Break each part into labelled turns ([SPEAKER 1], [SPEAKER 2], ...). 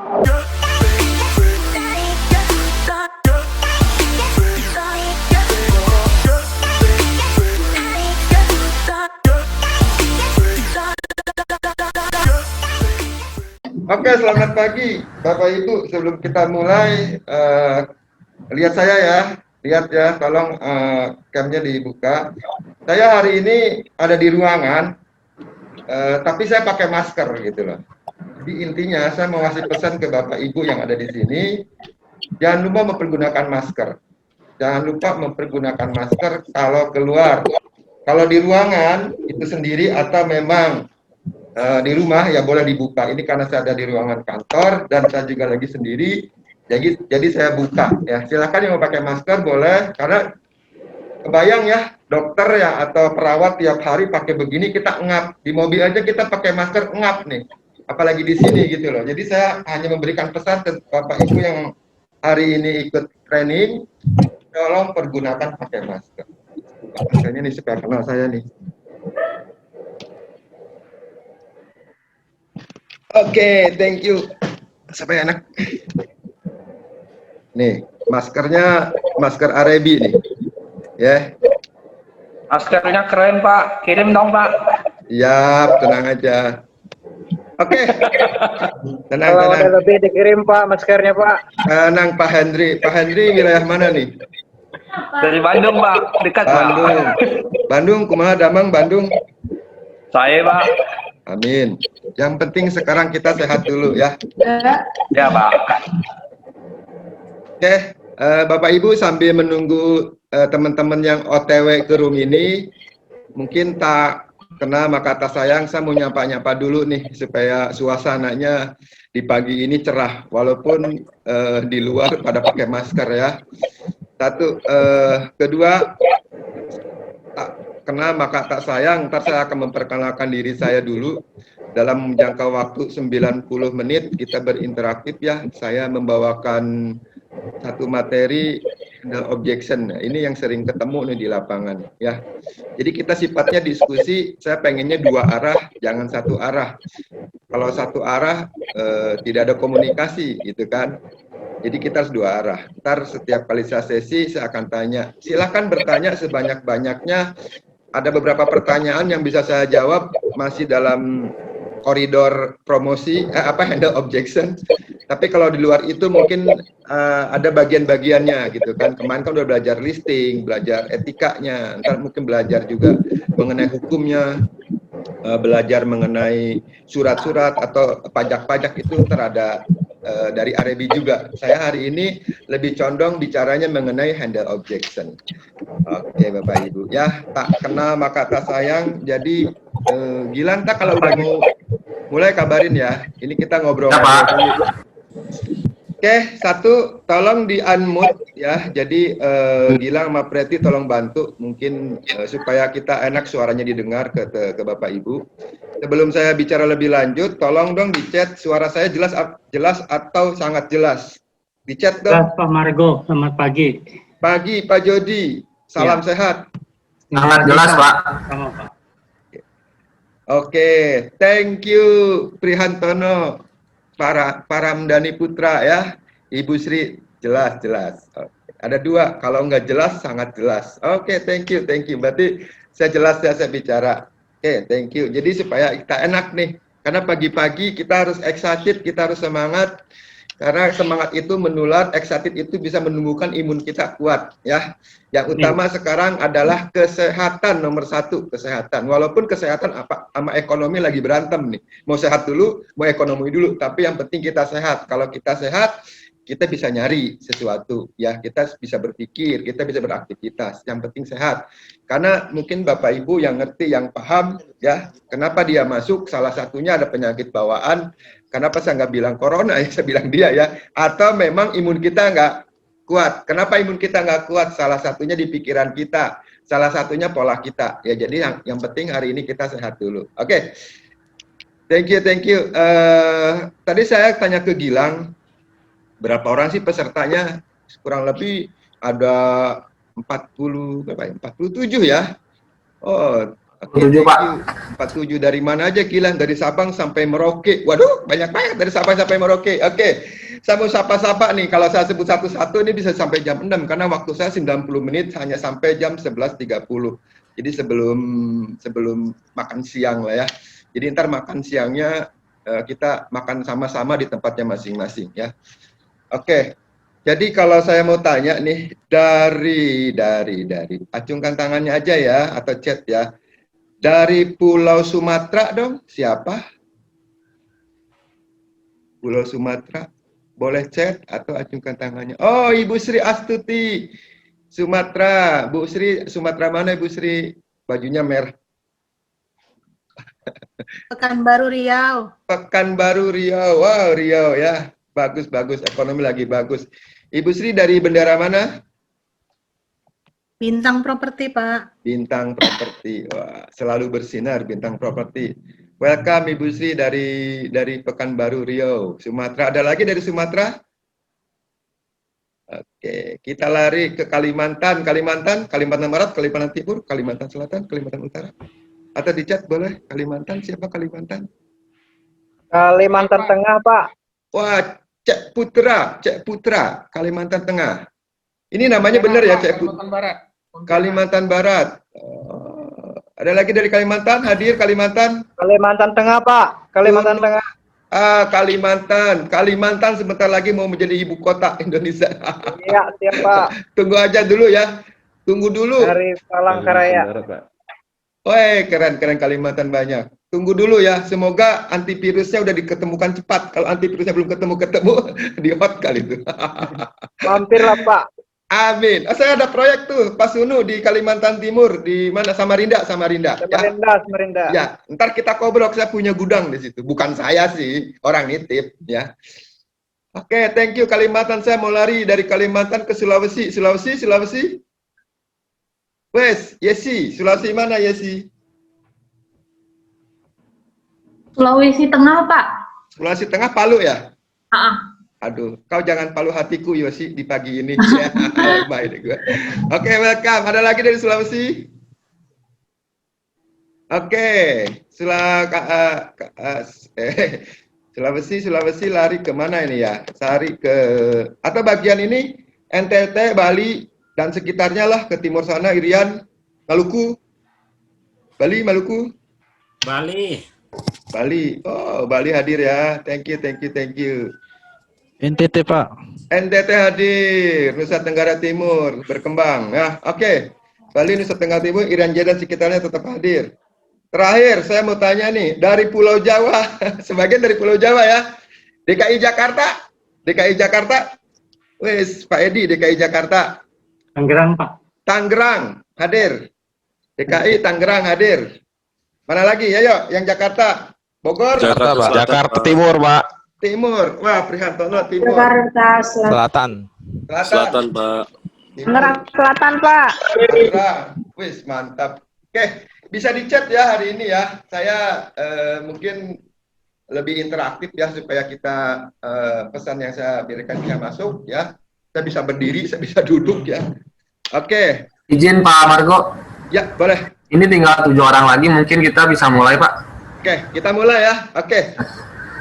[SPEAKER 1] Oke, selamat pagi Bapak Ibu. Sebelum kita mulai, lihat saya ya, lihat ya, tolong camnya dibuka. Saya hari ini ada di ruangan, tapi saya pakai masker gitu loh. Jadi intinya saya mau kasih pesan ke Bapak Ibu yang ada di sini, jangan lupa mempergunakan masker. Jangan lupa mempergunakan masker kalau keluar. Kalau di ruangan itu sendiri atau memang di rumah ya boleh dibuka. Ini karena saya ada di ruangan kantor dan saya juga lagi sendiri, jadi saya buka ya. Silakan yang mau pakai masker boleh, karena kebayang ya dokter ya atau perawat tiap hari pakai begini, kita ngap di mobil aja kita pakai masker ngap nih, apalagi di sini gitu loh. Jadi saya hanya memberikan pesan ke Bapak Ibu yang hari ini ikut training, tolong pergunakan pakai masker. Maskernya nih supaya kenal saya nih. Oke, thank you. Sampai enak. Nih, maskernya masker Arebi nih. Ya.
[SPEAKER 2] Maskernya keren, Pak. Kirim dong, Pak.
[SPEAKER 1] Siap, tenang aja. Oke. Tenang,
[SPEAKER 3] Kalau
[SPEAKER 1] tenang.
[SPEAKER 3] ada lebih dikirim, Pak, maskernya, Pak.
[SPEAKER 1] Tenang, Pak Hendri. Pak Hendri wilayah mana nih?
[SPEAKER 2] Dari Bandung, Pak. Dekat,
[SPEAKER 1] Bandung.
[SPEAKER 2] Pak.
[SPEAKER 1] Bandung, kumaha damang Bandung.
[SPEAKER 2] Saya, Pak.
[SPEAKER 1] Amin. Yang penting sekarang kita sehat dulu ya.
[SPEAKER 2] Ya, Pak.
[SPEAKER 1] Oke, Bapak Ibu sambil menunggu teman-teman yang OTW ke room ini, mungkin tak kena maka kata sayang, saya mau nyapa-nyapa dulu nih supaya suasananya di pagi ini cerah walaupun di luar pada pakai masker ya. Satu, kedua, tak kena maka tak sayang, ntar saya akan memperkenalkan diri saya dulu. Dalam jangka waktu 90 menit kita berinteraktif ya. Saya membawakan satu materi handle objection. Nah, ini yang sering ketemu nih di lapangan ya. Jadi kita sifatnya diskusi, saya pengennya dua arah, jangan satu arah. Kalau satu arah tidak ada komunikasi gitu kan. Jadi kita harus dua arah. Ntar setiap kali saya sesi saya akan tanya. Silahkan bertanya sebanyak-banyaknya. Ada beberapa pertanyaan yang bisa saya jawab masih dalam koridor promosi, handle objection. Tapi kalau di luar itu mungkin ada bagian-bagiannya gitu kan. Kemarin kan udah belajar listing, belajar etikanya, ntar mungkin belajar juga mengenai hukumnya, belajar mengenai surat-surat atau pajak-pajak itu ntar ada dari Arebi juga. Saya hari ini lebih condong bicaranya mengenai handle objection. Oke Bapak Ibu ya, tak kenal maka tak sayang. Jadi Gilang tak kalau udah mau mulai kabarin ya. Ini kita ngobrol-ngobrol dulu. Oke, satu, tolong di unmute ya. Jadi Gilang sama Preti tolong bantu mungkin supaya kita enak suaranya didengar ke Bapak Ibu. Sebelum saya bicara lebih lanjut, tolong dong di chat suara saya jelas atau sangat jelas. Di chat dong.
[SPEAKER 4] Pak Margo, selamat pagi.
[SPEAKER 1] Pagi Pak Jody, salam sehat.
[SPEAKER 2] Sangat jelas, Pak.
[SPEAKER 4] Sama Pak.
[SPEAKER 1] Oke, thank you Prihantono, Paramdani Putra ya, Ibu Sri, jelas. Ada dua, kalau nggak jelas sangat jelas. Oke, thank you. Berarti saya jelas ya saya bicara. Oke, thank you. Jadi supaya kita enak nih, karena pagi-pagi kita harus excited, kita harus semangat. Karena semangat itu menular, excited itu bisa menumbuhkan imun kita kuat ya. Yang utama sekarang adalah kesehatan, nomor satu kesehatan. Walaupun kesehatan sama ekonomi lagi berantem nih. Mau sehat dulu, mau ekonomi dulu. Tapi yang penting kita sehat. Kalau kita sehat, kita bisa nyari sesuatu ya. Kita bisa berpikir, kita bisa beraktivitas. Yang penting sehat. Karena mungkin Bapak Ibu yang ngerti, yang paham ya. Kenapa dia masuk? Salah satunya ada penyakit bawaan. Kenapa saya nggak bilang corona ya, saya bilang dia ya. Atau memang imun kita nggak kuat. Kenapa imun kita nggak kuat? Salah satunya di pikiran kita. Salah satunya pola kita. Ya jadi yang penting hari ini kita sehat dulu. Oke. Thank you. Tadi saya tanya ke Gilang, berapa orang sih pesertanya? Kurang lebih ada 47 ya. Oh, Oke,
[SPEAKER 5] 47, Pak.
[SPEAKER 1] 47 dari mana aja Kilan? Dari Sabang sampai Merauke. Waduh, banyak banget dari Sabang sampai Merauke. Oke, saya mau sapa-sapa nih. Kalau saya sebut satu-satu ini bisa sampai jam 6 karena waktu saya 90 menit hanya sampai jam 11.30. Jadi sebelum makan siang lah ya. Jadi ntar makan siangnya kita makan sama-sama di tempatnya masing-masing ya. Oke. Jadi kalau saya mau tanya nih dari acungkan tangannya aja ya atau chat ya. Dari Pulau Sumatera dong, siapa? Pulau Sumatera, boleh chat atau acungkan tangannya. Oh, Ibu Sri Astuti, Sumatera. Bu Sri, Sumatera mana Ibu Sri? Bajunya merah.
[SPEAKER 6] Pekanbaru Riau.
[SPEAKER 1] Pekanbaru Riau, wow Riau ya. Bagus, bagus, ekonomi lagi bagus. Ibu Sri dari bendera mana?
[SPEAKER 6] Bintang Properti, Pak.
[SPEAKER 1] Bintang Properti, wah, selalu bersinar Bintang Properti. Welcome Ibu Sri dari Pekanbaru Riau, Sumatera. Ada lagi dari Sumatera? Oke, kita lari ke Kalimantan Barat, Kalimantan Timur, Kalimantan Selatan, Kalimantan Utara. Atau di chat boleh, Kalimantan, siapa Kalimantan?
[SPEAKER 3] Kalimantan Tengah, Pak.
[SPEAKER 1] Wah, Cek Putra, Kalimantan Tengah. Ini namanya benar ya, Cek Putra?
[SPEAKER 2] Kalimantan Barat.
[SPEAKER 1] Kalimantan Barat. Ada lagi dari Kalimantan, hadir Kalimantan?
[SPEAKER 3] Kalimantan Tengah, Pak. Kalimantan Tengah.
[SPEAKER 1] Kalimantan sebentar lagi mau menjadi ibu kota Indonesia.
[SPEAKER 3] Iya, siap, Pak.
[SPEAKER 1] Tunggu aja dulu ya. Tunggu dulu.
[SPEAKER 3] Dari Palangkaraya.
[SPEAKER 1] Woi, keren Kalimantan banyak. Tunggu dulu ya. Semoga antivirusnya udah diketemukan cepat. Kalau antivirusnya belum ketemu di hot kali itu.
[SPEAKER 3] Mampir lah, Pak.
[SPEAKER 1] Amin. Saya ada proyek tuh, Pak Sunu di Kalimantan Timur, di mana? Samarinda.
[SPEAKER 3] Samarinda.
[SPEAKER 1] Ya, ntar kita kobrol, saya punya gudang di situ. Bukan saya sih, orang nitip ya. Oke, thank you Kalimantan. Saya mau lari dari Kalimantan ke Sulawesi. Sulawesi. Wes, Yesi. Sulawesi mana Yesi?
[SPEAKER 7] Sulawesi Tengah, Pak.
[SPEAKER 1] Sulawesi Tengah, Palu ya?
[SPEAKER 7] Heeh.
[SPEAKER 1] Aduh, kau jangan palu hatiku Yosi di pagi ini. Ya, baik gue. Oke, welcome. Ada lagi dari Sulawesi? Oke, Sulawesi lari kemana ini ya? Lari ke atau bagian ini NTT, Bali dan sekitarnya lah, ke timur sana, Irian, Maluku, Maluku. Bali. Oh, Bali hadir ya. Thank you.
[SPEAKER 8] NTT, Pak.
[SPEAKER 1] NTT hadir, Nusa Tenggara Timur berkembang. Ya, oke. Bali, Nusa Tenggara Timur, Irian Jaya dan sekitarnya tetap hadir. Terakhir, saya mau tanya nih, dari Pulau Jawa, sebagian dari Pulau Jawa ya, DKI Jakarta, wes Pak Edi, DKI Jakarta.
[SPEAKER 4] Tangerang, Pak.
[SPEAKER 1] Tangerang hadir, DKI Tangerang hadir. Mana lagi? Ayo, yang Jakarta, Bogor.
[SPEAKER 8] Jakarta, Pak. Jakarta Timur, Pak.
[SPEAKER 1] Timur, wah Prihantono Timur.
[SPEAKER 7] Jakarta
[SPEAKER 8] Selatan.
[SPEAKER 1] Selatan,
[SPEAKER 5] Pak.
[SPEAKER 7] Tangerang Selatan, Pak.
[SPEAKER 1] Tangerang. Wis mantap. Oke, bisa dicat ya hari ini ya. Saya mungkin lebih interaktif ya supaya kita pesan yang saya berikan bisa masuk ya. Saya bisa berdiri, saya bisa duduk ya. Oke.
[SPEAKER 5] Izin Pak Margo.
[SPEAKER 1] Ya, boleh.
[SPEAKER 5] Ini tinggal 7 orang lagi, mungkin kita bisa mulai, Pak.
[SPEAKER 1] Oke, kita mulai ya. Oke.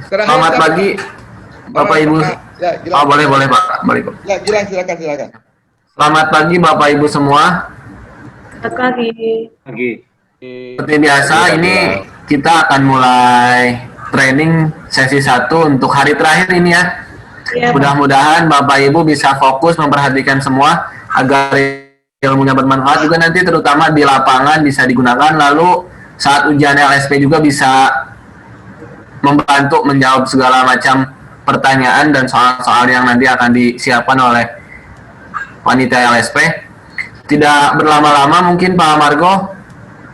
[SPEAKER 1] Terakhir,
[SPEAKER 5] Selamat pagi, Bapak Ibu.
[SPEAKER 1] Ya,
[SPEAKER 5] Oh, boleh Pak. Boleh.
[SPEAKER 1] Ya, silakan.
[SPEAKER 5] Selamat pagi Bapak Ibu semua.
[SPEAKER 7] Selamat pagi.
[SPEAKER 5] Seperti biasa, ini kita akan mulai training sesi 1 untuk hari terakhir ini ya.
[SPEAKER 7] Iya, Pak.
[SPEAKER 5] Mudah-mudahan Bapak Ibu bisa fokus memperhatikan semua agar ilmunya bermanfaat juga nanti, terutama di lapangan bisa digunakan, lalu saat ujian LSP juga bisa membantu menjawab segala macam pertanyaan dan soal-soal yang nanti akan disiapkan oleh panitia LSP. Tidak berlama-lama mungkin Pak Margo,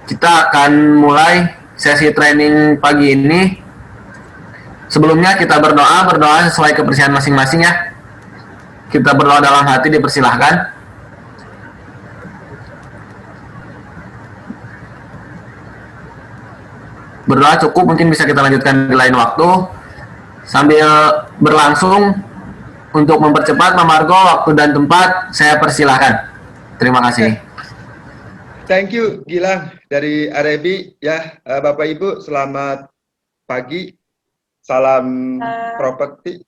[SPEAKER 5] kita akan mulai sesi training pagi ini. Sebelumnya kita berdoa sesuai kepercayaan masing-masing ya. Kita berdoa dalam hati, dipersilahkan. Berdoa cukup, mungkin bisa kita lanjutkan di lain waktu. Sambil berlangsung, untuk mempercepat Pak Margo, waktu dan tempat saya persilahkan. Terima kasih.
[SPEAKER 1] Thank you Gilang dari Arebi ya. Bapak Ibu selamat pagi. Salam properti.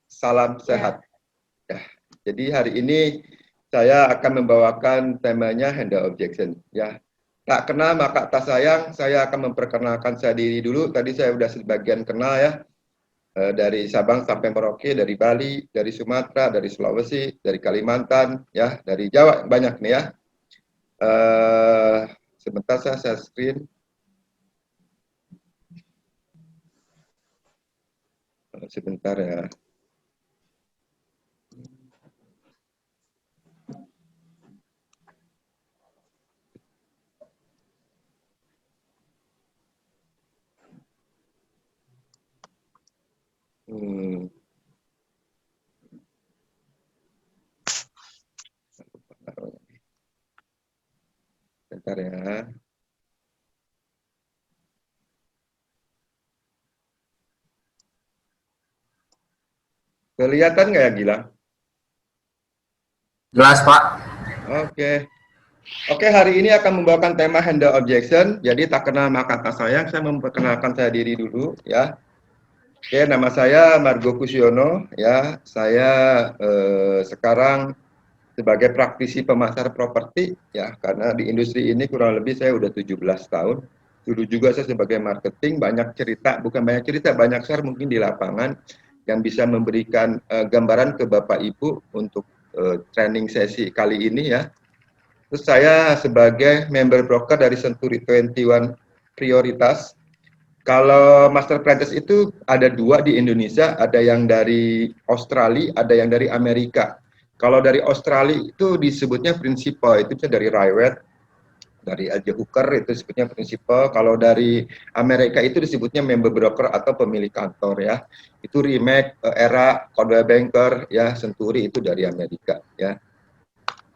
[SPEAKER 1] Salam sehat. Ya. Jadi hari ini saya akan membawakan temanya handle objection ya. Tak kenal maka tak sayang, saya akan memperkenalkan saya diri dulu. Tadi saya sudah sebagian kenal ya. Dari Sabang sampai Merauke, dari Bali, dari Sumatera, dari Sulawesi, dari Kalimantan, ya, dari Jawa banyak nih ya. Sebentar saya screen. Sebentar ya. Bentar ya. Kelihatan nggak ya Gilang?
[SPEAKER 5] Jelas, Pak.
[SPEAKER 1] Oke. Oke, hari ini akan membawakan tema handle objection. Jadi tak kenal maka tak sayang, saya memperkenalkan saya diri dulu ya. Oke, nama saya Margo Kusiono ya. Saya sekarang sebagai praktisi pemasar properti ya, karena di industri ini kurang lebih saya udah 17 tahun. Dulu juga saya sebagai marketing, banyak cerita, bukan banyak cerita, banyak share mungkin di lapangan yang bisa memberikan gambaran ke Bapak Ibu untuk training sesi kali ini ya. Terus saya sebagai member broker dari Century 21 Prioritas. Kalau Master Apprentice itu ada 2 di Indonesia, ada yang dari Australia, ada yang dari Amerika. Kalau dari Australia itu disebutnya Principal, itu bisa dari Rywet, dari AJ Hooker itu disebutnya Principal. Kalau dari Amerika itu disebutnya member broker atau pemilik kantor ya. Itu Remax, Era, Coldwell Banker ya, Century itu dari Amerika ya.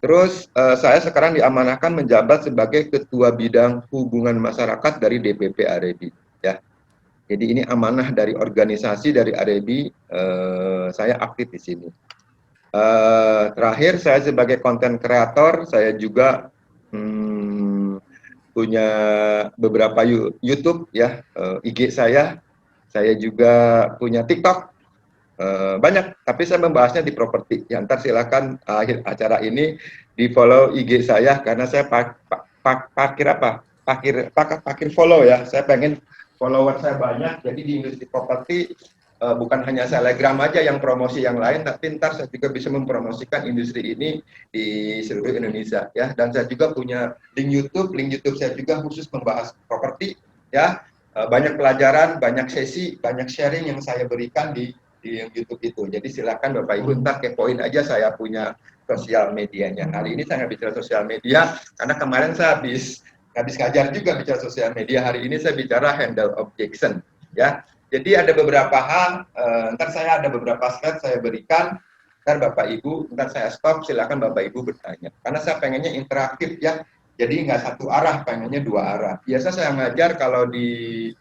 [SPEAKER 1] Terus saya sekarang diamanahkan menjabat sebagai Ketua Bidang Hubungan Masyarakat dari DPP Arebi ya. Jadi ini amanah dari organisasi dari Arebi, saya aktif di sini. Terakhir saya sebagai konten kreator, saya juga punya beberapa YouTube ya, IG saya juga punya TikTok, banyak, tapi saya membahasnya di properti. Ya, ntar silakan akhir acara ini di follow IG saya karena saya parkir follow ya. Saya pengen follower saya banyak, jadi di industri properti bukan hanya Telegram aja yang promosi yang lain, tapi ntar saya juga bisa mempromosikan industri ini di seluruh Indonesia ya. Dan saya juga punya link YouTube saya juga khusus membahas properti ya. Banyak pelajaran, banyak sesi, banyak sharing yang saya berikan di YouTube itu. Jadi silakan Bapak Ibu ntar kepoin aja saya punya sosial medianya. Hari ini saya nggak bicara sosial media karena kemarin saya habis ngajar juga bicara sosial media. Hari ini saya bicara handle objection ya. Jadi ada beberapa hal, ntar saya ada beberapa slide saya berikan, ntar Bapak Ibu, ntar saya stop, silakan Bapak Ibu bertanya. Karena saya pengennya interaktif ya, jadi nggak satu arah, pengennya 2 arah. Biasa saya ngajar kalau di,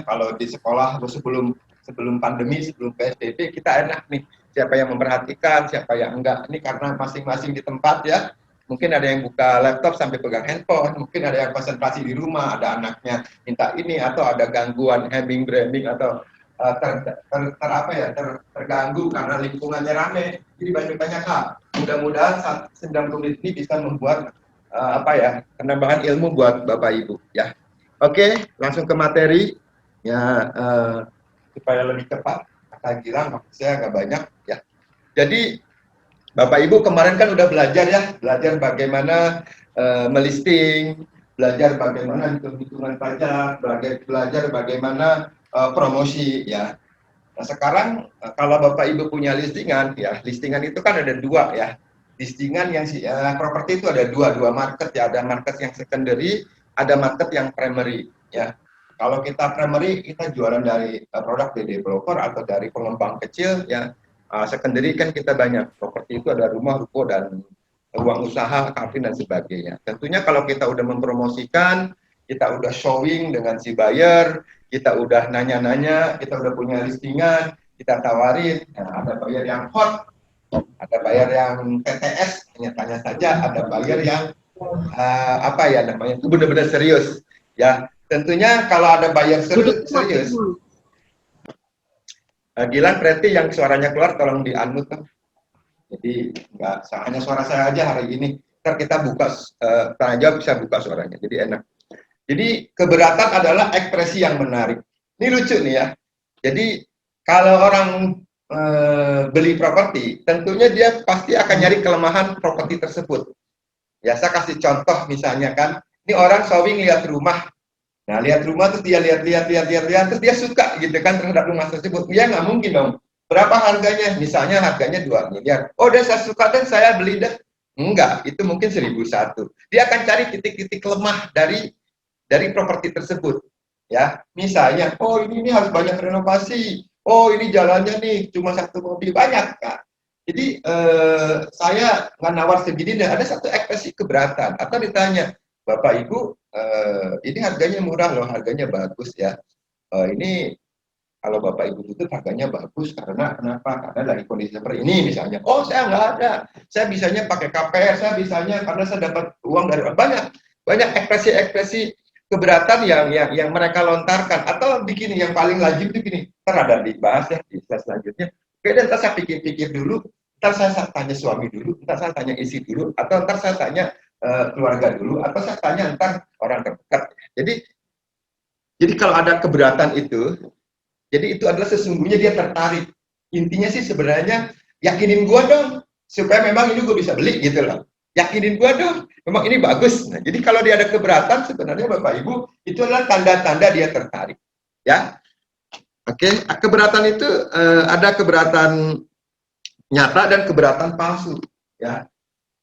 [SPEAKER 1] kalau di sekolah sebelum pandemi, sebelum PSBB, kita enak nih, siapa yang memperhatikan, siapa yang enggak. Ini karena masing-masing di tempat ya. Mungkin ada yang buka laptop sampai pegang handphone, mungkin ada yang konsentrasi di rumah, ada anaknya minta ini, atau ada gangguan having branding atau terganggu karena lingkungannya rame. Jadi banyak hal. Mudah-mudahan 90 menit ini bisa membuat penambahan ilmu buat Bapak Ibu ya. Oke, langsung ke materi ya, supaya lebih cepat. Kata Gilang, waktu saya agak banyak ya. Jadi Bapak Ibu kemarin kan udah belajar bagaimana melisting, belajar bagaimana hitung-hitungan pajak, belajar bagaimana promosi ya. Nah sekarang kalau Bapak Ibu punya listingan ya, listingan itu kan ada 2 ya. Listingan yang properti itu ada dua market ya, ada market yang secondary, ada market yang primary ya. Kalau kita primary kita jualan dari produk dari developer atau dari pengembang kecil ya. Secondary kan kita banyak, properti itu ada rumah, ruko, dan ruang usaha, kafe, dan sebagainya. Tentunya kalau kita udah mempromosikan, kita udah showing dengan si buyer, kita udah nanya-nanya, kita udah punya listingan, kita tawarin, nah, ada buyer yang hot, ada buyer yang PTS, tanya-tanya saja, ada buyer yang apa ya namanya, itu benar-benar serius. Ya, tentunya kalau ada buyer serius. Gilang berarti yang suaranya keluar tolong di-unmute kan. Jadi nggak hanya suara saya aja hari ini. Ntar kita buka tanya jawab bisa buka suaranya. Jadi enak. Jadi keberatan adalah ekspresi yang menarik. Ini lucu nih ya. Jadi kalau orang beli properti, tentunya dia pasti akan nyari kelemahan properti tersebut. Ya, saya kasih contoh misalnya kan, ini orang showing lihat rumah. Nah, lihat rumah terus dia lihat, terus dia suka gitu kan terhadap rumah tersebut. Dia nggak mungkin dong. Berapa harganya? Misalnya harganya 2 miliar. Oh, dan saya suka dan saya beli dah. Enggak, itu mungkin 1.001. Dia akan cari titik-titik lemah dari properti tersebut. Ya, misalnya, oh ini harus banyak renovasi. Oh, ini jalannya nih cuma 1 mobil, banyak Kak. Jadi saya nggak nawar segini dan ada satu ekspresi keberatan atau ditanya, Bapak Ibu, ini harganya murah loh, harganya bagus ya. Ini kalau Bapak Ibu butuh harganya bagus karena kenapa? Karena lagi kondisi seperti ini misalnya. Oh, saya nggak ada. Saya bisanya pakai KPR, saya bisanya karena saya dapat uang dari banyak ekspresi-ekspresi keberatan yang mereka lontarkan. Atau begini, yang paling lazim itu gini, ada dibahas ya di slide selanjutnya. Oke, dan ntar saya pikir-pikir dulu, ntar saya tanya suami dulu, ntar saya tanya istri dulu, atau ntar saya tanya keluarga dulu, atau saya tanya ntar orang terdekat. Jadi kalau ada keberatan itu, jadi itu adalah sesungguhnya dia tertarik. Intinya sih sebenarnya yakinin gua dong, supaya memang ini gua bisa beli gitu loh. Yakinin gua dong, memang ini bagus. Nah, jadi kalau dia ada keberatan, sebenarnya Bapak Ibu itu adalah tanda-tanda dia tertarik. Ya, oke. Keberatan itu ada keberatan nyata dan keberatan palsu. Ya,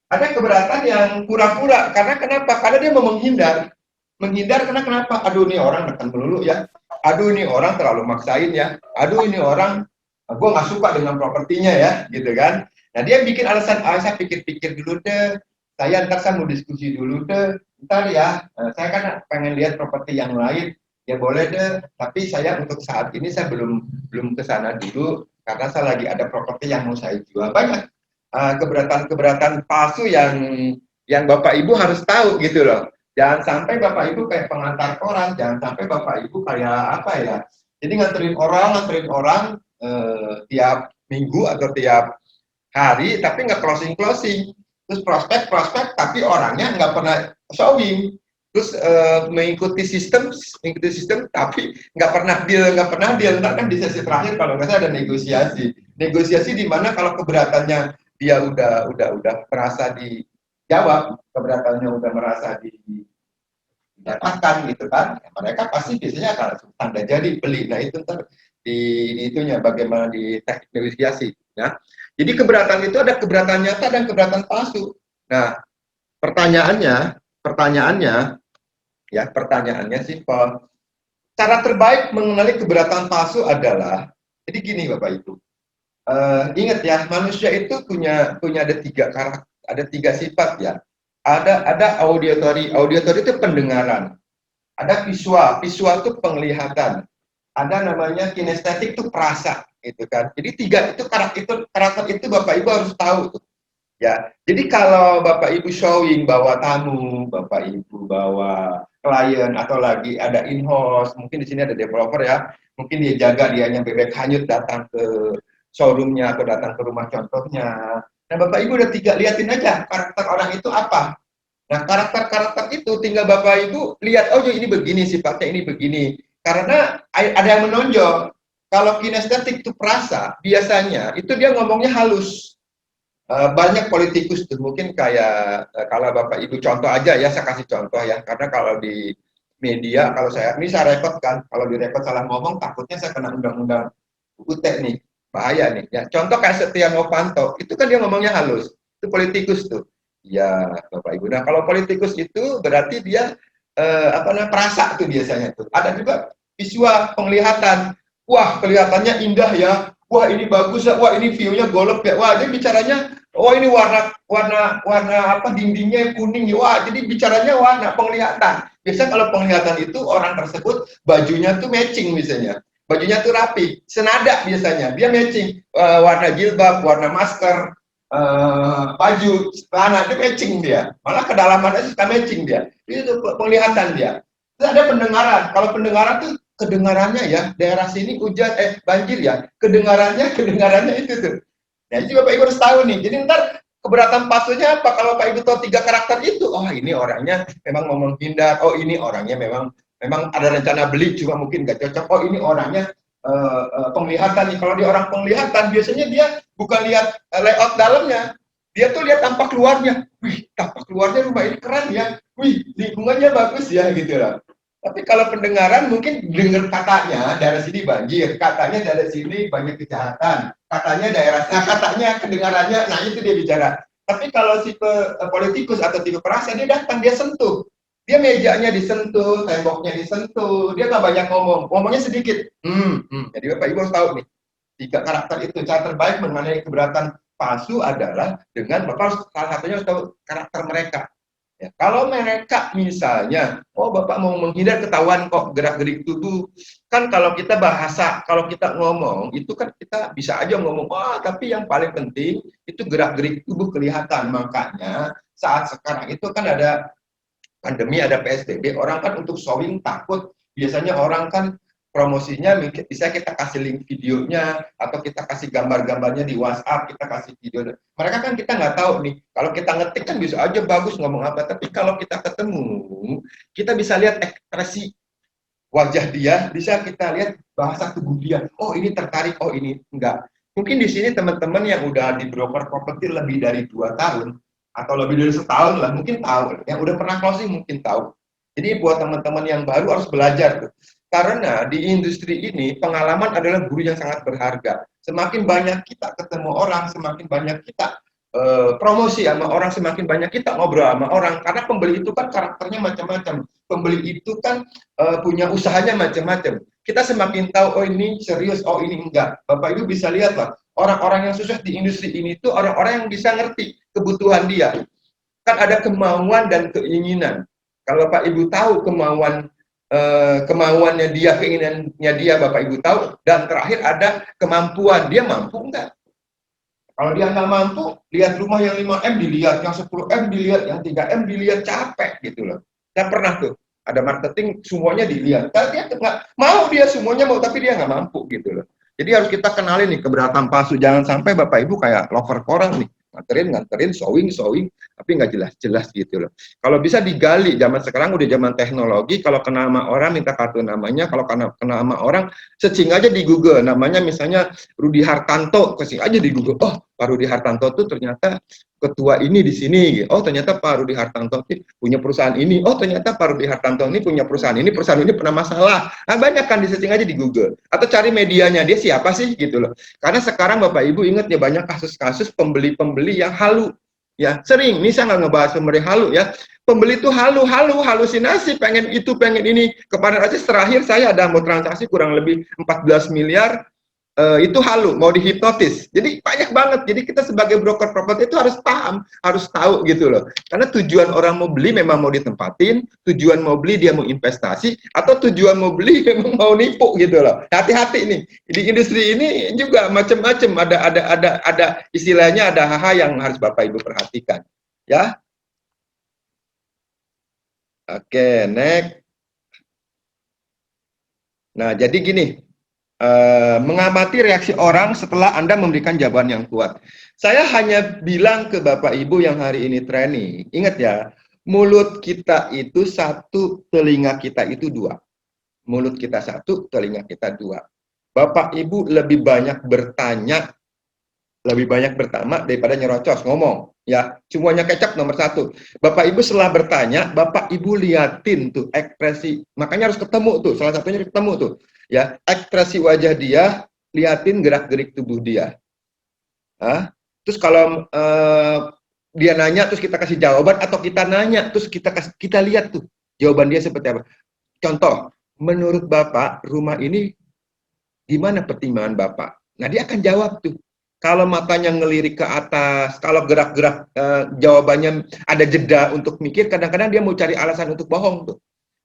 [SPEAKER 1] ada keberatan yang pura-pura. Karena kenapa? Karena dia mau menghindar. Menghindar karena kenapa? Aduh, ini orang neken melulu ya. Aduh, ini orang terlalu maksain ya. Aduh, ini orang gue nggak suka dengan propertinya ya, gitu kan. Nah, dia bikin alasan, saya pikir-pikir dulu deh. Ntar saya mau diskusi dulu deh. Ntar ya, saya kan pengen lihat properti yang lain. Ya boleh deh. Tapi saya untuk saat ini saya belum ke sana dulu karena saya lagi ada properti yang mau saya jual. Banyak keberatan-keberatan palsu yang Bapak Ibu harus tahu gitu loh. Jangan sampai Bapak Ibu kayak pengantar koran, jangan sampai Bapak Ibu kayak apa ya. Jadi nganterin orang tiap minggu atau tiap hari, tapi nggak closing. Terus prospek, tapi orangnya nggak pernah showing. Terus mengikuti sistem, tapi nggak pernah deal. Ntar kan di sesi terakhir kalau nggak salah ada negosiasi. Negosiasi di mana kalau keberatannya dia udah merasa dijawab, keberatannya udah merasa didapatkan gitu kan, ya, mereka pasti biasanya akan tanda jadi beli. Nah itu ntar itunya bagaimana di teknik negosiasi ya. Jadi keberatan itu ada keberatan nyata dan keberatan palsu. Nah pertanyaannya simpel. Cara terbaik mengenali keberatan palsu adalah, jadi gini Bapak Ibu, ingat ya, manusia itu punya ada tiga sifat ya. Ada auditory itu pendengaran, ada visual itu penglihatan, ada namanya kinestetik itu perasa, gitu kan. Jadi tiga itu karakter itu Bapak Ibu harus tahu tuh. Ya, jadi kalau Bapak Ibu showing bawa tamu, Bapak Ibu bawa klien atau lagi ada in-house, mungkin di sini ada developer ya, mungkin dia jaga dianya bebek hanyut datang ke showroomnya atau datang ke rumah contohnya. Nah, Bapak Ibu udah liatin aja karakter orang itu apa. Nah, karakter itu tinggal Bapak Ibu lihat, oh ini begini sifatnya, ini begini. Karena ada yang menonjol. Kalau kinestetik itu perasa, biasanya itu dia ngomongnya halus. Banyak politikus tuh, mungkin kayak kalau Bapak Ibu contoh aja ya, saya kasih contoh ya. Karena kalau di media, kalau saya rekod kan, kalau direkod salah ngomong, takutnya saya kena undang-undang UT nih. Bahaya nih ya. Contoh kayak Setia Novanto, itu kan dia ngomongnya halus, itu politikus tuh ya Bapak Ibu. Nah kalau politikus itu berarti dia perasa tuh biasanya tuh. Ada juga visual, penglihatan, wah kelihatannya indah ya, wah ini bagus ya, wah ini view-nya golep ya, wah dia bicaranya, oh ini warna dindingnya kuning ya, wah jadi bicaranya warna, penglihatan. Biasanya kalau penglihatan itu orang tersebut bajunya tuh matching misalnya. Bajunya tuh rapi, senada biasanya, dia matching warna jilbab, warna masker, baju celana itu matching dia, malah kedalamannya suka matching dia, itu penglihatan dia. Terus ada pendengaran, kalau pendengaran tuh kedengarannya ya daerah sini hujan banjir ya, kedengarannya itu tuh. Nah itu Bapak Ibu harus tahu nih. Jadi ntar keberatan palsunya apa? Kalau Bapak Ibu tahu 3 karakter itu, oh ini orangnya memang mau menghindar, oh ini orangnya memang ada rencana beli cuma mungkin nggak cocok, oh ini orangnya penglihatan nih. Kalau dia orang penglihatan biasanya dia bukan lihat layout dalamnya, dia tuh lihat tampak luarnya. Wih, tampak luarnya rumah ini keren ya, wih lingkungannya bagus ya gitu lah. Tapi kalau pendengaran mungkin dengar katanya daerah sini banjir, katanya daerah sini banyak kejahatan, katanya katanya kedengarannya, nah itu dia bicara. Tapi kalau tipe politikus atau tipe perasa, dia datang, dia sentuh. Dia mejanya disentuh, temboknya disentuh, dia nggak banyak ngomongnya sedikit. Jadi Bapak Ibu harus tahu nih, 3 karakter itu. Cara terbaik mengenai keberatan palsu adalah dengan Bapak harus salah satunya harus tahu karakter mereka. Ya, kalau mereka misalnya, oh Bapak mau menghindar ketahuan kok gerak-gerik tubuh, kan kalau kita bahasa, kalau kita ngomong, itu kan kita bisa aja ngomong, tapi yang paling penting itu gerak-gerik tubuh kelihatan. Makanya saat sekarang itu kan ada pandemi, ada PSBB, orang kan untuk showing takut, biasanya orang kan promosinya bisa kita kasih link videonya atau kita kasih gambar-gambarnya di WhatsApp, kita kasih video. Mereka kan kita nggak tahu nih, kalau kita ngetik kan bisa aja bagus ngomong apa, tapi kalau kita ketemu, kita bisa lihat ekspresi wajah dia, bisa kita lihat bahasa tubuh dia. Oh ini tertarik, oh ini enggak. Mungkin di sini teman-teman yang udah di broker properti lebih dari 2 tahun atau lebih dari setahun lah, mungkin tahu. Yang udah pernah closing mungkin tahu. Jadi buat teman-teman yang baru harus belajar tuh. Karena di industri ini pengalaman adalah guru yang sangat berharga. Semakin banyak kita ketemu orang, semakin banyak kita promosi sama orang, semakin banyak kita ngobrol sama orang. Karena pembeli itu kan karakternya macam-macam. Pembeli itu kan punya usahanya macam-macam. Kita semakin tahu, oh ini serius, oh ini enggak. Bapak Ibu bisa lihat lah, orang-orang yang sukses di industri ini itu orang-orang yang bisa ngerti kebutuhan dia. Kan ada kemauan dan keinginan. Kalau Bapak Ibu tahu kemauannya dia, keinginannya dia, Bapak Ibu tahu, dan terakhir ada kemampuan, dia mampu enggak? Kalau dia nggak mampu, lihat rumah yang 5M dilihat, yang 10M dilihat, yang 3M dilihat, capek gitu loh. Saya pernah tuh, ada marketing semuanya dilihat, tapi dia nggak mau, dia semuanya mau, tapi dia nggak mampu gitu loh. Jadi harus kita kenalin nih keberatan palsu, jangan sampai Bapak Ibu kayak lover koran nih, nganterin, showing, tapi nggak jelas gitu loh. Kalau bisa digali, zaman sekarang udah zaman teknologi, kalau kenal sama orang minta kartu namanya, kalau kenal sama orang, searching aja di Google, namanya misalnya Rudi Hartanto, kasih aja di Google, oh Pak Rudi Hartanto tuh ternyata ketua ini di sini, oh ternyata Pak Rudi Hartanto punya perusahaan ini, oh ternyata Pak Rudi Hartanto ini punya perusahaan ini pernah masalah. Nah banyak kan di searching aja di Google, atau cari medianya, dia siapa sih gitu loh. Karena sekarang Bapak Ibu ingat ya, banyak kasus-kasus pembeli-pembeli yang halu, ya sering. Ini saya nggak ngebahas pembeli halu ya, pembeli itu halusinasi, pengen itu pengen ini. Kemarin aja terakhir saya ada mau transaksi kurang lebih 14 miliar, itu halu, mau dihipnotis. Jadi banyak banget. Jadi kita sebagai broker properti itu harus paham, harus tahu gitu loh. Karena tujuan orang mau beli memang mau ditempatin, tujuan mau beli dia mau investasi, atau tujuan mau beli memang mau nipu gitu loh. Hati-hati nih. Di industri ini juga macam-macam, ada istilahnya, ada hal yang harus Bapak Ibu perhatikan. Ya. Oke, next. Nah, jadi gini. Mengamati reaksi orang setelah Anda memberikan jawaban yang kuat. Saya hanya bilang ke Bapak Ibu yang hari ini training, ingat ya, mulut kita itu 1, telinga kita itu 2. Mulut kita 1, telinga kita 2. Bapak Ibu lebih banyak bertanya, daripada nyerocos ngomong. Ya, semuanya kecap nomor 1. Bapak Ibu setelah bertanya, Bapak Ibu liatin tuh ekspresi, makanya harus ketemu tuh, salah satunya ketemu tuh. Ya, ekspresi wajah dia, liatin gerak-gerik tubuh dia. Terus kalau dia nanya, terus kita kasih jawaban, atau kita nanya, terus kita lihat tuh jawaban dia seperti apa. Contoh, menurut Bapak, rumah ini gimana pertimbangan Bapak? Nah, dia akan jawab tuh. Kalau matanya ngelirik ke atas, kalau gerak-gerak jawabannya ada jeda untuk mikir, kadang-kadang dia mau cari alasan untuk bohong tuh.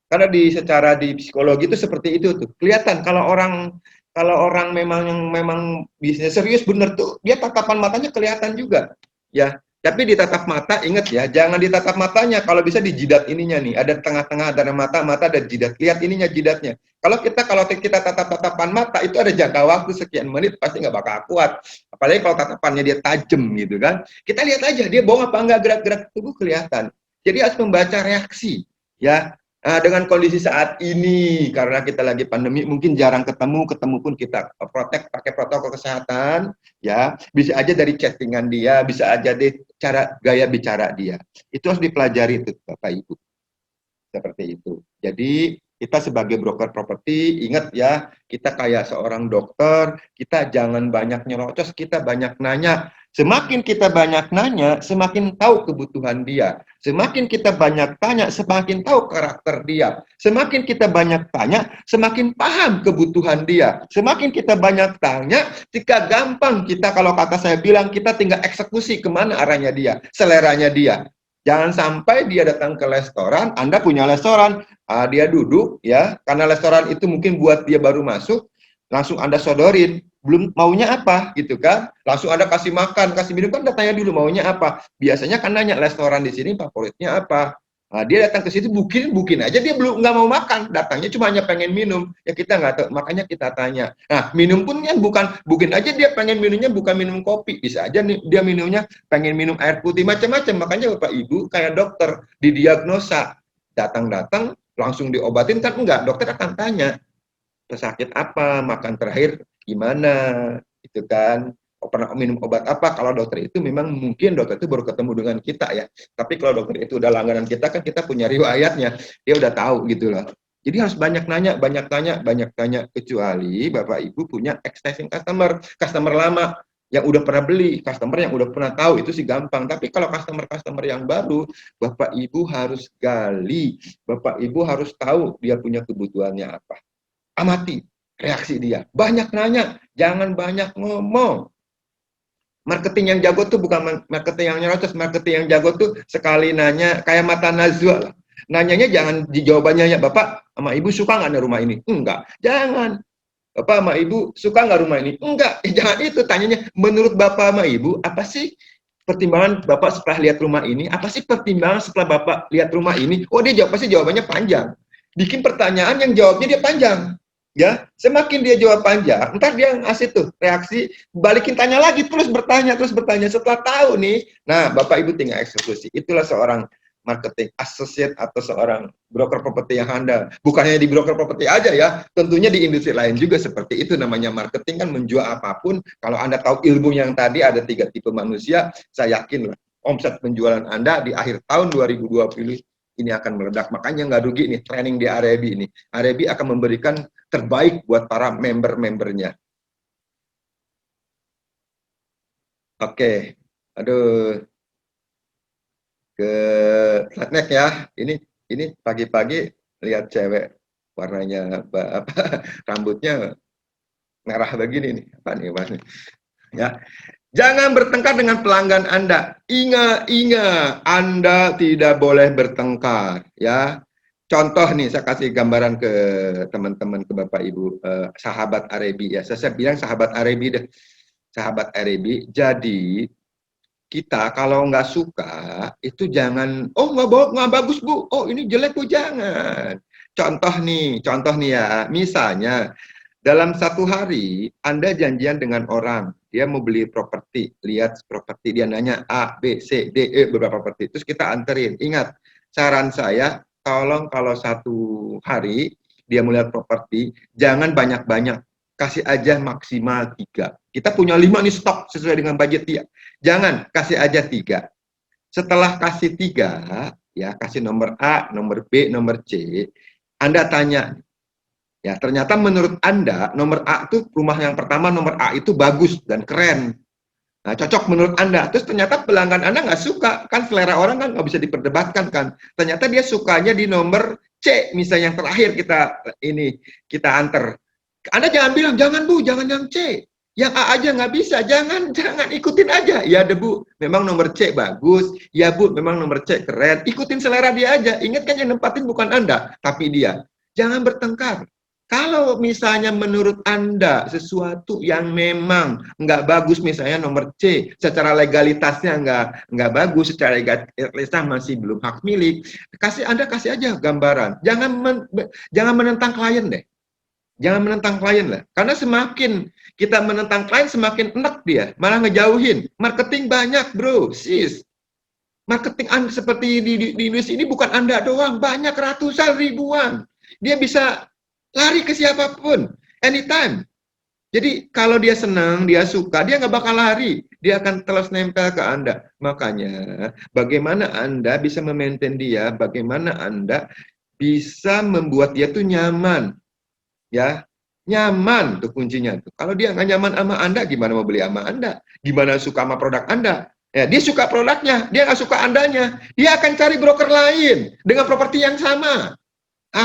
[SPEAKER 1] Karena secara di psikologi itu seperti itu tuh. Kelihatan kalau orang memang bisnis serius bener tuh, dia tatapan matanya kelihatan juga. ya. Tapi ditatap mata, ingat ya, jangan ditatap matanya. Kalau bisa di jidat ininya nih, ada tengah-tengah, ada mata, ada jidat. Lihat ininya jidatnya. Kalau kita tatap-tatapan mata, itu ada jangka waktu sekian menit, pasti nggak bakal kuat. Apalagi kalau tatapannya dia tajam gitu kan. Kita lihat aja, dia bohong apa enggak, gerak-gerak tubuh kelihatan. Jadi harus membaca reaksi, ya. Dengan kondisi saat ini, karena kita lagi pandemi, mungkin jarang ketemu pun kita pakai protokol kesehatan, ya. Bisa aja dari chattingan dia, bisa aja dari cara gaya bicara dia. Itu harus dipelajari tuh, Bapak Ibu. Seperti itu. Jadi kita sebagai broker properti, ingat ya, kita kayak seorang dokter, kita jangan banyak nyerocos, kita banyak nanya. Semakin kita banyak nanya, semakin tahu kebutuhan dia. Semakin kita banyak tanya, semakin tahu karakter dia. Semakin kita banyak tanya, semakin paham kebutuhan dia. Semakin kita banyak tanya, jika gampang kita, kalau kata saya bilang, kita tinggal eksekusi kemana arahnya dia, seleranya dia. Jangan sampai dia datang ke restoran, Anda punya restoran, dia duduk, ya, karena restoran itu mungkin buat dia baru masuk, langsung Anda sodorin, belum maunya apa gitu kan, langsung Anda kasih makan, kasih minum, kan Anda tanya dulu maunya apa. Biasanya kan nanya restoran di sini favoritnya apa. Dia datang ke situ bukin aja, dia belum nggak mau makan, datangnya cuma hanya pengen minum, ya kita nggak tahu, makanya kita tanya. Nah, minum pun kan bukin aja, dia pengen minumnya bukan minum kopi, bisa aja nih dia minumnya pengen minum air putih, macam-macam. Makanya Bapak Ibu kayak dokter didiagnosa, datang langsung diobatin kan enggak, dokter akan tanya sakit apa, makan terakhir gimana, itu kan, pernah minum obat apa. Kalau dokter itu memang mungkin dokter itu baru ketemu dengan kita ya, tapi kalau dokter itu udah langganan kita kan, kita punya riwayatnya, dia udah tahu gitu loh. Jadi harus banyak nanya, kecuali Bapak Ibu punya existing customer lama yang udah pernah beli, customer yang udah pernah tahu, itu sih gampang. Tapi kalau customer yang baru, Bapak Ibu harus gali, Bapak Ibu harus tahu dia punya kebutuhannya apa. Amati reaksi dia. Banyak nanya, jangan banyak ngomong. Marketing yang jago tuh bukan marketing yang nyerocos, marketing yang jago tuh sekali nanya, kayak mata najwa lah. Nanyanya jangan dijawabannya ya, Bapak sama Ibu suka nggak ada rumah ini? Enggak. Jangan. Bapak sama Ibu suka nggak rumah ini? Enggak. Jangan itu, tanyanya menurut Bapak sama Ibu, apa sih pertimbangan Bapak setelah lihat rumah ini? Apa sih pertimbangan setelah Bapak lihat rumah ini? Oh, dia jawab, pasti jawabannya panjang. Bikin pertanyaan yang jawabnya dia panjang. Ya, semakin dia jawab panjang, ntar dia ngasih tuh reaksi, balikin tanya lagi, terus bertanya. Setelah tahu nih, nah Bapak Ibu tinggal eksekusi. Itulah seorang marketing associate atau seorang broker properti yang handal. Bukannya di broker properti aja ya, tentunya di industri lain juga seperti itu. Namanya marketing kan, menjual apapun. Kalau Anda tahu ilmu yang tadi, ada 3 tipe manusia, saya yakin lah omset penjualan Anda di akhir tahun 2020 ini akan meledak. Makanya nggak rugi nih training di Arebi ini. Arebi akan memberikan terbaik buat para member-membernya. Oke, aduh, ke slide next ya. Ini pagi-pagi lihat cewek warnanya rambutnya merah begini nih. Apa nih, Mas? Ya. Jangan bertengkar dengan pelanggan Anda. Ingat, Anda tidak boleh bertengkar, ya. Contoh nih, saya kasih gambaran ke teman-teman, ke Bapak Ibu, sahabat Arebi ya. Saya bilang sahabat Arebi deh. Sahabat Arebi. Jadi kita kalau nggak suka itu jangan, oh nggak bagus Bu, oh ini jelek Bu, jangan. Contoh nih ya, misalnya dalam 1 hari Anda janjian dengan orang, dia mau beli properti, lihat properti, dia nanya A, B, C, D, E, beberapa properti, terus kita anterin. Ingat, saran saya, tolong kalau 1 hari dia melihat properti, jangan banyak-banyak, kasih aja maksimal 3. Kita punya 5 nih stok sesuai dengan budget dia. Jangan, kasih aja 3. Setelah kasih 3, ya kasih nomor A, nomor B, nomor C, Anda tanya, ya ternyata menurut Anda nomor A itu rumah yang pertama, nomor A itu bagus dan keren. Nah, cocok menurut Anda. Terus ternyata pelanggan Anda nggak suka, kan selera orang kan nggak bisa diperdebatkan kan. Ternyata dia sukanya di nomor C, misalnya yang terakhir kita antar. Anda jangan bilang, jangan Bu, jangan yang C. Yang A aja nggak bisa, jangan ikutin aja. Ya Bu, memang nomor C bagus. Ya Bu, memang nomor C keren. Ikutin selera dia aja. Ingat kan yang nempatin bukan Anda, tapi dia. Jangan bertengkar. Kalau misalnya menurut Anda sesuatu yang memang nggak bagus, misalnya nomor C, secara legalitasnya nggak bagus, secara legalitasnya masih belum hak milik, Anda kasih aja gambaran. Jangan menentang klien deh. Jangan menentang klien lah. Karena semakin kita menentang klien, semakin enak dia, malah ngejauhin. Marketing banyak, bro, sis. Marketing Anda seperti di Indonesia ini bukan Anda doang, banyak ratusan ribuan. Dia bisa lari ke siapapun, anytime. Jadi kalau dia senang, dia suka, dia nggak bakal lari. Dia akan terus nempel ke Anda. Makanya bagaimana Anda bisa memaintain dia, bagaimana Anda bisa membuat dia tuh nyaman. Ya, nyaman tuh kuncinya tuh. Kalau dia nggak nyaman sama Anda, gimana mau beli sama Anda? Gimana suka sama produk Anda? Ya, dia suka produknya, dia nggak suka Andanya. Dia akan cari broker lain dengan properti yang sama.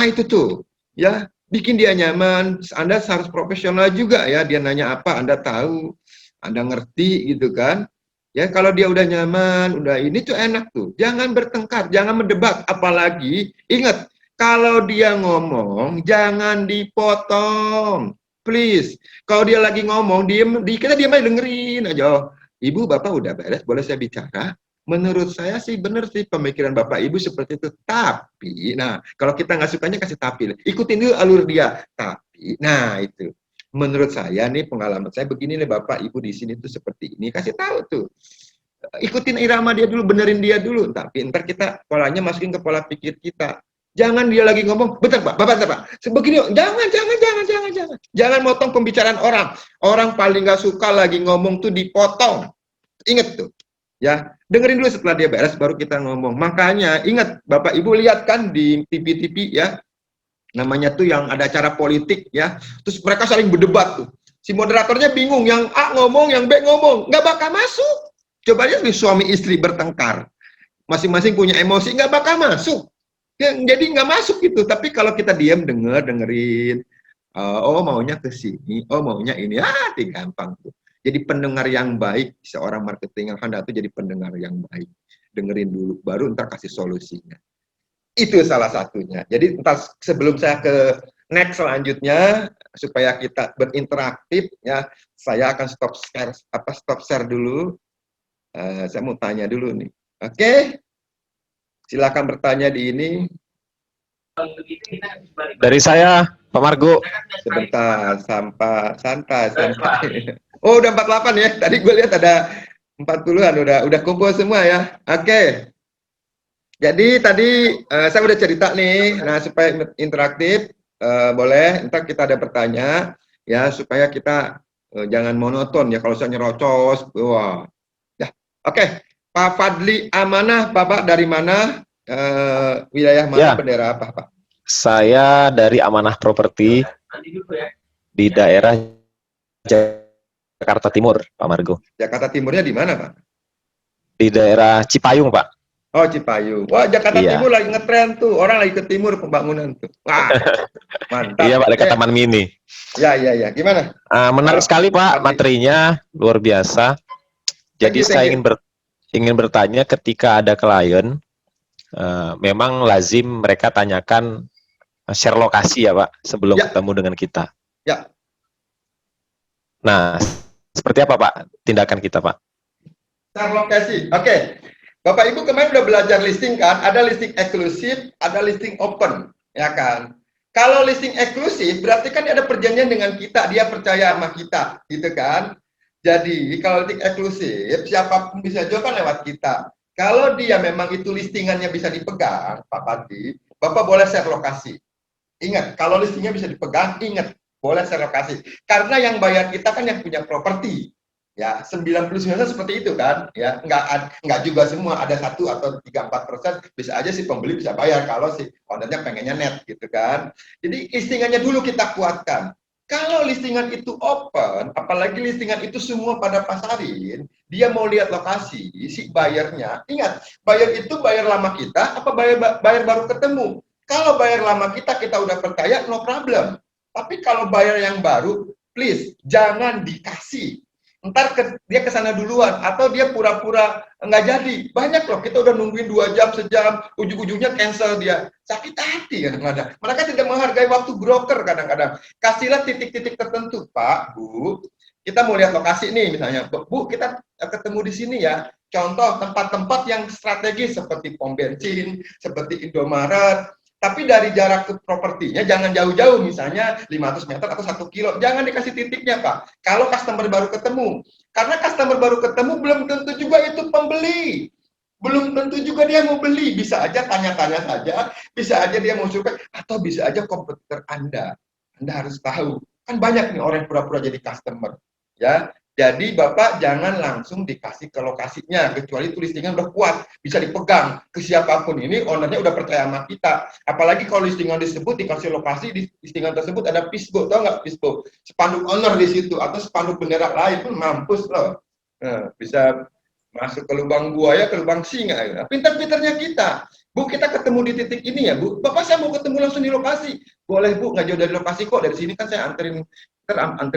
[SPEAKER 1] Itu tuh, ya. Bikin dia nyaman, Anda harus profesional juga ya, dia nanya apa, Anda tahu, Anda ngerti gitu kan. Ya, kalau dia udah nyaman, udah ini tuh enak tuh. Jangan bertengkar, jangan mendebat, apalagi ingat, kalau dia ngomong, jangan dipotong. Please, kalau dia lagi ngomong, kita diam aja, dengerin aja. Oh, Ibu, Bapak udah beres, boleh saya bicara? Menurut saya sih benar sih pemikiran Bapak Ibu seperti itu. Tapi, nah kalau kita nggak sukanya kasih tapi. Ikutin dulu alur dia. Tapi, nah itu. Menurut saya nih pengalaman saya begini nih Bapak Ibu di sini tuh seperti ini. Kasih tahu tuh. Ikutin irama dia dulu, benerin dia dulu. Tapi ntar kita polanya masukin ke pola pikir kita. Jangan dia lagi ngomong, bentar Pak, bentar Pak. Sebegini, jangan. Jangan motong pembicaraan orang. Orang paling nggak suka lagi ngomong tuh dipotong. Ingat tuh. Ya, dengerin dulu setelah dia beres baru kita ngomong. Makanya ingat Bapak Ibu lihat kan di TV ya. Namanya tuh yang ada acara politik ya. Terus mereka saling berdebat tuh. Si moderatornya bingung, yang A ngomong, yang B ngomong, nggak bakal masuk. Coba lihat nih suami istri bertengkar. Masing-masing punya emosi, nggak bakal masuk. Ya, jadi nggak masuk gitu. Tapi kalau kita diam dengerin. Oh maunya ke sini, oh maunya ini. Gampang tuh. Jadi pendengar yang baik, seorang marketing yang handal itu jadi pendengar yang baik. Dengerin dulu, baru ntar kasih solusinya. Itu salah satunya. Jadi ntar sebelum saya ke next selanjutnya, supaya kita berinteraktif, ya saya akan stop share dulu. Saya mau tanya dulu nih. Oke? Silakan bertanya di ini.
[SPEAKER 8] Dari saya, Pak Margo.
[SPEAKER 1] Sebentar, santai. Oh, udah 48 ya. Tadi gue lihat ada 40-an, udah kumpul semua ya. Oke. Jadi tadi saya udah cerita nih, nah supaya interaktif, boleh, ntar kita ada bertanya, ya supaya kita jangan monoton ya, kalau saya nyerocos, wah. Ya, oke. Pak Fadli Amanah, Bapak dari mana? Wilayah mana,
[SPEAKER 8] Ya.
[SPEAKER 1] bendera apa, Pak?
[SPEAKER 8] Saya dari Amanah Properti di daerah Jakarta Timur, Pak Margo.
[SPEAKER 1] Jakarta Timurnya di mana, Pak?
[SPEAKER 8] Di daerah Cipayung, Pak.
[SPEAKER 1] Oh, Cipayung. Wah, Jakarta
[SPEAKER 8] Iya.
[SPEAKER 1] Timur lagi ngetren tuh. Orang lagi ke timur pembangunan tuh. Wah, mantap.
[SPEAKER 8] Iya, Pak, dekat
[SPEAKER 1] Oke.
[SPEAKER 8] Taman Mini.
[SPEAKER 1] Ya. Gimana?
[SPEAKER 8] Menarik sekali, Pak, materinya luar biasa. Jadi
[SPEAKER 1] Thank you.
[SPEAKER 8] saya ingin bertanya ketika ada klien, memang lazim mereka tanyakan share lokasi ya, Pak, sebelum
[SPEAKER 1] Ya.
[SPEAKER 8] ketemu dengan kita.
[SPEAKER 1] Ya.
[SPEAKER 8] Nah, seperti apa, Pak, tindakan kita, Pak?
[SPEAKER 1] Share lokasi. Oke. Bapak Ibu kemarin udah belajar listing kan? Ada listing eksklusif, ada listing open, ya kan? Kalau listing eksklusif berarti kan ada perjanjian dengan kita, dia percaya sama kita, gitu kan? Jadi kalau listing eksklusif siapapun bisa jual kan lewat kita. Kalau dia memang itu listingannya bisa dipegang, Pak Pati, Bapak boleh share lokasi. Ingat, kalau listingnya bisa dipegang, ingat, boleh share lokasi. Karena yang bayar kita kan yang punya properti. Ya, 99% seperti itu kan, ya nggak juga semua, ada 1 atau 3-4% bisa aja si pembeli bisa bayar kalau si ownernya pengennya net gitu kan. Jadi listingannya dulu kita kuatkan. Kalau listingan itu open, apalagi listingan itu semua pada pasarin, dia mau lihat lokasi si bayarnya. Ingat, bayar itu bayar lama kita apa bayar baru ketemu. Kalau bayar lama kita udah percaya, no problem. Tapi kalau bayar yang baru, please jangan dikasih. dia ke sana duluan, atau dia pura-pura nggak jadi. Banyak loh, kita udah nungguin 2 jam, sejam, ujung-ujungnya cancel dia. Sakit hati kadang-kadang. Mereka tidak menghargai waktu broker kadang-kadang. Kasihlah titik-titik tertentu, Pak, Bu. Kita mau lihat lokasi nih misalnya, Bu, kita ketemu di sini ya. Contoh tempat-tempat yang strategis seperti pom bensin, seperti Indomaret. Tapi dari jarak ke propertinya jangan jauh-jauh, misalnya 500 meter atau 1 kilo. Jangan dikasih titiknya, Pak. Kalau customer baru ketemu. Karena customer baru ketemu belum tentu juga itu pembeli. Belum tentu juga dia mau beli. Bisa aja tanya-tanya saja, bisa aja dia mau survei, atau bisa aja kompetitor Anda. Anda harus tahu. Kan banyak nih orang yang pura-pura jadi customer. Ya, jadi Bapak jangan langsung dikasih ke lokasinya, kecuali itu listingan udah kuat, bisa dipegang ke siapapun. Ini ownernya udah percaya sama kita. Apalagi kalau listingan disebut, dikasih lokasi, di listingan tersebut ada pisbo, tau nggak pisbo? Spanduk owner di situ, atau spanduk bendera lain, pun mampus loh. Nah, bisa masuk ke lubang buaya, ke lubang singa. Nah, pintar-pintarnya kita. Bu, kita ketemu di titik ini ya, Bu. Bapak saya mau ketemu langsung di lokasi. Boleh, Bu, nggak jauh dari lokasi kok. Dari sini kan saya anterin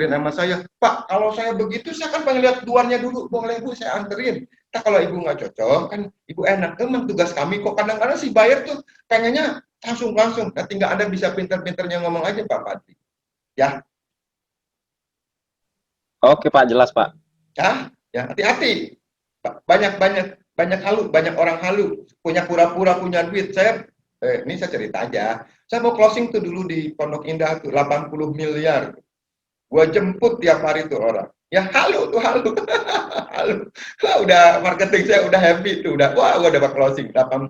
[SPEAKER 1] sama saya. Pak, kalau saya begitu, saya kan pengen lihat luarnya dulu. Boleh, Bu, saya anterin. Nah, kalau Ibu nggak cocok, kan Ibu enak. Emang tugas kami kok. Kadang-kadang si buyer tuh pengennya langsung. Nah, tinggal Anda bisa pintar-pintarnya ngomong aja, Pak Padli. Ya.
[SPEAKER 8] Oke, Pak, jelas, Pak.
[SPEAKER 1] Ya, hati-hati. Banyak halu, banyak orang halu. Punya pura-pura punya duit. Ini saya cerita aja. Saya mau closing tuh dulu di Pondok Indah tuh 80 miliar. Gua jemput tiap hari tuh orang. Ya halu. Halu. Wah, udah marketing saya udah happy tuh. Wah, gua dapat closing 80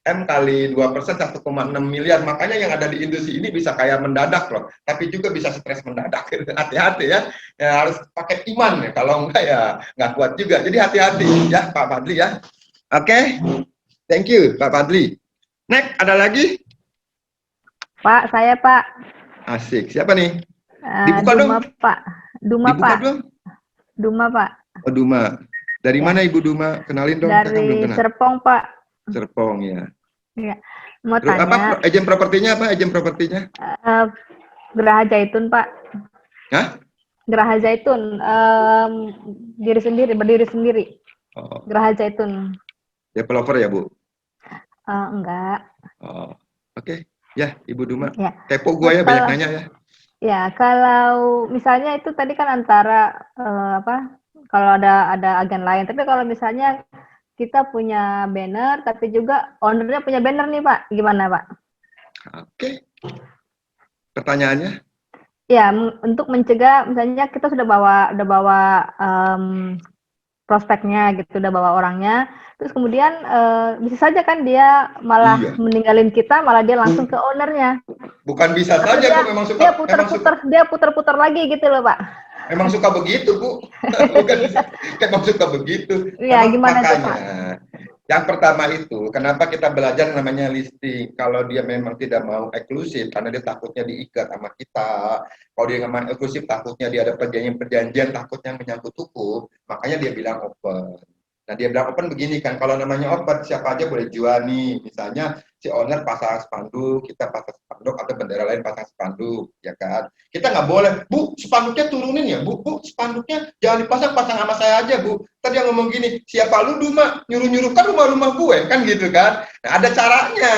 [SPEAKER 1] M kali 2% 1,6 miliar. Makanya yang ada di industri ini bisa kaya mendadak loh. Tapi juga bisa stres mendadak. Hati-hati ya. Ya harus pakai iman ya. Kalau enggak ya nggak kuat juga. Jadi hati-hati ya Pak Padli ya. Oke. Thank you Pak Padli. Next, ada lagi?
[SPEAKER 7] Pak, saya Pak.
[SPEAKER 1] Asik. Siapa nih? Dibuka
[SPEAKER 7] Duma,
[SPEAKER 1] dong.
[SPEAKER 7] Pak. Duma,
[SPEAKER 1] Dibuka
[SPEAKER 7] Pak.
[SPEAKER 1] dong.
[SPEAKER 7] Duma, Pak.
[SPEAKER 1] Oh, Duma. Dari mana Ibu Duma? Kenalin dong. Kita kan belum
[SPEAKER 7] Dari
[SPEAKER 1] kenal.
[SPEAKER 7] Serpong, Pak.
[SPEAKER 1] Serpong ya.
[SPEAKER 7] Ya. Mau
[SPEAKER 1] Terus,
[SPEAKER 7] tanya.
[SPEAKER 1] apa agen propertinya apa? Agen propertinya?
[SPEAKER 7] Geraha Zaitun, Pak.
[SPEAKER 1] Hah?
[SPEAKER 7] Geraha Zaitun. Berdiri sendiri.
[SPEAKER 1] Oh,
[SPEAKER 7] Geraha Zaitun.
[SPEAKER 1] developer ya, Bu?
[SPEAKER 7] Enggak.
[SPEAKER 1] Oh, oke. Ya, Ibu Duma.
[SPEAKER 7] Ya.
[SPEAKER 1] Kepo gua ya, banyak nanya ya.
[SPEAKER 7] Ya, kalau misalnya itu tadi kan antara kalau ada agen lain, tapi kalau misalnya kita punya banner, tapi juga ownernya punya banner nih Pak, gimana Pak?
[SPEAKER 1] Oke. Pertanyaannya?
[SPEAKER 7] Ya, untuk mencegah, misalnya kita sudah bawa prospeknya gitu, udah bawa orangnya, terus kemudian bisa saja kan dia malah meninggalin kita, malah dia langsung ke ownernya.
[SPEAKER 1] Bukan bisa
[SPEAKER 7] Atau
[SPEAKER 1] saja, Bu. Memang suka.
[SPEAKER 7] Dia putar-putar lagi gitu loh Pak.
[SPEAKER 1] Memang suka begitu, Bu. Bukan bisa. Memang suka begitu.
[SPEAKER 7] Iya, gimana tuh Pak?
[SPEAKER 1] Yang pertama itu, kenapa kita belajar namanya listing? Kalau dia memang tidak mau eksklusif, karena dia takutnya diikat sama kita. Kalau dia nggak mau eksklusif, takutnya dia ada perjanjian, takutnya menyangkut hukum. Makanya dia bilang open. Nah, dia bilang open begini kan, kalau namanya open, siapa aja boleh jual nih. Misalnya, si owner pasang spanduk, kita pasang spanduk, atau bendera lain pasang spanduk, ya kan? Kita nggak boleh, Bu, spanduknya turunin ya, Bu, spanduknya jangan pasang sama saya aja, Bu. Tadi yang ngomong gini, siapa lu Duma, nyuruh-nyuruh kan rumah-rumah gue, kan gitu kan? Nah, ada caranya,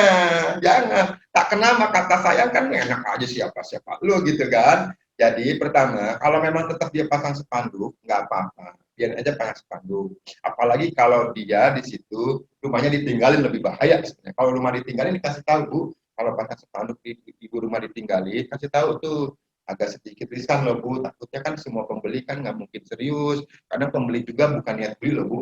[SPEAKER 1] jangan. Tak kena sama kata saya kan enak aja siapa lu gitu kan? Jadi pertama, kalau memang tetap dia pasang spanduk, nggak apa-apa. Biar aja pasang spanduk. Apalagi kalau dia di situ rumahnya ditinggalin lebih bahaya sebenarnya. Kalau rumah ditinggalin dikasih tahu, Bu, kalau pasang spanduk ibu rumah ditinggalin, kasih tahu tuh agak sedikit riskan loh, Bu. Takutnya kan semua pembeli kan nggak mungkin serius, karena pembeli juga bukan niat beli loh, Bu.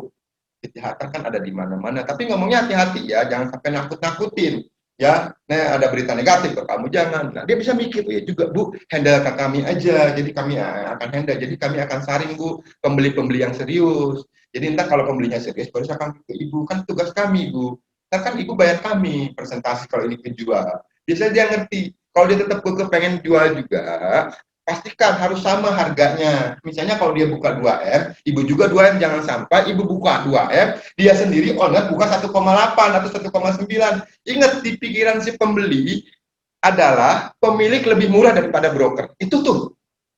[SPEAKER 1] Kejahatan kan ada di mana-mana. Tapi ngomongnya hati-hati ya, jangan sampai nakut-nakutin. Ya, nah ada berita negatif ke kamu jangan. Nah, dia bisa mikir, ya juga Bu, handle ke kami aja. Jadi kami akan handle. Jadi kami akan saring Bu, pembeli-pembeli yang serius. Jadi entar kalau pembelinya serius, baru saya akan ke Ibu. Kan tugas kami Bu. Ntar kan Ibu bayar kami presentasi kalau ini penjual. Biasanya dia ngerti. Kalau dia tetap pengen jual juga, pastikan harus sama harganya. Misalnya kalau dia buka 2M, Ibu juga 2M, jangan sampai Ibu buka 2M, dia sendiri owner buka 1,8 atau 1,9. Ingat, di pikiran si pembeli adalah pemilik lebih murah daripada broker. Itu tuh.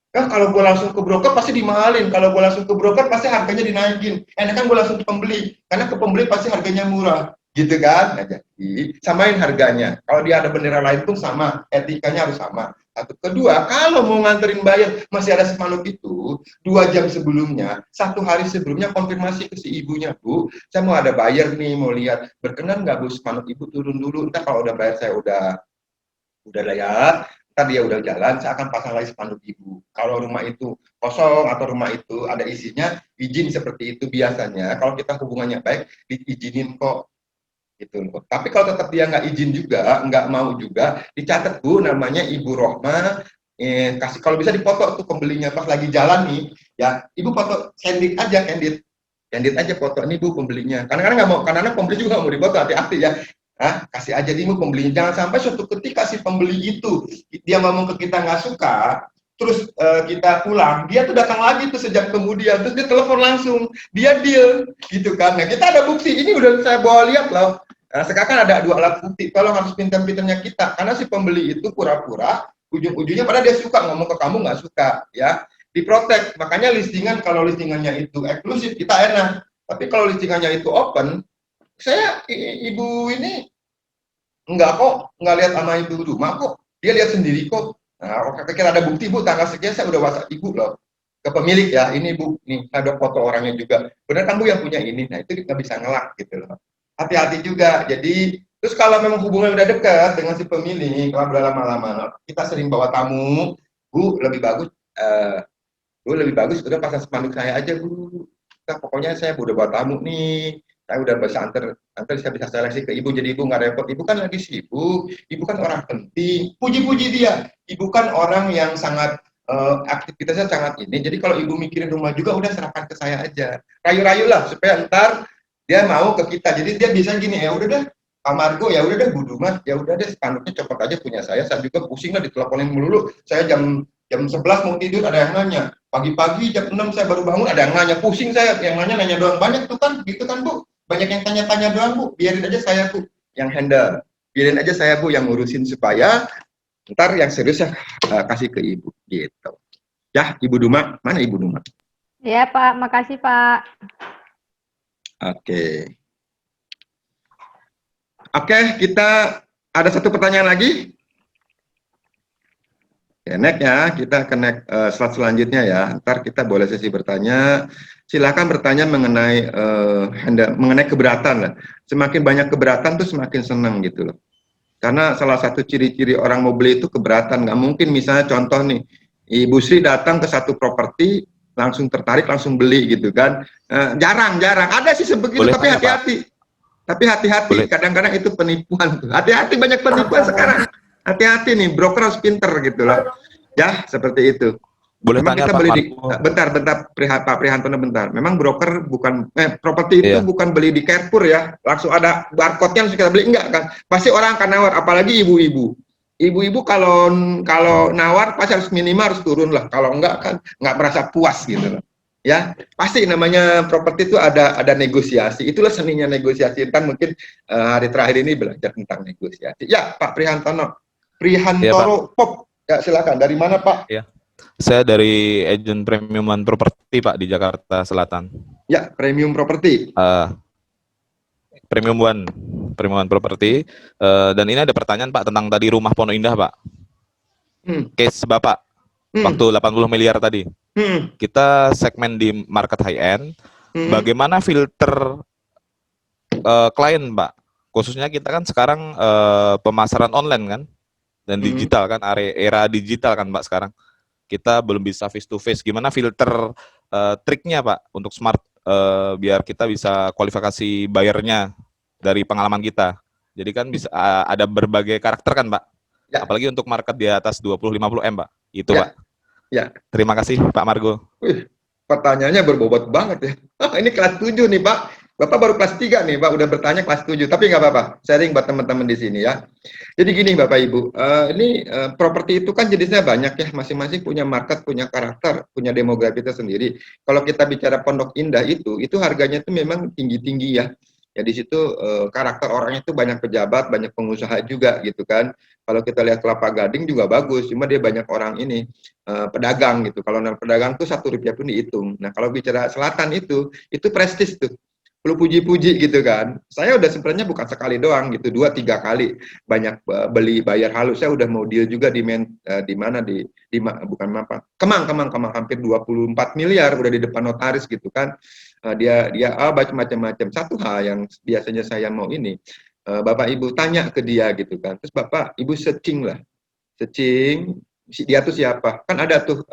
[SPEAKER 1] Kalau gue langsung ke broker pasti dimahalin, kalau gue langsung ke broker pasti harganya dinaikin. Enakan gue langsung ke pembeli, karena ke pembeli pasti harganya murah, gitu kan? Nah, jadi samain harganya. Kalau dia ada bendera lain pun sama, etikanya harus sama. Satu. Kedua, kalau mau nganterin buyer masih ada spanduk itu 2 jam sebelumnya, 1 hari sebelumnya konfirmasi ke si ibunya, Bu, saya mau ada buyer nih, mau lihat, berkenan nggak Bu spanduk ibu turun dulu, entah kalau udah bayar saya udah layak, ntar dia udah jalan, saya akan pasang lagi spanduk ibu. Kalau rumah itu kosong atau rumah itu ada isinya, izin seperti itu biasanya. Kalau kita hubungannya baik, diizinin kok. Gitu loh. Tapi kalau tetap dia nggak izin juga, nggak mau juga, dicatat Bu, namanya Ibu Rohma, kasih kalau bisa dipoto tuh pembelinya pas lagi jalan nih, ya Ibu foto candid aja foto ini Bu pembelinya. Kadang-kadang nggak mau, karena pembeli juga nggak mau dipoto, hati-hati ya. Kasih aja nih Bu pembelinya, jangan sampai suatu ketika si pembeli itu dia ngomong ke kita nggak suka, terus kita pulang, dia tuh datang lagi tuh sejak kemudian, terus dia telepon langsung, dia deal, gitu kan. Nah kita ada bukti, ini udah saya bawa lihat loh. Nah, sekarang kan ada 2 alat bukti, tolong harus pintar-pintarnya kita, karena si pembeli itu pura-pura, ujung-ujungnya padahal dia suka, ngomong ke kamu nggak suka, ya, diprotek. Makanya listingan, kalau listingannya itu eksklusif, kita enak, tapi kalau listingannya itu open, saya, ibu ini, nggak kok, nggak lihat sama ibu rumah kok, dia lihat sendiri kok. Nah, kira ada bukti Bu, tanggal sekian saya udah WhatsApp ibu loh, ke pemilik ya, ini Bu, nih ada foto orangnya juga, benar kan Bu yang punya ini, nah itu kita bisa ngelak gitu loh. Hati-hati juga. Jadi terus kalau memang hubungan udah dekat dengan si pemilik, kalau udah lama-lama kita sering bawa tamu, Bu lebih bagus udah pasang spanduk saya aja Bu. Nah, pokoknya saya udah bawa tamu nih, saya udah bisa antar saya bisa seleksi ke ibu, jadi ibu nggak repot. Ibu kan lagi sibuk, ibu kan orang penting, puji-puji dia. Ibu kan orang yang sangat aktivitasnya sangat ini, jadi kalau ibu mikirin rumah juga udah serahkan ke saya aja, rayu-rayu lah supaya ntar dia mau ke kita. Jadi dia bisa gini, ya udah deh Pak Margo, ya udah deh Bu Dumas, ya udah deh spanduknya copot aja punya saya juga pusing lah diteleponin melulu. Saya jam 11 mau tidur ada yang nanya, pagi-pagi jam 6 saya baru bangun ada yang nanya, pusing saya, yang nanya doang banyak tuh kan, gitu kan Bu, banyak yang tanya-tanya doang Bu, biarin aja saya Bu yang handle, biarin aja saya Bu yang ngurusin supaya ntar yang serius ya kasih ke ibu gitu. Ya Ibu Duma, mana Ibu Duma?
[SPEAKER 7] Ya Pak, makasih Pak.
[SPEAKER 1] Oke, kita ada satu pertanyaan lagi. Oke, next ya, kita ke next slide selanjutnya ya. Ntar kita boleh sesi bertanya. Silakan bertanya mengenai mengenai keberatan lah. Semakin banyak keberatan tuh semakin senang gitu loh. Karena salah satu ciri-ciri orang mau beli itu keberatan. Nggak mungkin misalnya contoh nih, Ibu Sri datang ke satu properti, langsung tertarik, langsung beli gitu kan. Jarang. Ada sih sebegitu,
[SPEAKER 9] Boleh
[SPEAKER 1] tapi hati-hati. Tapi hati-hati, kadang-kadang itu penipuan. Hati-hati, banyak penipuan sekarang. Hati-hati nih, broker harus pinter gitu loh. Ya, seperti itu.
[SPEAKER 9] Boleh
[SPEAKER 1] Memang
[SPEAKER 9] tanya
[SPEAKER 1] kita
[SPEAKER 9] Pak
[SPEAKER 1] beli di,
[SPEAKER 9] Margo?
[SPEAKER 1] bentar, Pak Prihantono bentar. Memang broker bukan, properti itu
[SPEAKER 9] Iya.
[SPEAKER 1] bukan beli di Carrefour ya. Langsung ada barcode-nya langsung kita beli, enggak kan. Pasti orang akan nawar, apalagi ibu-ibu. Ibu-ibu kalau nawar pasti harus minimal harus turun lah. Kalau enggak kan nggak merasa puas gitu loh. Ya, pasti namanya properti itu ada negosiasi. Itulah seninya negosiasi. Kan mungkin hari terakhir ini belajar tentang negosiasi. Ya, Pak Prihantono. Prihantoro Pop. Ya, silakan. Dari mana, Pak?
[SPEAKER 9] Ya. Saya dari agen Premium One Property Pak di Jakarta Selatan.
[SPEAKER 1] Ya, Premium Property.
[SPEAKER 9] Premium One Property. Dan ini ada pertanyaan Pak tentang tadi rumah Pondok Indah Pak. Case Bapak waktu 80 miliar tadi. Kita segmen di market high end. Bagaimana filter klien Pak? Khususnya kita kan sekarang pemasaran online kan dan digital kan, era digital kan Pak sekarang. Kita belum bisa face to face. Gimana filter triknya Pak untuk smart biar kita bisa kualifikasi buyernya dari pengalaman kita. Jadi kan bisa ada berbagai karakter kan Pak. Ya. Apalagi untuk market di atas 20-50 M Pak. Itu ya. Pak.
[SPEAKER 1] Ya.
[SPEAKER 9] Terima kasih Pak Margo.
[SPEAKER 1] Pertanyaannya berbobot banget ya. Ini kelas 7 nih Pak. Bapak baru kelas 3 nih Pak, udah bertanya kelas 7. Tapi nggak apa-apa, sharing buat teman-teman di sini ya. Jadi gini Bapak Ibu, ini properti itu kan jenisnya banyak ya. Masing-masing punya market, punya karakter, punya demografi tersendiri. Kalau kita bicara Pondok Indah itu harganya itu memang tinggi-tinggi ya. Ya di situ karakter orangnya itu banyak pejabat, banyak pengusaha juga gitu kan. Kalau kita lihat Kelapa Gading juga bagus, cuma dia banyak orang ini pedagang gitu. Kalau pedagang tuh Rp1 pun dihitung. Nah kalau bicara selatan itu prestis tuh. Perlu puji-puji gitu kan. Saya udah sebenarnya bukan sekali doang gitu, 2-3 kali banyak beli bayar halus. Saya udah mau deal juga di mana bukan apa, Kemang hampir 24 miliar udah di depan notaris gitu kan. Dia macam-macam. Satu hal yang biasanya saya mau ini, Bapak Ibu tanya ke dia gitu kan. Terus Bapak Ibu searching dia tuh siapa? Kan ada tuh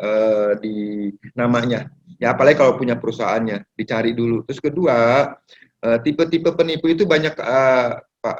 [SPEAKER 1] di namanya. Ya apalagi kalau punya perusahaannya, dicari dulu. Terus kedua, tipe-tipe penipu itu banyak Pak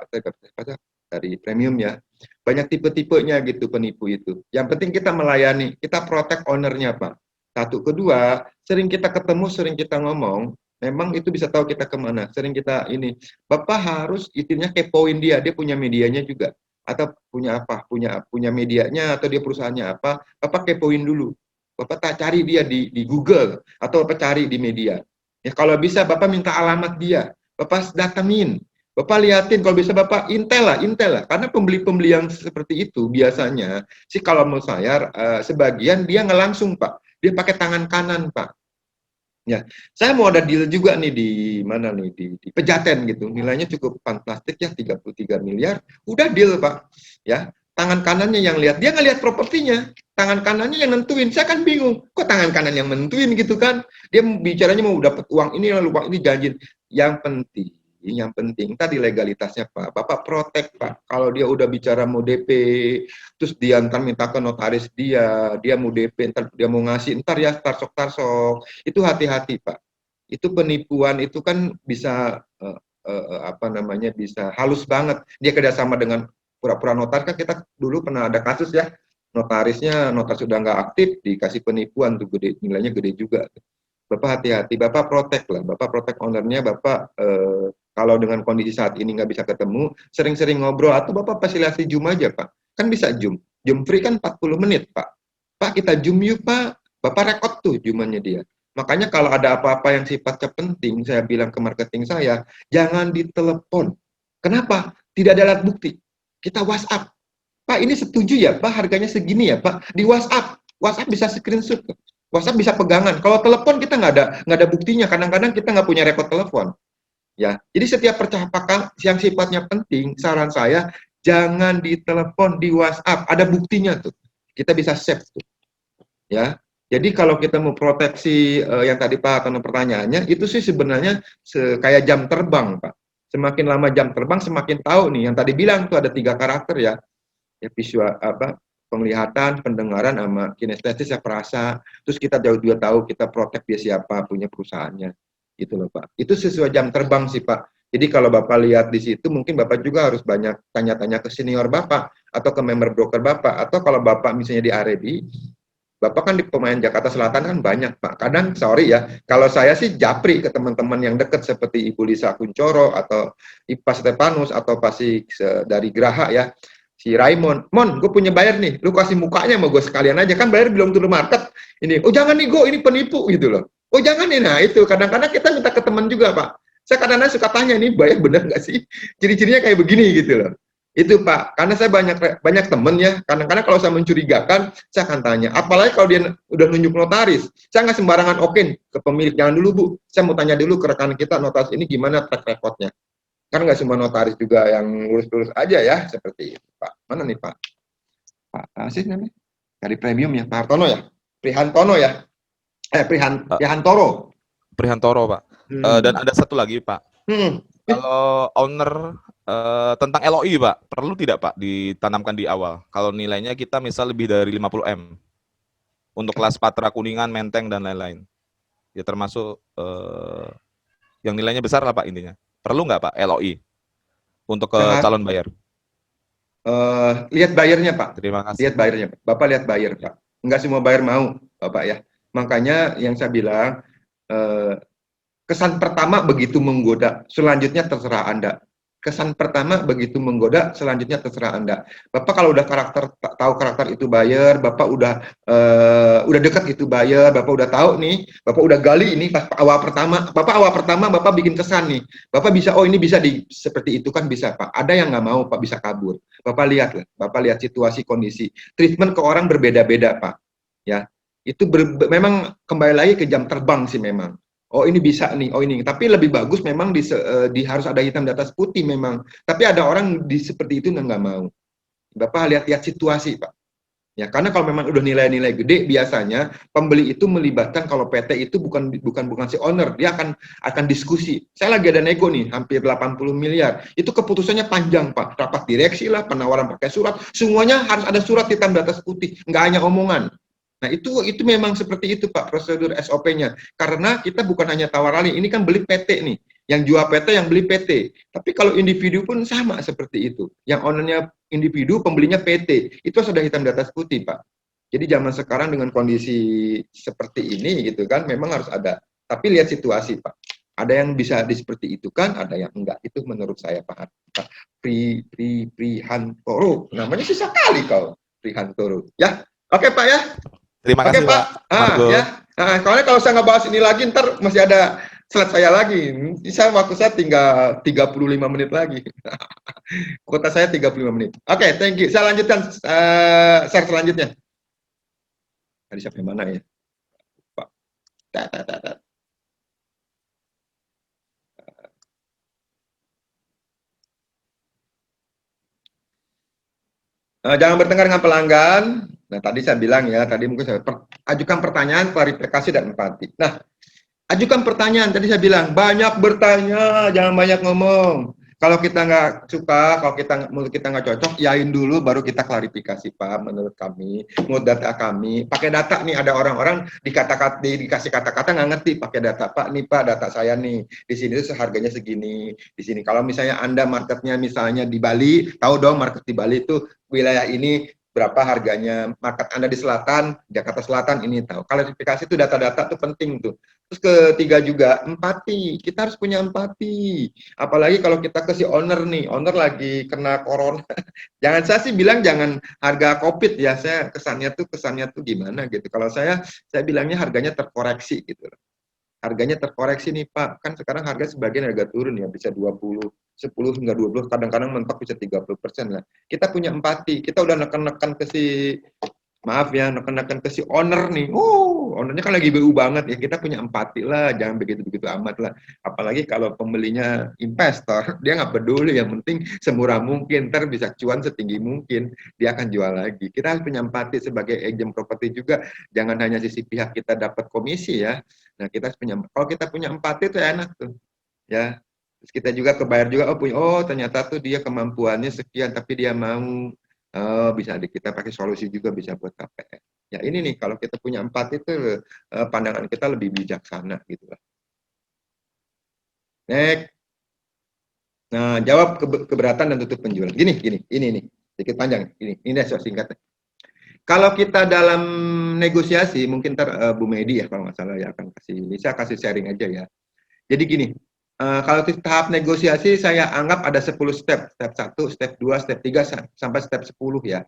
[SPEAKER 1] dari premium ya. Banyak tipe-tipenya gitu penipu itu. Yang penting kita melayani, kita protect ownernya Pak. Satu, kedua, sering kita ketemu, sering kita ngomong, memang itu bisa tahu kita kemana. Sering kita ini, Bapak harus intinya kepoin dia punya medianya juga. Atau punya apa, punya medianya atau dia perusahaannya apa, Bapak kepoin dulu. Bapak tak cari dia di Google atau Bapak cari di media. Ya kalau bisa Bapak minta alamat dia, Bapak datangin, Bapak liatin, kalau bisa Bapak intel lah. Karena pembeli-pembeli yang seperti itu biasanya sih kalau menurut saya sebagian dia nggak langsung Pak, dia pakai tangan kanan Pak. Ya, saya mau ada deal juga nih di mana nih di Pejaten gitu, nilainya cukup fantastik ya 33 miliar, udah deal Pak. Ya, tangan kanannya yang lihat, dia nggak lihat propertinya, tangan kanannya yang nentuin. Saya kan bingung, kok tangan kanan yang nentuin gitu kan? Dia bicaranya mau dapat uang ini lalu uang ini janji. Yang penting tadi legalitasnya Pak. Bapak protek Pak. Kalau dia udah bicara mau DP, terus dia ntar minta ke notaris dia mau DP, ntar dia mau ngasih, ntar ya tarsok. Itu hati-hati Pak. Itu penipuan itu kan bisa bisa halus banget. Dia kerjasama dengan pura-pura notaris, kan kita dulu pernah ada kasus ya, notaris sudah nggak aktif, dikasih penipuan tuh nilainya gede juga. Bapak hati-hati, Bapak protek lah, Bapak protek ownernya, Bapak kalau dengan kondisi saat ini nggak bisa ketemu, sering-sering ngobrol, atau Bapak fasilitasi Zoom aja Pak, kan bisa Zoom free kan 40 menit Pak, kita Zoom yuk Pak, Bapak rekod tuh Zoomannya dia. Makanya kalau ada apa-apa yang sifatnya penting, saya bilang ke marketing saya, jangan ditelepon. Kenapa? Tidak ada alat bukti. Kita WhatsApp. Pak, ini setuju ya, Pak, harganya segini ya, Pak. Di WhatsApp. WhatsApp bisa screenshot. WhatsApp bisa pegangan. Kalau telepon kita nggak ada buktinya. Kadang-kadang kita nggak punya rekod telepon. Ya, jadi setiap percakapan yang sifatnya penting, saran saya jangan ditelepon, di WhatsApp. Ada buktinya tuh. Kita bisa save tuh. Ya. Jadi kalau kita mau proteksi yang tadi Pak karena pertanyaannya, itu sih sebenarnya kayak jam terbang Pak. Semakin lama jam terbang, semakin tahu nih. Yang tadi bilang tuh ada 3 karakter ya. Visual penglihatan, pendengaran, sama kinestesis ya perasa. Terus kita juga tahu kita protek dia siapa, punya perusahaannya. Gitu loh Pak. Itu sesuai jam terbang sih Pak. Jadi kalau Bapak lihat di situ, mungkin Bapak juga harus banyak tanya-tanya ke senior Bapak atau ke member broker Bapak, atau kalau Bapak misalnya di Arebi, Bapak kan di pemain Jakarta Selatan kan banyak Pak. Kadang sorry ya, kalau saya sih japri ke teman-teman yang dekat seperti Ibu Lisa Kuncoro atau Ipa Stefanus atau pasti dari Graha ya, si Raymond. Mon, gue punya bayar nih, lu kasih mukanya sama gue sekalian aja, kan bayar belum turun market. Ini, oh jangan nih gue, ini penipu gitu loh. Oh jangan nih, nah itu kadang-kadang kita minta ke teman juga Pak. Saya kadang-kadang suka tanya nih, bayar bener nggak sih? Ciri-cirinya kayak begini gitu loh. Itu Pak, karena saya banyak temen ya, kadang-kadang kalau saya mencurigakan, saya akan tanya, apalagi kalau dia udah nunjuk notaris, saya nggak sembarangan oke ke pemilik, jangan dulu Bu, saya mau tanya dulu ke rekan kita, notaris ini gimana track recordnya, kan nggak semua notaris juga yang lurus-lurus aja ya, seperti itu Pak. Mana nih Pak? Pak Asis namanya? Dari premium ya, Pak Hartono ya? Prihantono ya? Prihantoro.
[SPEAKER 9] Prihantoro Pak. Dan ada satu lagi Pak, kalau owner tentang LOI Pak, perlu tidak Pak ditanamkan di awal? Kalau nilainya kita misal lebih dari 50M untuk kelas Patra, Kuningan, Menteng dan lain-lain, ya termasuk yang nilainya besar lah Pak intinya. Perlu nggak Pak LOI untuk ke calon bayar?
[SPEAKER 1] Lihat bayarnya Pak.
[SPEAKER 9] Terima kasih.
[SPEAKER 1] Lihat bayarnya Pak. Bapak lihat bayar Pak. Enggak semua bayar mau Bapak ya. Makanya yang saya bilang kesan pertama begitu menggoda, selanjutnya terserah Anda. kesan pertama begitu menggoda, selanjutnya terserah Anda. Bapak kalau udah tahu karakter itu buyer, Bapak udah dekat itu buyer, Bapak udah tahu nih, Bapak udah gali ini pas awal pertama, Bapak bikin kesan nih. Bapak bisa, oh ini bisa seperti itu kan bisa Pak. Ada yang nggak mau Pak, bisa kabur. Bapak lihat situasi, kondisi. Treatment ke orang berbeda-beda Pak. Ya, itu memang kembali lagi ke jam terbang sih memang. Oh ini bisa nih, oh ini. Tapi lebih bagus memang harus ada hitam di atas putih memang. Tapi ada orang seperti itu nggak mau. Bapak lihat situasi Pak. Ya karena kalau memang udah nilai-nilai gede, biasanya pembeli itu melibatkan kalau PT itu bukan si owner, dia akan diskusi. Saya lagi ada nego nih, hampir 80 miliar. Itu keputusannya panjang Pak. Rapat direksi lah, penawaran pakai surat, semuanya harus ada surat hitam di atas putih, nggak hanya omongan. Nah itu memang seperti itu Pak prosedur SOP-nya. Karena kita bukan hanya tawar alih, ini kan beli PT nih. Yang jual PT, yang beli PT. Tapi kalau individu pun sama seperti itu. Yang ownernya individu, pembelinya PT. Itu sudah hitam di atas putih Pak. Jadi zaman sekarang dengan kondisi seperti ini gitu kan, memang harus ada. Tapi lihat situasi Pak. Ada yang bisa seperti itu kan, ada yang enggak. Itu menurut saya Pak. Prihantoro. Namanya susah kali kau. Prihantoro. Ya, oke Pak ya.
[SPEAKER 9] Terima kasih Pak.
[SPEAKER 1] Ya. Nah, soalnya kalau saya nggak bahas ini lagi, ntar masih ada slide saya lagi. Waktu saya tinggal 35 menit lagi. Kuota saya 35 menit. Oke, thank you. Saya lanjutkan share selanjutnya. Tadi sampai mana ya? Pak. Jangan bertengkar dengan pelanggan. Nah, tadi saya bilang ya, tadi mungkin saya ajukan pertanyaan, klarifikasi, dan empati. Nah, ajukan pertanyaan, tadi saya bilang, banyak bertanya, jangan banyak ngomong. Kalau kita nggak suka, kalau menurut kita nggak cocok, yain dulu, baru kita klarifikasi, Pak, menurut kami, menurut data kami. Pakai data nih, ada orang-orang dikasih kata-kata nggak ngerti, pakai data, Pak, nih Pak, data saya nih, di sini tuh harganya segini, di sini. Kalau misalnya Anda marketnya misalnya di Bali, tahu dong market di Bali itu wilayah ini, berapa harganya, market Anda di selatan, Jakarta Selatan, ini tahu. Klarifikasi itu data-data itu penting tuh. Terus ketiga juga, empati. Kita harus punya empati. Apalagi kalau kita ke si owner nih, owner lagi kena corona. Jangan, saya sih bilang jangan harga COVID ya, saya kesannya tuh gimana gitu. Kalau saya bilangnya harganya terkoreksi gitu. Harganya terkoreksi nih Pak, kan sekarang harga sebagian harga turun ya, bisa 20, 10 hingga 20, kadang-kadang mentok bisa 30% lah. Kita punya empati, kita udah neken-neken ke si, maaf ya, neken-neken ke si owner nih. Ownernya kan lagi BU banget ya, kita punya empati lah, jangan begitu-begitu amat lah. Apalagi kalau pembelinya investor, dia nggak peduli, yang penting semurah mungkin, ntar bisa cuan setinggi mungkin, dia akan jual lagi. Kita harus punya empati sebagai agent properti juga, jangan hanya sisi pihak kita dapat komisi ya. Nah, kita kalau kita punya empati itu enak tuh, ya. Terus kita juga kebayar juga, ternyata tuh dia kemampuannya sekian, tapi dia mau, bisa kita pakai solusi juga bisa buat KPR. Ya ini nih, kalau kita punya empati itu pandangan kita lebih bijaksana gitu lah. Next. Nah, jawab keberatan dan tutup penjualan. Ini nih, sedikit panjang. Ini singkatnya. Kalau kita dalam negosiasi, mungkin Bu Medi ya kalau nggak salah ya akan saya kasih sharing aja ya. Jadi gini, kalau di tahap negosiasi saya anggap ada 10 step. Step 1, step 2, step 3, sampai step 10 ya.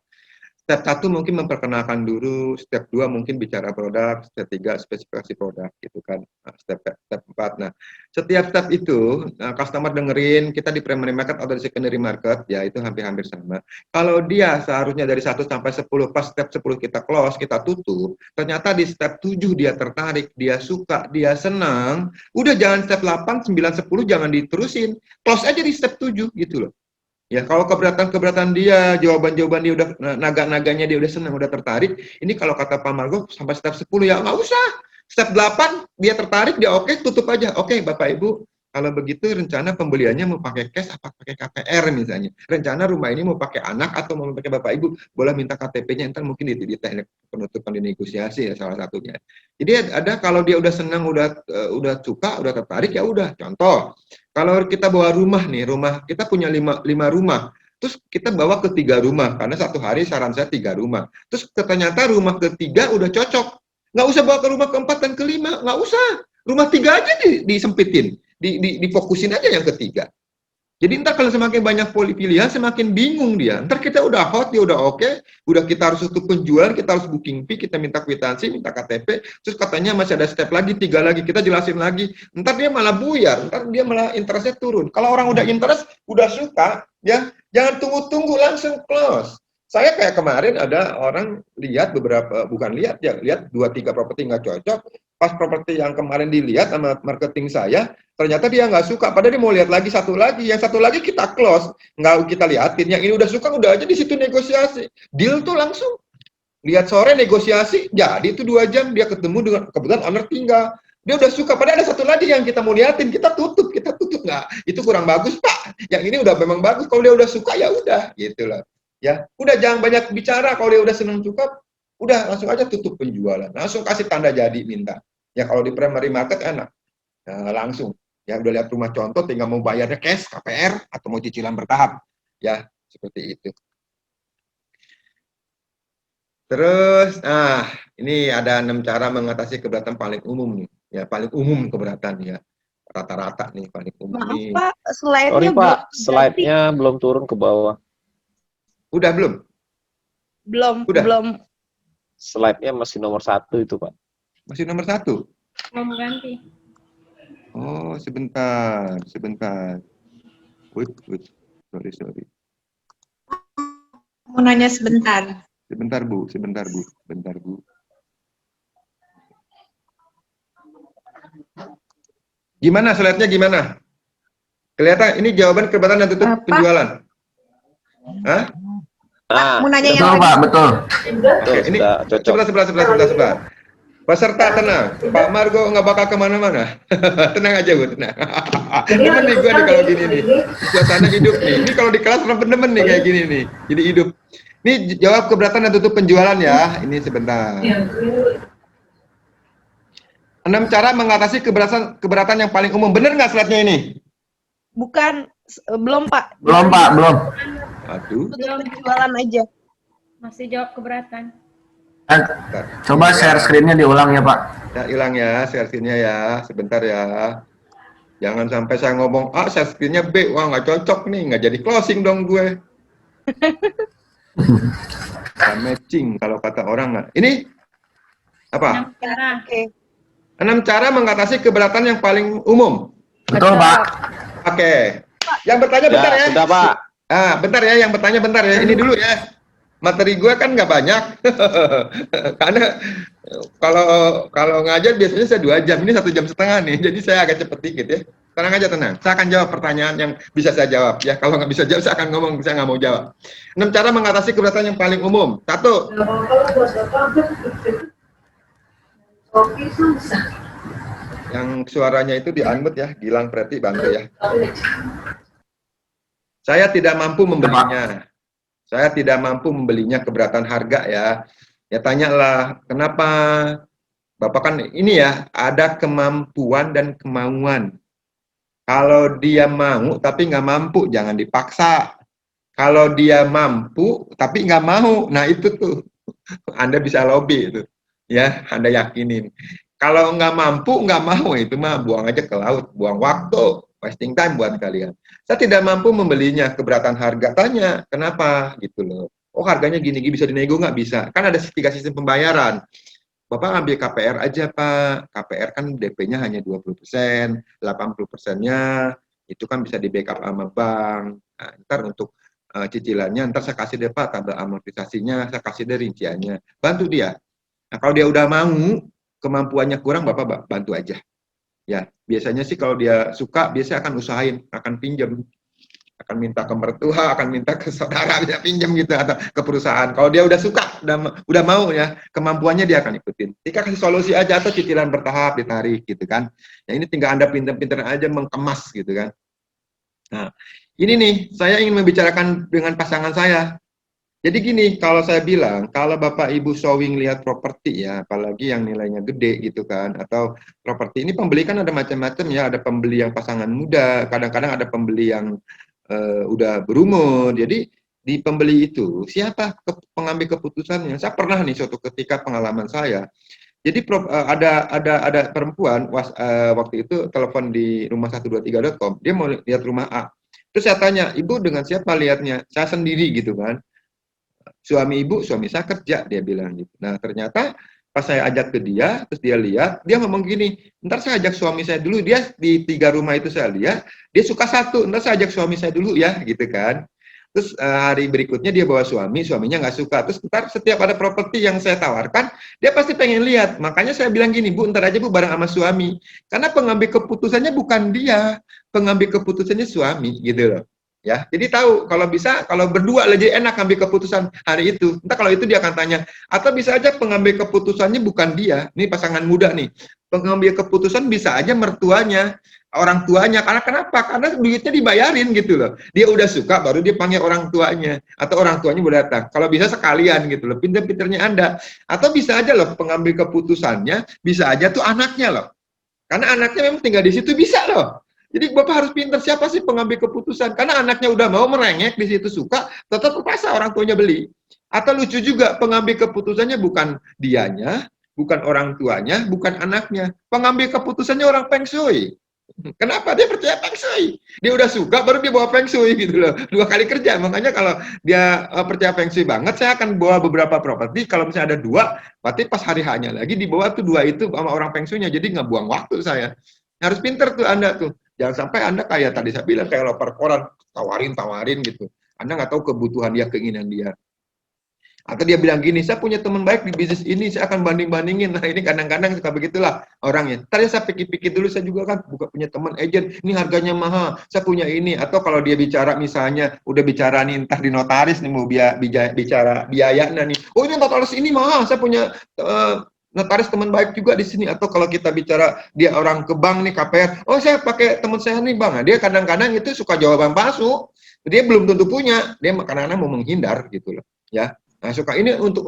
[SPEAKER 1] Step 1 mungkin memperkenalkan dulu, step 2 mungkin bicara produk, step 3 spesifikasi produk gitu kan, step 4. Nah, setiap step itu customer dengerin, kita di primary market atau di secondary market, ya itu hampir-hampir sama. Kalau dia seharusnya dari 1 sampai 10, pas step 10 kita close, kita tutup, ternyata di step 7 dia tertarik, dia suka, dia senang, udah jangan step 8, 9, 10 jangan diterusin, close aja di step 7 gitu loh. Ya, kalau keberatan dia, jawaban-jawaban dia udah, naga-naganya dia udah senang, udah tertarik, ini kalau kata Pak Margo sampai step 10 ya nggak usah. Step 8 dia tertarik, dia oke, tutup aja. Oke, Bapak Ibu, kalau begitu rencana pembeliannya mau pakai cash apa pakai KPR misalnya. Rencana rumah ini mau pakai anak atau mau pakai Bapak Ibu, boleh minta KTP-nya, entar mungkin di teknik penutupan di negosiasi ya salah satunya. Jadi ada kalau dia udah senang, udah suka, udah tertarik ya udah. Contoh, kalau kita bawa rumah nih, kita punya 5 rumah, terus kita bawa ke 3 rumah, karena satu hari saran saya 3 rumah. Terus ternyata rumah ketiga udah cocok, nggak usah bawa ke rumah keempat dan kelima, nggak usah. Rumah 3 aja disempitin, difokusin aja yang ketiga. Jadi ntar kalau semakin banyak pilihan, semakin bingung dia. Ntar kita udah hot, dia udah oke, udah kita harus tutup penjualan, kita harus booking fee, kita minta kwitansi, minta KTP, terus katanya masih ada step lagi, 3 lagi, kita jelasin lagi. Ntar dia malah buyar, ntar dia malah interestnya turun. Kalau orang udah interest, udah suka, ya jangan tunggu-tunggu, langsung close. Saya kayak kemarin ada orang lihat beberapa, bukan lihat ya, lihat 2-3 properti nggak cocok, pas properti yang kemarin dilihat sama marketing saya, ternyata dia nggak suka, padahal dia mau lihat lagi, yang satu lagi kita close, nggak kita liatin, yang ini udah suka, udah aja di situ negosiasi, deal tuh langsung, lihat sore negosiasi, jadi itu 2 jam, dia ketemu dengan, kebetulan owner tinggal, dia udah suka, padahal ada satu lagi yang kita mau liatin, kita tutup nggak, itu kurang bagus Pak, yang ini udah memang bagus, kalau dia udah suka ya udah, gitu lah. Ya, udah jangan banyak bicara, kalau dia udah senang cukup, udah langsung aja tutup penjualan, langsung kasih tanda jadi minta. Ya kalau di primary market enak, nah, langsung. Ya udah lihat rumah contoh, tinggal mau bayarnya cash, KPR, atau mau cicilan bertahap. Ya, seperti itu. Terus, ini ada 6 cara mengatasi keberatan paling umum nih. Ya, paling umum keberatan ya. Rata-rata nih paling umum.
[SPEAKER 6] Maaf
[SPEAKER 1] nih.
[SPEAKER 6] Pak, slide-nya
[SPEAKER 8] Sorry Pak,
[SPEAKER 6] belum
[SPEAKER 8] slide-nya belum turun ke bawah.
[SPEAKER 1] Udah belum? Udah.
[SPEAKER 6] belum
[SPEAKER 8] Slide-nya masih nomor 1 itu Pak.
[SPEAKER 1] Masih nomor 1?
[SPEAKER 6] mau ganti.
[SPEAKER 1] Oh, sebentar. Wait. Sorry.
[SPEAKER 6] Mau nanya sebentar.
[SPEAKER 1] Sebentar Bu. Gimana slide-nya gimana? Kelihatan ini jawaban keberatan dan tutup penjualan. Hah?
[SPEAKER 6] Mau nanya
[SPEAKER 5] Betul Pak, betul.
[SPEAKER 1] Oke, ini sebelah. Peserta tenang, Pak Margo nggak bakal kemana-mana. Tenang aja Bu, tenang. Temen nih gue nih kalau gini nih. Suasana hidup nih. Ini kalau di kelas temen-temen nih kayak gini nih. Jadi hidup. Ini jawab keberatan dan tutup penjualan ya. Ini sebentar. 6 cara mengatasi keberatan yang paling umum. Bener nggak slide-nya ini?
[SPEAKER 6] Bukan, belum Pak.
[SPEAKER 5] Belum Pak, belum.
[SPEAKER 1] Aduh.
[SPEAKER 6] Tutup penjualan aja.
[SPEAKER 10] Masih jawab keberatan.
[SPEAKER 5] Coba share screen-nya diulang ya Pak.
[SPEAKER 1] Ya, hilang ya share screen-nya ya. Sebentar ya. Jangan sampai saya ngomong, share screen-nya B. Wah, nggak cocok nih. Nggak jadi closing dong gue. Matching kalau kata orang. Ini apa?
[SPEAKER 6] Oke.
[SPEAKER 1] 6 cara mengatasi keberatan yang paling umum.
[SPEAKER 5] Betul Pak.
[SPEAKER 1] Oke. Yang bertanya bentar ya.
[SPEAKER 8] Sudah Pak.
[SPEAKER 1] Bentar ya, yang bertanya bentar ya. Ini dulu ya. Materi gue kan nggak banyak. Karena kalau ngajar biasanya saya 2 jam. Ini 1,5 jam nih. Jadi saya agak cepet dikit ya. Tenang aja, tenang. Saya akan jawab pertanyaan yang bisa saya jawab ya. Kalau nggak bisa jawab, saya akan ngomong, saya nggak mau jawab. 6 cara mengatasi keberatan yang paling umum. 1. Yang suaranya itu di-unmute ya. Gilang Preti bantu ya. Saya tidak mampu membelinya. Saya tidak mampu membelinya, keberatan harga ya. Ya tanyalah, kenapa? Bapak kan ini ya, ada kemampuan dan kemauan. Kalau dia mau tapi nggak mampu, jangan dipaksa. Kalau dia mampu tapi nggak mau, nah itu tuh Anda bisa lobby itu, ya Anda yakinin. Kalau nggak mampu, nggak mau, itu mah buang aja ke laut, buang waktu, wasting time buat kalian. Saya tidak mampu membelinya, keberatan harga, tanya kenapa gitu loh. Oh harganya gini-gini, bisa dinego nggak? Bisa. Kan ada 3 sistem pembayaran. Bapak ambil KPR aja Pak, KPR kan DP-nya hanya 20%, 80%-nya itu kan bisa di backup sama bank. Nah, ntar untuk cicilannya, ntar saya kasih deh Pak, tabel amortisasinya, saya kasih deh rinciannya. Bantu dia. Nah kalau dia udah mau, kemampuannya kurang, Bapak bantu aja. Ya, biasanya sih kalau dia suka, biasanya akan usahain, akan pinjam. Akan minta ke mertua, akan minta ke saudara, bisa pinjam gitu, atau ke perusahaan. Kalau dia udah suka, udah mau ya, kemampuannya dia akan ikutin. Jika kasih solusi aja, atau cicilan bertahap ditarik gitu kan. Ya ini tinggal Anda pinter-pinter aja mengemas gitu kan. Nah, ini nih, saya ingin membicarakan dengan pasangan saya. Jadi gini, kalau saya bilang, kalau Bapak Ibu sewing lihat properti ya, apalagi yang nilainya gede gitu kan, atau properti ini pembeli kan ada macam-macam ya, ada pembeli yang pasangan muda, kadang-kadang ada pembeli yang udah berumur. Jadi di pembeli itu siapa pengambil keputusannya? Saya pernah nih suatu ketika pengalaman saya. Jadi ada perempuan waktu itu telepon di rumah123.com, dia mau lihat rumah A. Terus saya tanya, ibu dengan siapa lihatnya? Saya sendiri gitu kan. Suami ibu, suami saya kerja, dia bilang gitu. Nah ternyata pas saya ajak ke dia, terus dia lihat, dia ngomong gini, ntar saya ajak suami saya dulu, dia di 3 rumah itu saya lihat, dia suka 1, ntar saya ajak suami saya dulu ya, gitu kan. Terus hari berikutnya dia bawa suaminya nggak suka. Terus ntar setiap ada properti yang saya tawarkan, dia pasti pengen lihat. Makanya saya bilang gini, Bu, ntar aja Bu bareng sama suami. Karena pengambil keputusannya bukan dia, pengambil keputusannya suami, gitu loh. Ya, jadi tahu kalau bisa, kalau berdua lebih enak ambil keputusan hari itu. Entah kalau itu dia akan tanya, atau bisa aja pengambil keputusannya bukan dia. Ini pasangan muda nih, pengambil keputusan bisa aja mertuanya, orang tuanya. Karena kenapa? Karena duitnya dibayarin gitu loh. Dia udah suka, baru dia panggil orang tuanya, atau orang tuanya boleh datang. Kalau bisa sekalian gitu loh, pinter-pinternya Anda. Atau bisa aja loh pengambil keputusannya, bisa aja tuh anaknya loh. Karena anaknya memang tinggal di situ, bisa loh. Jadi Bapak harus pintar siapa sih pengambil keputusan. Karena anaknya udah mau merengek di situ suka, tetap terpaksa orang tuanya beli. Atau lucu juga pengambil keputusannya bukan dianya, bukan orang tuanya, bukan anaknya. Pengambil keputusannya orang Feng Shui. Kenapa? Dia percaya Feng Shui. Dia udah suka baru dia bawa Feng Shui gitu loh. 2 kali kerja. Makanya kalau dia percaya Feng Shui banget, saya akan bawa beberapa properti. Kalau misalnya ada 2, berarti pas hari hanya lagi dibawa tuh 2 itu sama orang Feng Shui-nya. Jadi nggak buang waktu saya. Harus pinter tuh Anda tuh. Jangan sampai Anda kayak tadi saya bilang, kayak loper koran, tawarin gitu. Anda nggak tahu kebutuhan dia, keinginan dia. Atau dia bilang gini, saya punya teman baik di bisnis ini, saya akan banding-bandingin. Nah ini kadang-kadang suka begitulah orangnya. Tadi saya pikir-pikir dulu, saya juga kan punya teman agent, ini harganya mahal, saya punya ini. Atau kalau dia bicara misalnya, udah bicara nih entah di notaris nih, mau bicara biayanya nih. Oh ini notaris ini mahal, saya punya notaris teman baik juga di sini. Atau kalau kita bicara dia orang ke bank nih KPR, oh saya pakai teman saya nih bang. Nah, dia kadang-kadang itu suka jawaban palsu. Dia belum tentu punya. Dia kadang-kadang mau menghindar gitu loh. Ya. Nah, suka ini untuk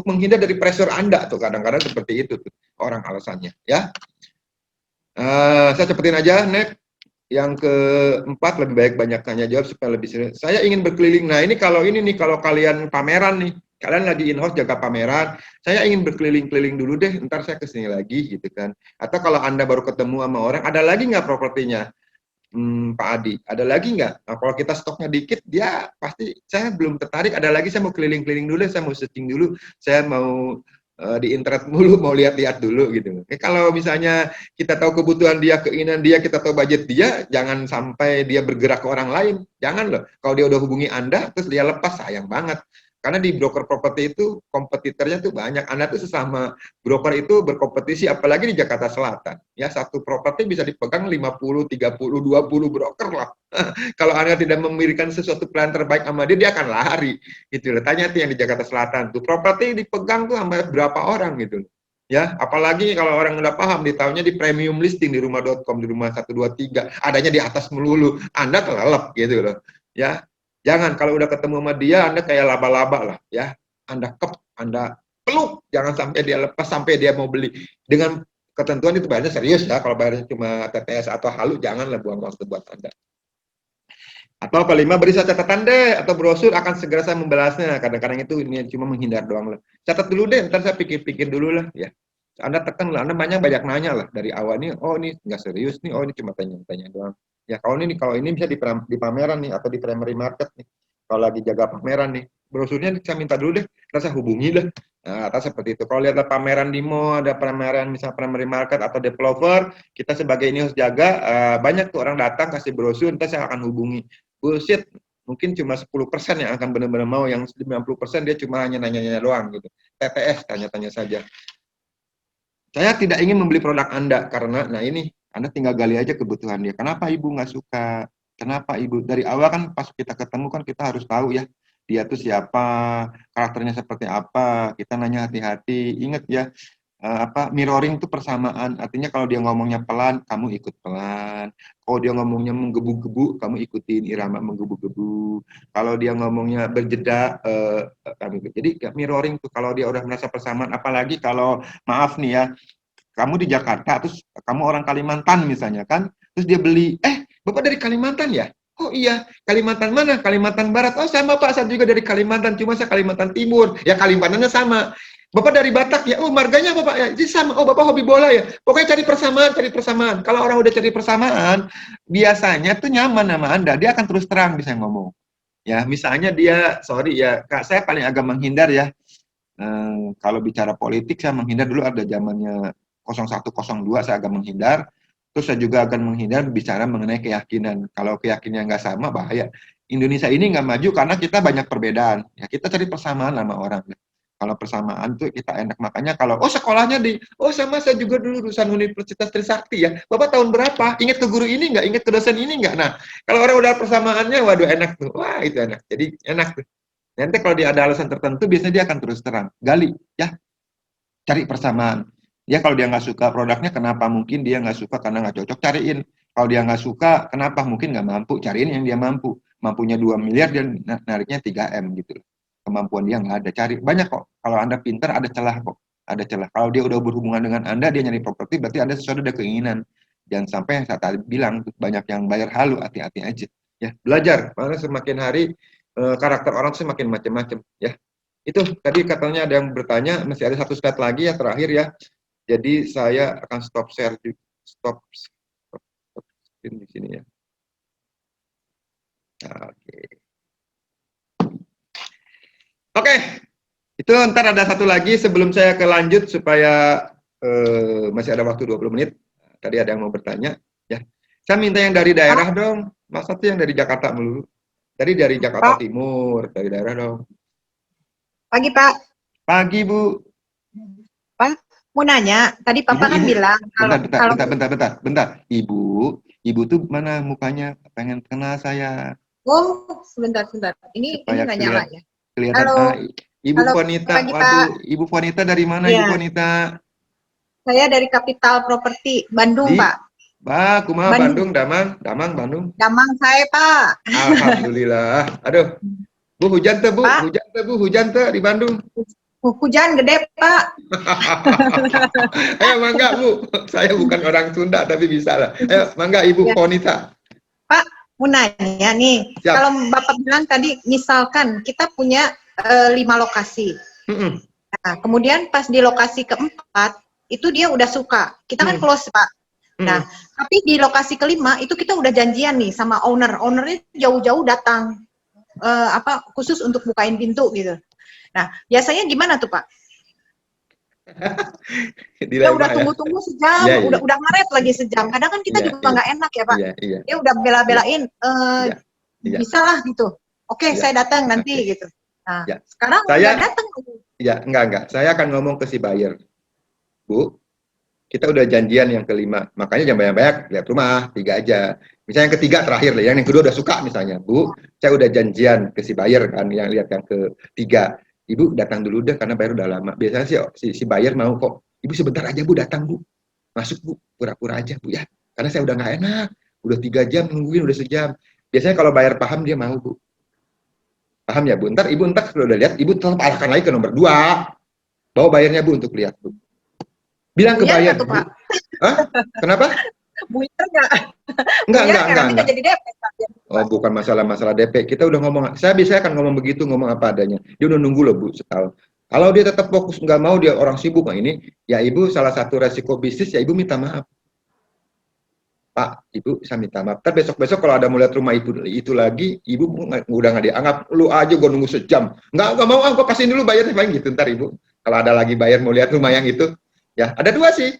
[SPEAKER 1] menghindar dari pressure Anda tuh kadang-kadang seperti itu tuh orang alasannya. Ya. Saya cepetin aja. Next. Yang keempat, lebih baik banyak tanya jawab supaya lebih serius. Saya ingin berkeliling. Nah ini kalau kalian pameran nih. Kalian lagi in-house jaga pameran, saya ingin berkeliling-keliling dulu deh, ntar saya kesini lagi gitu kan. Atau kalau Anda baru ketemu sama orang, ada lagi nggak propertinya? Pak Adi, ada lagi nggak? Nah, kalau kita stoknya dikit, dia pasti, saya belum tertarik, ada lagi, saya mau keliling-keliling dulu, saya mau searching dulu, saya mau di internet dulu, mau lihat-lihat dulu gitu. Kalau misalnya kita tahu kebutuhan dia, keinginan dia, kita tahu budget dia, jangan sampai dia bergerak ke orang lain. Jangan loh, kalau dia udah hubungi Anda, terus dia lepas, sayang banget. Karena di broker properti itu kompetitornya tuh banyak. Anda tuh sesama broker itu berkompetisi, apalagi di Jakarta Selatan. Ya satu properti bisa dipegang 50, 30, 20 broker lah. Kalau Anda tidak memberikan sesuatu plan terbaik sama dia akan lari. Gitu. Tanya tuh yang di Jakarta Selatan tuh properti dipegang tuh sampai berapa orang gitu. Ya, apalagi kalau orang udah paham ditahunya di premium listing di rumah.com, di rumah 123, adanya di atas melulu. Anda kelelep gitu loh. Ya. Jangan kalau udah ketemu sama dia, Anda kayak laba-laba lah, ya. Anda Anda peluk, jangan sampai dia lepas, sampai dia mau beli. Dengan ketentuan itu bayarnya serius ya, kalau bayarnya cuma TPS atau halu, janganlah buang waktu buat Anda. Atau kelima, beri saya catatan deh, atau brosur akan segera saya membalasnya. Kadang-kadang itu ini cuma menghindar doang lah. Catat dulu deh, ntar saya pikir-pikir dulu lah, ya. Anda tekan lah, Anda banyak nanya lah dari awal nih, oh ini nggak serius nih, oh ini cuma tanya-tanya doang. Ya kalau ini bisa di pameran nih atau di primary market nih. Kalau lagi jaga pameran nih, brosurnya saya minta dulu deh, saya hubungi deh. Nah, atau seperti itu. Kalau lihat pameran di mall, ada pameran misalnya primary market atau developer, kita sebagai ini harus jaga. Banyak tuh orang datang kasih brosur, nanti saya akan hubungi. Bullshit, mungkin cuma 10% yang akan benar-benar mau, yang 90% dia cuma hanya nanya-nanya doang gitu. TTS tanya-tanya saja. Saya tidak ingin membeli produk Anda karena, nah ini, Anda tinggal gali aja kebutuhan dia. Kenapa Ibu nggak suka? Kenapa Ibu? Dari awal kan pas kita ketemu kan kita harus tahu ya, dia tuh siapa, karakternya seperti apa. Kita nanya hati-hati. Ingat ya, mirroring itu persamaan. Artinya kalau dia ngomongnya pelan, kamu ikut pelan. Kalau dia ngomongnya menggebu-gebu, kamu ikutin irama menggebu-gebu. Kalau dia ngomongnya berjeda, jadi mirroring tuh. Kalau dia udah merasa persamaan, apalagi kalau maaf nih ya, kamu di Jakarta, terus kamu orang Kalimantan misalnya kan, terus dia beli, Bapak dari Kalimantan ya? Oh iya, Kalimantan mana? Kalimantan Barat. Oh sama Pak, saya juga dari Kalimantan, cuma saya Kalimantan Timur. Ya Kalimantannya sama. Bapak dari Batak ya, oh marganya apa Pak ya? Jadi sama, oh Bapak hobi bola ya. Pokoknya cari persamaan. Kalau orang udah cari persamaan, biasanya tuh nyaman sama Anda, dia akan terus terang bisa ngomong. Ya, misalnya dia, sorry ya, Kak, saya paling agak menghindar ya. Kalau bicara politik saya menghindar dulu, ada zamannya 0102 saya agak menghindar. Terus saya juga akan menghindar bicara mengenai keyakinan. Kalau keyakinannya nggak sama, bahaya. Indonesia ini nggak maju karena kita banyak perbedaan. Ya, kita cari persamaan sama orang. Kalau persamaan tuh kita enak. Makanya kalau, sekolahnya sama saya juga dulu lulusan Universitas Trisakti ya. Bapak tahun berapa? Ingat ke guru ini nggak? Ingat ke dosen ini nggak? Nah, kalau orang udah persamaannya, waduh enak tuh. Wah, itu enak. Jadi enak tuh. Nanti kalau dia ada alasan tertentu, biasanya dia akan terus terang. Gali, ya. Cari persamaan. Ya kalau dia nggak suka produknya, kenapa? Mungkin dia nggak suka karena nggak cocok, cariin. Kalau dia nggak suka, kenapa? Mungkin nggak mampu, cariin yang dia mampu. Mampunya 2 miliar, dia nariknya 3M gitu. Kemampuan dia nggak ada, cari. Banyak kok. Kalau Anda pintar, ada celah kok. Ada celah. Kalau dia udah berhubungan dengan Anda, dia nyari properti, berarti Anda sesuatu ada keinginan. Jangan sampai yang saya tadi bilang, banyak yang bayar halu, hati-hati aja. Ya, belajar. Karena semakin hari, karakter orang semakin macam-macam. Ya, itu tadi katanya ada yang bertanya, masih ada 1 slide lagi ya, terakhir ya. Jadi saya akan stop share, stop screen di sini ya. Oke, itu ntar ada satu lagi sebelum saya ke lanjut supaya masih ada waktu 20 menit. Tadi ada yang mau bertanya, ya. Saya minta yang dari daerah dong. Masa tuh yang dari Jakarta melulu? Tadi dari Jakarta Timur, dari daerah dong.
[SPEAKER 6] Pagi, Pak.
[SPEAKER 1] Pagi, Bu.
[SPEAKER 6] Pak, mau nanya. Tadi Papa kan bilang
[SPEAKER 1] bentar. Ibu tuh mana mukanya? Pengen kenal saya.
[SPEAKER 6] Oh, sebentar. Ini nggak nyala ya.
[SPEAKER 1] Kelihatan. Ibu Wanita. Waduh, Ibu Wanita dari mana,
[SPEAKER 6] ya.
[SPEAKER 1] Ibu Wanita?
[SPEAKER 6] Saya dari Kapital Properti Bandung, Pak.
[SPEAKER 1] Kumaha Bandung, Damang, Bandung.
[SPEAKER 6] Damang saya, Pak.
[SPEAKER 1] Alhamdulillah. Aduh. Bu, hujan tuh, Bu. Hujan tuh di Bandung.
[SPEAKER 6] Hujan gede, Pak.
[SPEAKER 1] Ayo, mangga, Bu. Saya bukan orang Sunda, tapi bisa lah. Ayo, mangga, Ibu Wanita.
[SPEAKER 6] Pak, mau nanya nih.
[SPEAKER 1] Siap.
[SPEAKER 6] Kalau Bapak bilang tadi, misalkan kita punya 5 lokasi. Nah, kemudian pas di lokasi keempat, itu dia udah suka. Kita kan close, Pak. Nah, tapi di lokasi kelima itu kita udah janjian nih sama owner. Ownernya jauh-jauh datang khusus untuk bukain pintu gitu. Nah, biasanya gimana tuh, Pak? Dia udah tunggu-tunggu sejam, udah ngaret lagi sejam. Kadang kan kita juga nggak enak ya, Pak. Dia udah bela-belain, bisa lah gitu. Oke, saya datang nanti gitu. Nah, sekarang saya datang.
[SPEAKER 1] Ya, enggak. Saya akan ngomong ke si buyer. Bu, kita udah janjian yang kelima, makanya jangan banyak-banyak, lihat rumah, 3 aja. Misalnya yang ketiga terakhir, yang kedua udah suka misalnya, Bu, saya udah janjian ke si buyer kan, yang lihat yang ketiga, Ibu datang dulu deh karena buyer udah lama. Biasanya si buyer mau kok, Ibu sebentar aja Bu, datang Bu, masuk Bu, pura-pura aja Bu ya, karena saya udah nggak enak, udah 3 jam nungguin, udah sejam. Biasanya kalau buyer paham dia mau Bu. Paham ya Bu? Ntar Ibu kalau udah lihat, Ibu tetap arahkan lagi ke nomor 2, bawa bayarnya Bu untuk lihat Bu. Bilang ke buyer, Bu. Hah? Kenapa?
[SPEAKER 6] Buyar nggak?
[SPEAKER 1] Enggak.
[SPEAKER 6] Jadi DP.
[SPEAKER 1] Oh, bukan masalah DP. Kita udah ngomong, saya biasanya akan ngomong begitu, ngomong apa adanya. Dia udah nunggu loh Bu setahun. Kalau dia tetap fokus, nggak mau, dia orang sibuk, nah ini, ya Ibu salah satu resiko bisnis, ya Ibu minta maaf. Pak, Ibu saya minta maaf. Ntar besok-besok kalau ada mau lihat rumah itu lagi, Ibu udah nggak dianggap, lu aja gue nunggu sejam. Nggak mau, gue pastiin dulu bayarnya, paling gitu. Ntar Ibu, kalau ada lagi bayar mau lihat rumah yang itu, ya ada 2 sih.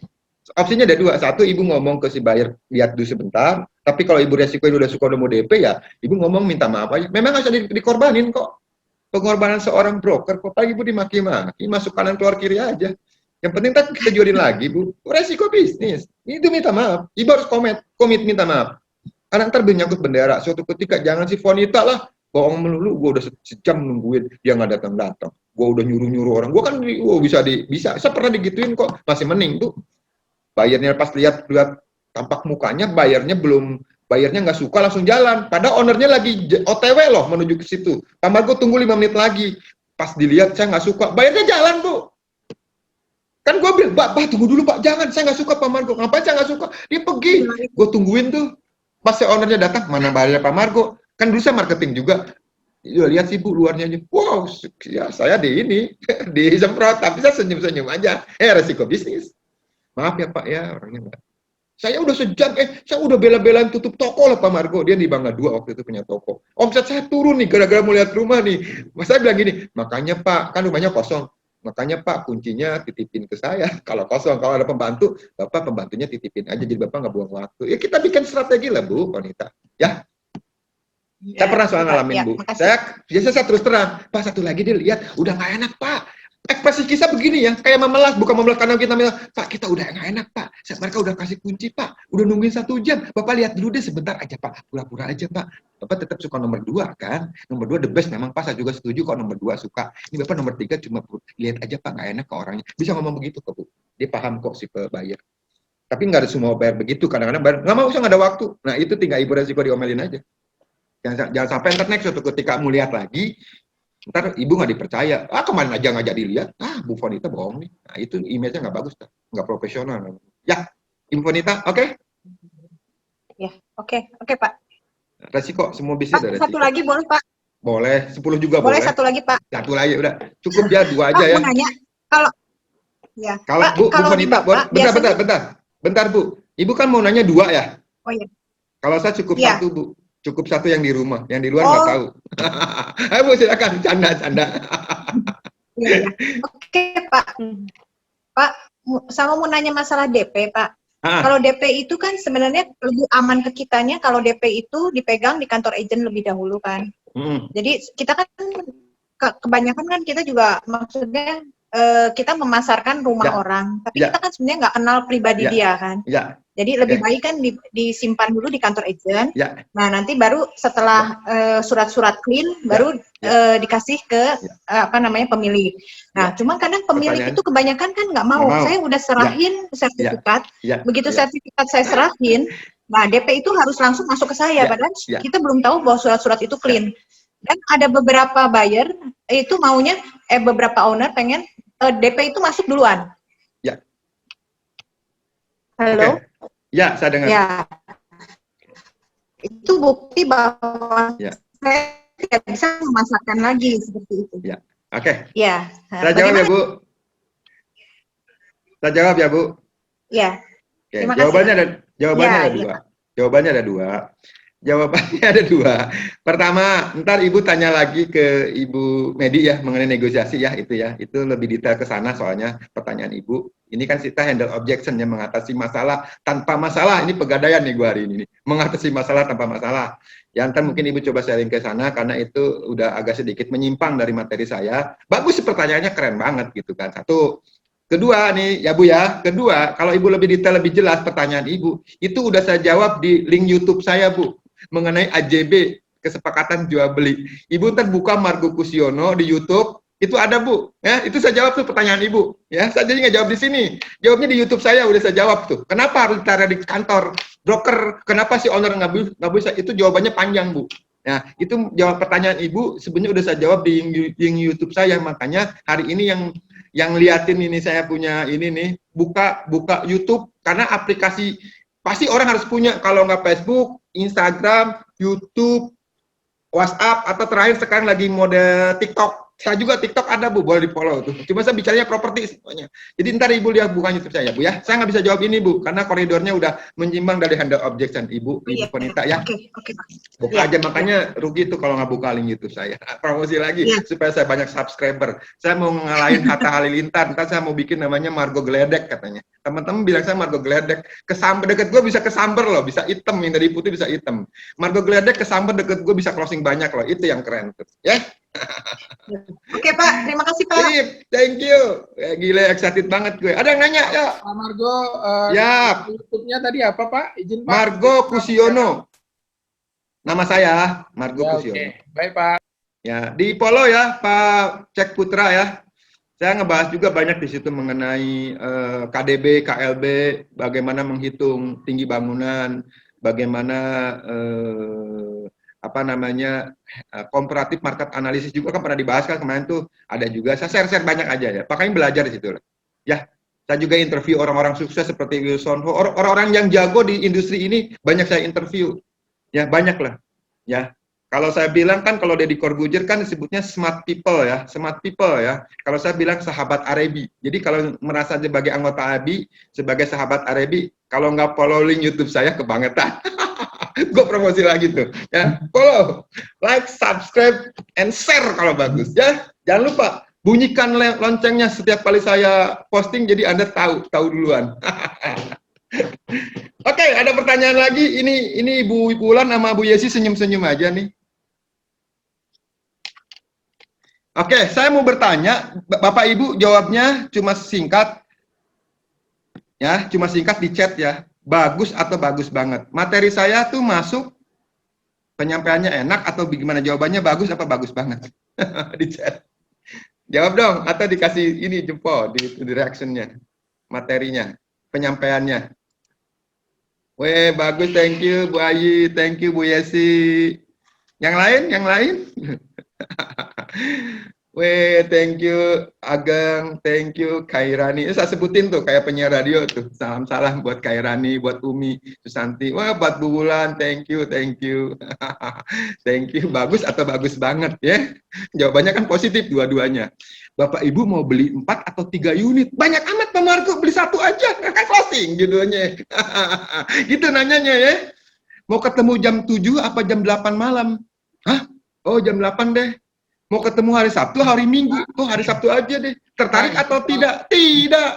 [SPEAKER 1] Opsinya ada 2. 1, Ibu ngomong ke si buyer, lihat dulu sebentar. Tapi kalau Ibu resiko udah suka udah mau DP, ya Ibu ngomong minta maaf aja. Memang nggak usah dikorbanin kok. Pengorbanan seorang broker, kok pagi Ibu dimaki-maki, masuk kanan keluar kiri aja. Yang penting kan kita jualin lagi Bu. Resiko bisnis. Itu minta maaf. Ibu harus komit minta maaf. Karena ntar menyangkut bendera. Suatu ketika jangan si wanita lah bohong melulu. Gue udah sejam nungguin dia nggak datang. Gue udah nyuruh orang. Gue kan bisa. Saya pernah digituin kok. Masih mending tuh. Bayarnya pas lihat tampak mukanya, bayarnya nggak suka langsung jalan. Padahal ownernya lagi OTW loh menuju ke situ. Kamar gue tunggu 5 menit lagi. Pas dilihat saya nggak suka, bayarnya jalan Bu. Kan gue bilang, Pak tunggu dulu Pak, jangan, saya nggak suka Pak Margo. Ngapain saya nggak suka? Dia pergi. Gue tungguin tuh. Pas ownernya datang, mana bayarnya Pak Margo? Kan dulu saya marketing juga. Udah lihat sih Bu luarnya aja. Wow, ya saya di ini disemprot, tapi saya senyum-senyum aja. Resiko bisnis. Maaf ya Pak ya, orangnya enggak. Saya udah sejam, saya udah bela-belain tutup toko lah Pak Margo. Dia di Bangga 2 waktu itu punya toko. Omset saya turun nih gara-gara mau lihat rumah nih. Mas saya bilang gini, makanya Pak, kan rumahnya kosong. Makanya Pak, kuncinya titipin ke saya. Kalau kosong, kalau ada pembantu, Bapak pembantunya titipin aja. Jadi Bapak nggak buang waktu. Ya kita bikin strategi lah Bu, Konita. Ya. Saya pernah soal ngalamin Bu. Saya terus terang. Pak satu lagi dia lihat, udah nggak enak Pak. Ekspresi kita begini ya, kayak memelas, bukan memelas karena kita bilang, Pak kita udah nggak enak Pak, mereka udah kasih kunci Pak, udah nungguin 1 jam, Bapak lihat dulu deh sebentar aja Pak, pura-pura aja Pak, Bapak tetap suka nomor 2 kan, nomor 2 the best memang Pak, saya juga setuju kok nomor 2 suka, ini Bapak nomor 3 cuma lihat aja Pak nggak enak ke orangnya, bisa ngomong begitu kok Bu, dia paham kok si buyer, tapi nggak ada semua buyer begitu, kadang-kadang buyer nggak mau, nggak ada waktu, nah itu tinggal ibu resiko diomelin aja, jangan sampai ntar next suatu ketika mau lihat lagi, ntar ibu nggak dipercaya, kemarin aja nggak jadi lihat, Bu Fonita bohong nih, nah itu image-nya nggak bagus, nggak profesional. Ya, Ibu Fonita, oke?
[SPEAKER 6] Ya, oke Pak.
[SPEAKER 1] Resiko, semua bisnis ada resiko.
[SPEAKER 6] Satu lagi boleh Pak?
[SPEAKER 1] Boleh, 10 juga
[SPEAKER 6] boleh.
[SPEAKER 1] Boleh,
[SPEAKER 6] satu lagi Pak.
[SPEAKER 1] Satu lagi, udah. Cukup ya, 2 aja ya.
[SPEAKER 6] Mau nanya, kalau
[SPEAKER 1] Pak, Bu Fonita, bentar Bu. Ibu kan mau nanya 2 ya?
[SPEAKER 6] Oh iya.
[SPEAKER 1] Kalau saya cukup 1 Bu. Cukup 1 yang di rumah, yang di luar nggak tahu. Ayo Bu, silakan, canda.
[SPEAKER 6] Ya. Oke Pak. Pak, sama mau nanya masalah DP Pak. Kalau DP itu kan sebenarnya lebih aman ke kitanya kalau DP itu dipegang di kantor agent lebih dahulu kan. Jadi kita kan kebanyakan kan kita juga maksudnya kita memasarkan rumah orang, tapi kita kan sebenarnya nggak kenal pribadi dia kan. Jadi lebih baik kan disimpan dulu di kantor agent. Nah nanti baru setelah surat-surat clean baru dikasih ke pemilik. Nah cuma kadang pemilik itu kebanyakan kan nggak mau. Saya udah serahin sertifikat. Begitu sertifikat saya serahin, nah DP itu harus langsung masuk ke saya. Padahal kita belum tahu bahwa surat-surat itu clean. Dan ada beberapa buyer itu maunya beberapa owner pengen DP itu masuk duluan. Halo.
[SPEAKER 1] Ya, saya dengar.
[SPEAKER 6] Ya. Itu bukti bahwa saya tidak bisa memasarkan lagi seperti itu.
[SPEAKER 1] Ya. Oke.
[SPEAKER 6] Ya.
[SPEAKER 1] Saya jawab ya, Bu. Saya jawab ya, Bu.
[SPEAKER 6] Ya.
[SPEAKER 1] Oke. Jawabannya ada 2. Jawabannya ada 2. Pertama, ntar Ibu tanya lagi ke Ibu Medi ya mengenai negosiasi ya itu ya. Itu lebih detail ke sana soalnya pertanyaan Ibu. Ini kan kita handle objection ya, mengatasi masalah tanpa masalah. Ini pegadaian nih gua hari ini nih. Mengatasi masalah tanpa masalah. Ya ntar mungkin Ibu coba sharing ke sana karena itu udah agak sedikit menyimpang dari materi saya. Bagus sih pertanyaannya, keren banget gitu kan. 1. Kedua nih ya Bu ya. Kedua, kalau Ibu lebih detail lebih jelas pertanyaan Ibu, itu udah saya jawab di link YouTube saya Bu. Mengenai AJB, kesepakatan jual beli. Ibu ntar buka Margo Kusiono di YouTube, itu ada Bu, ya itu saya jawab tuh pertanyaan Ibu, ya saya jadi nggak jawab di sini, jawabnya di YouTube saya udah saya jawab tuh. Kenapa harus ditaruh di kantor broker? Kenapa si owner nggak bisa? Itu jawabannya panjang Bu. Nah itu jawab pertanyaan Ibu sebenarnya udah saya jawab di YouTube saya. Makanya hari ini yang liatin ini saya punya ini nih, buka YouTube karena aplikasi pasti orang harus punya, kalau nggak Facebook, Instagram, YouTube, WhatsApp, atau terakhir sekarang lagi mode TikTok. Saya juga TikTok ada Bu, boleh di follow tuh. Cuma saya bicaranya properti semuanya. Jadi ntar Ibu lihat bukan YouTube saya Bu ya. Saya nggak bisa jawab ini Bu, karena koridornya udah menyimpang dari handle objection Ibu Fonita ya.
[SPEAKER 6] Oke.
[SPEAKER 1] Buka aja, makanya rugi tuh kalau nggak buka link YouTube saya. Promosi lagi supaya saya banyak subscriber. Saya mau ngalahin Hatta Halilintar, ntar saya mau bikin namanya Margo Geledek katanya. Teman-teman bilang saya Margo Geledek, kesamber deket gue bisa kesamber loh, bisa hitam, yang dari putih bisa hitam. Margo Geledek kesamber deket gue bisa closing banyak loh, itu yang keren tuh. Ya.
[SPEAKER 6] Oke Pak, terima kasih Pak.
[SPEAKER 1] Thank you. Gila, excited banget gue. Ada yang nanya ya?
[SPEAKER 11] Pak Margo,
[SPEAKER 1] ya.
[SPEAKER 11] YouTube-nya tadi apa Pak? Izin Pak.
[SPEAKER 1] Margo Kusiono. Nama saya Margo Kusiono.
[SPEAKER 11] Oke. Baik Pak.
[SPEAKER 1] Ya, di follow ya Pak Cek Putra ya. Saya ngebahas juga banyak di situ mengenai KDB, KLB, bagaimana menghitung tinggi bangunan, bagaimana komparatif market analisis juga kan pernah dibahas kan kemarin tuh, ada juga. Saya share banyak aja ya. Makanya belajar di situ. Ya, saya juga interview orang-orang sukses seperti Wilson Ho, orang-orang yang jago di industri ini banyak saya interview. Ya, banyak lah. Ya. Kalau saya bilang kan kalau Deddy Corbuzier kan disebutnya smart people ya, smart people ya. Kalau saya bilang sahabat Arebi. Jadi kalau merasa sebagai anggota ABI, sebagai sahabat Arebi, kalau nggak follow link YouTube saya kebangetan. Gue promosi lagi tuh, ya. Follow, like, subscribe, and share kalau bagus ya. Jangan lupa bunyikan loncengnya setiap kali saya posting, jadi Anda tahu duluan. Oke, ada pertanyaan lagi. Ini Bu Wulan sama Bu Yesi senyum-senyum aja nih. Oke, saya mau bertanya, Bapak Ibu jawabnya cuma singkat, ya, cuma singkat di chat ya. Bagus atau bagus banget. Materi saya tuh masuk, penyampaiannya enak atau bagaimana? Jawabannya bagus apa bagus banget? Di chat. Jawab dong, atau dikasih ini jempol di reaction-nya, materinya, penyampaiannya. Weh, bagus, thank you Bu Ayi, thank you Bu Yesi. Yang lain? Weh, thank you Ageng, thank you Kairani. Saya sebutin tuh kayak penyiar radio tuh. Salam-salam buat Kairani, buat Umi, Susanti. Wah, buat Bu Wulan, thank you. Thank you. Bagus atau bagus banget ya? Jawabannya kan positif dua-duanya. Bapak Ibu mau beli 4 atau 3 unit? Banyak amat Pak Marco, beli 1 aja. Kan closing judulnya. Gitu nanyanya ya. Mau ketemu jam 7 apa jam 8 malam? Hah? Oh, jam 8 deh. Mau ketemu hari Sabtu, hari Minggu. Oh, hari Sabtu aja deh. Tertarik atau tidak? Tidak.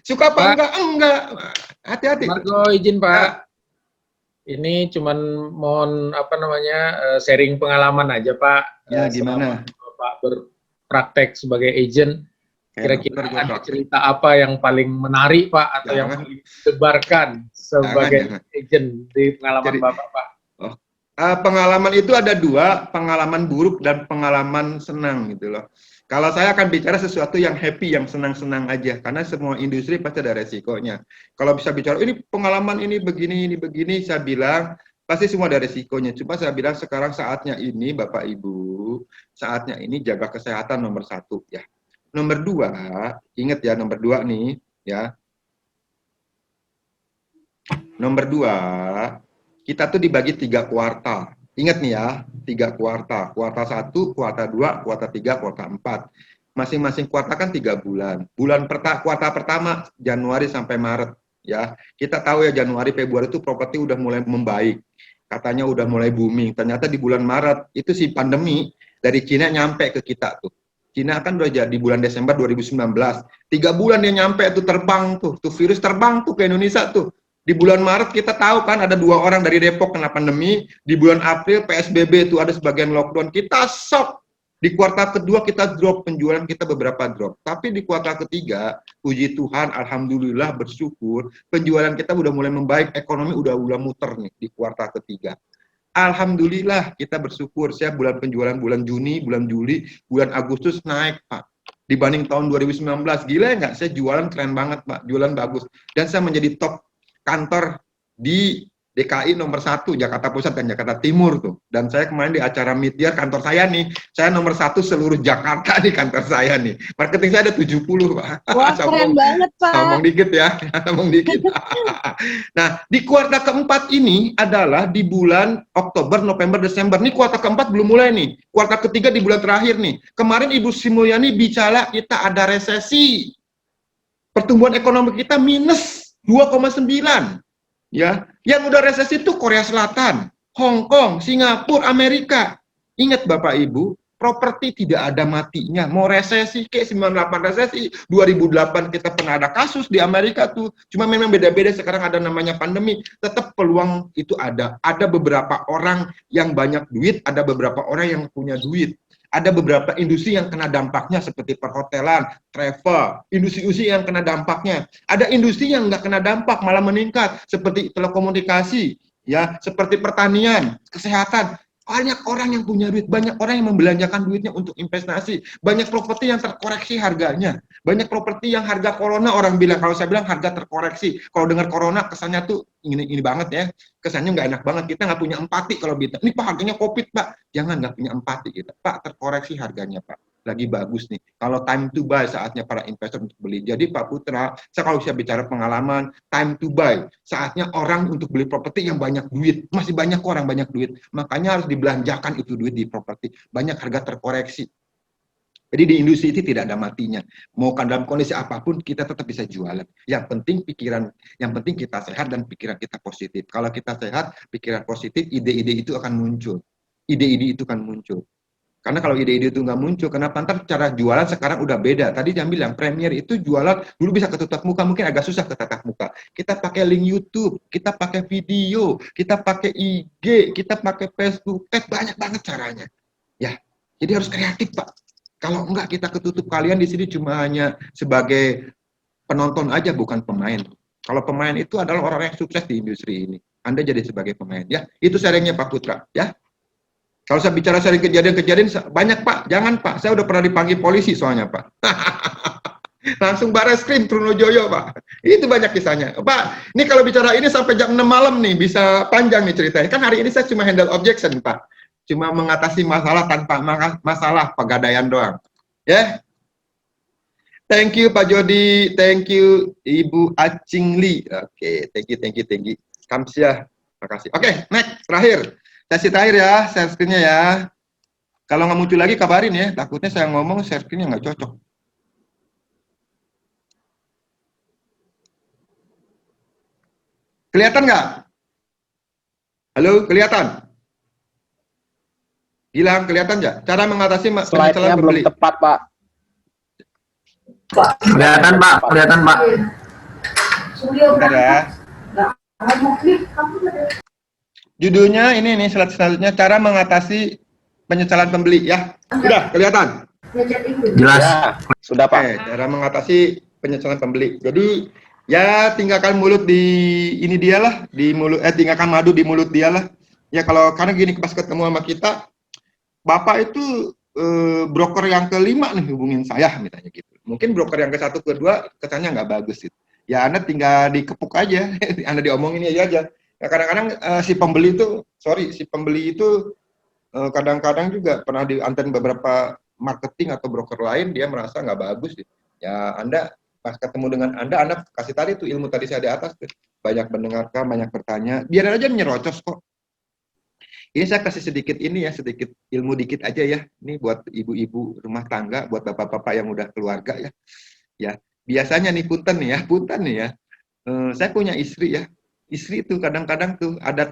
[SPEAKER 1] Suka apa enggak? Enggak. Hati-hati.
[SPEAKER 11] Marco izin Pak. Ini cuman mohon sharing pengalaman aja Pak.
[SPEAKER 1] Ya, gimana?
[SPEAKER 11] Bapak berpraktek sebagai agent. Kira-kira ada cerita apa yang paling menarik Pak atau yang paling disebarkan sebagai agent di pengalaman Bapak Pak?
[SPEAKER 1] Pengalaman itu ada 2, pengalaman buruk dan pengalaman senang gitu loh. Kalau saya akan bicara sesuatu yang happy, yang senang-senang aja, karena semua industri pasti ada resikonya. Kalau bisa bicara, ini pengalaman ini begini, saya bilang, pasti semua ada resikonya. Cuma saya bilang sekarang saatnya ini, Bapak Ibu, saatnya ini jaga kesehatan nomor 1 ya. Nomor 2, ingat ya nomor 2 nih, ya. Nomor 2, kita tuh dibagi 3 kuartal. Ingat nih ya, 3 kuartal. Kuartal 1, kuartal 2, kuartal 3, kuartal 4. Masing-masing kuartal kan 3 bulan. Kuartal pertama Januari sampai Maret ya. Kita tahu ya Januari Februari itu properti udah mulai membaik. Katanya udah mulai booming. Ternyata di bulan Maret itu si pandemi dari Cina nyampe ke kita tuh. Cina kan udah jadi bulan Desember 2019. 3 bulan dia nyampe tuh terbang tuh virus terbang tuh ke Indonesia tuh. Di bulan Maret kita tahu kan ada 2 orang dari Depok kena pandemi. Di bulan April PSBB itu ada sebagian lockdown. Kita shock. Di kuartal kedua kita drop, penjualan kita beberapa drop. Tapi di kuartal ketiga, puji Tuhan, alhamdulillah bersyukur, penjualan kita udah mulai membaik, ekonomi udah muter nih di kuartal ketiga. Alhamdulillah kita bersyukur. Saya penjualan bulan Juni, bulan Juli, bulan Agustus naik Pak. Dibanding tahun 2019, gila nggak? Saya jualan keren banget Pak, jualan bagus. Dan saya menjadi top kantor di DKI nomor 1, Jakarta Pusat dan Jakarta Timur tuh. Dan saya kemarin di acara Meteor kantor saya nih, saya nomor 1 seluruh Jakarta di kantor saya nih. Marketing saya ada 70 Pak.
[SPEAKER 6] Wah, keren banget Pak.
[SPEAKER 1] Ngomong dikit ya, ngomong dikit. Nah, di kuartal keempat ini adalah di bulan Oktober, November, Desember. Ini kuartal keempat belum mulai nih. Kuartal ketiga di bulan terakhir nih. Kemarin Ibu Sri Mulyani bicara kita ada resesi. Pertumbuhan ekonomi kita minus 2,9 ya. Yang udah resesi itu Korea Selatan, Hong Kong, Singapura, Amerika. Ingat Bapak Ibu, properti tidak ada matinya. Mau resesi kayak 98 resesi, 2008 kita pernah ada kasus di Amerika tuh. Cuma memang beda-beda, sekarang ada namanya pandemi. Tetap peluang itu ada. Ada beberapa orang yang banyak duit, ada beberapa orang yang punya duit. Ada beberapa industri yang kena dampaknya seperti perhotelan, travel, industri-industri yang kena dampaknya. Ada industri yang nggak kena dampak malah meningkat seperti telekomunikasi, ya, seperti pertanian, kesehatan. Banyak orang yang punya duit, banyak orang yang membelanjakan duitnya untuk investasi. Banyak properti yang terkoreksi harganya. Banyak properti yang harga corona orang bilang, kalau saya bilang harga terkoreksi. Kalau dengar corona kesannya tuh ini banget ya. Kesannya nggak enak banget, kita nggak punya empati kalau bilang, ini Pak harganya COVID Pak. Jangan, nggak punya empati kita. Pak terkoreksi harganya Pak. lagi bagus nih. Kalau time to buy, saatnya para investor untuk beli. Jadi Pak Putra, saya kalau bisa bicara pengalaman, time to buy, saatnya orang untuk beli properti yang banyak duit. Masih banyak orang banyak duit. Makanya harus dibelanjakan itu duit di properti. Banyak harga terkoreksi. Jadi di industri itu tidak ada matinya. Mau kan dalam kondisi apapun kita tetap bisa jualan. Yang penting pikiran, yang penting kita sehat dan pikiran kita positif. Kalau kita sehat, pikiran positif, ide-ide itu akan muncul. Ide-ide itu akan muncul. Karena kalau ide-ide itu nggak muncul, kenapa ntar cara jualan sekarang udah beda. Tadi yang bilang Premier itu jualan dulu bisa ke tatap muka, mungkin agak susah ke tatap muka. Kita pakai link YouTube, kita pakai video, kita pakai IG, kita pakai Facebook, banyak banget caranya. Ya, jadi harus kreatif Pak. Kalau enggak kita ketutup, kalian di sini cuma hanya sebagai penonton aja, bukan pemain. Kalau pemain itu adalah orang yang sukses di industri ini. Anda jadi sebagai pemain, ya. Itu sharingnya Pak Putra, ya. Kalau saya bicara sharing kejadian-kejadian banyak Pak, jangan Pak. Saya udah pernah dipanggil polisi soalnya Pak. Langsung Bareskrim Trunojoyo Pak. Itu banyak kisahnya. Pak, ini kalau bicara ini sampai jam 6 malam nih, bisa panjang nih ceritanya. Kan hari ini saya cuma handle objection Pak. Cuma mengatasi masalah tanpa masalah pegadaian doang. Ya. Thank you Pak Jody, thank you Ibu Acing Lee. Oke, thank you. Kamsia, makasih. Oke, next, terakhir. Sesi terakhir ya, share screen-nya ya. Kalau nggak muncul lagi kabarin ya, takutnya saya ngomong share screen-nya nggak cocok. Kelihatan nggak? Halo, kelihatan? Hilang, kelihatan nggak? Cara mengatasi
[SPEAKER 2] Slide-nya belum tepat, Pak.
[SPEAKER 5] Kelihatan Pak, kelihatan Pak.
[SPEAKER 1] Bentar ya. Judulnya ini nih, slide selanjutnya, cara mengatasi penyesalan pembeli ya. Sudah kelihatan?
[SPEAKER 5] Jelas.
[SPEAKER 2] Ya, sudah Pak.
[SPEAKER 1] Oke, cara mengatasi penyesalan pembeli. Jadi ya tinggalkan mulut di ini dia lah, di mulut tinggalkan madu di mulut dia lah. Ya kalau karena gini pas ketemu sama kita, Bapak itu broker yang kelima nih hubungin saya misalnya gitu. Mungkin broker yang ke-1, ke-2 kesannya nggak bagus gitu. Ya Anda tinggal dikepuk aja, Anda diomongin aja. Ya kadang-kadang si pembeli itu kadang-kadang juga pernah diantarin beberapa marketing atau broker lain, dia merasa nggak bagus gitu. Ya Anda pas ketemu dengan Anda kasih tadi tuh ilmu tadi saya di atas tuh. Banyak mendengarkan, banyak bertanya, biar aja nyerocos kok. Ini saya kasih sedikit ini ya, sedikit ilmu dikit aja ya. Ini buat ibu-ibu rumah tangga, buat bapak-bapak yang udah keluarga ya. Ya, biasanya nih punten nih ya. Saya punya istri ya. Istri itu kadang-kadang tuh ada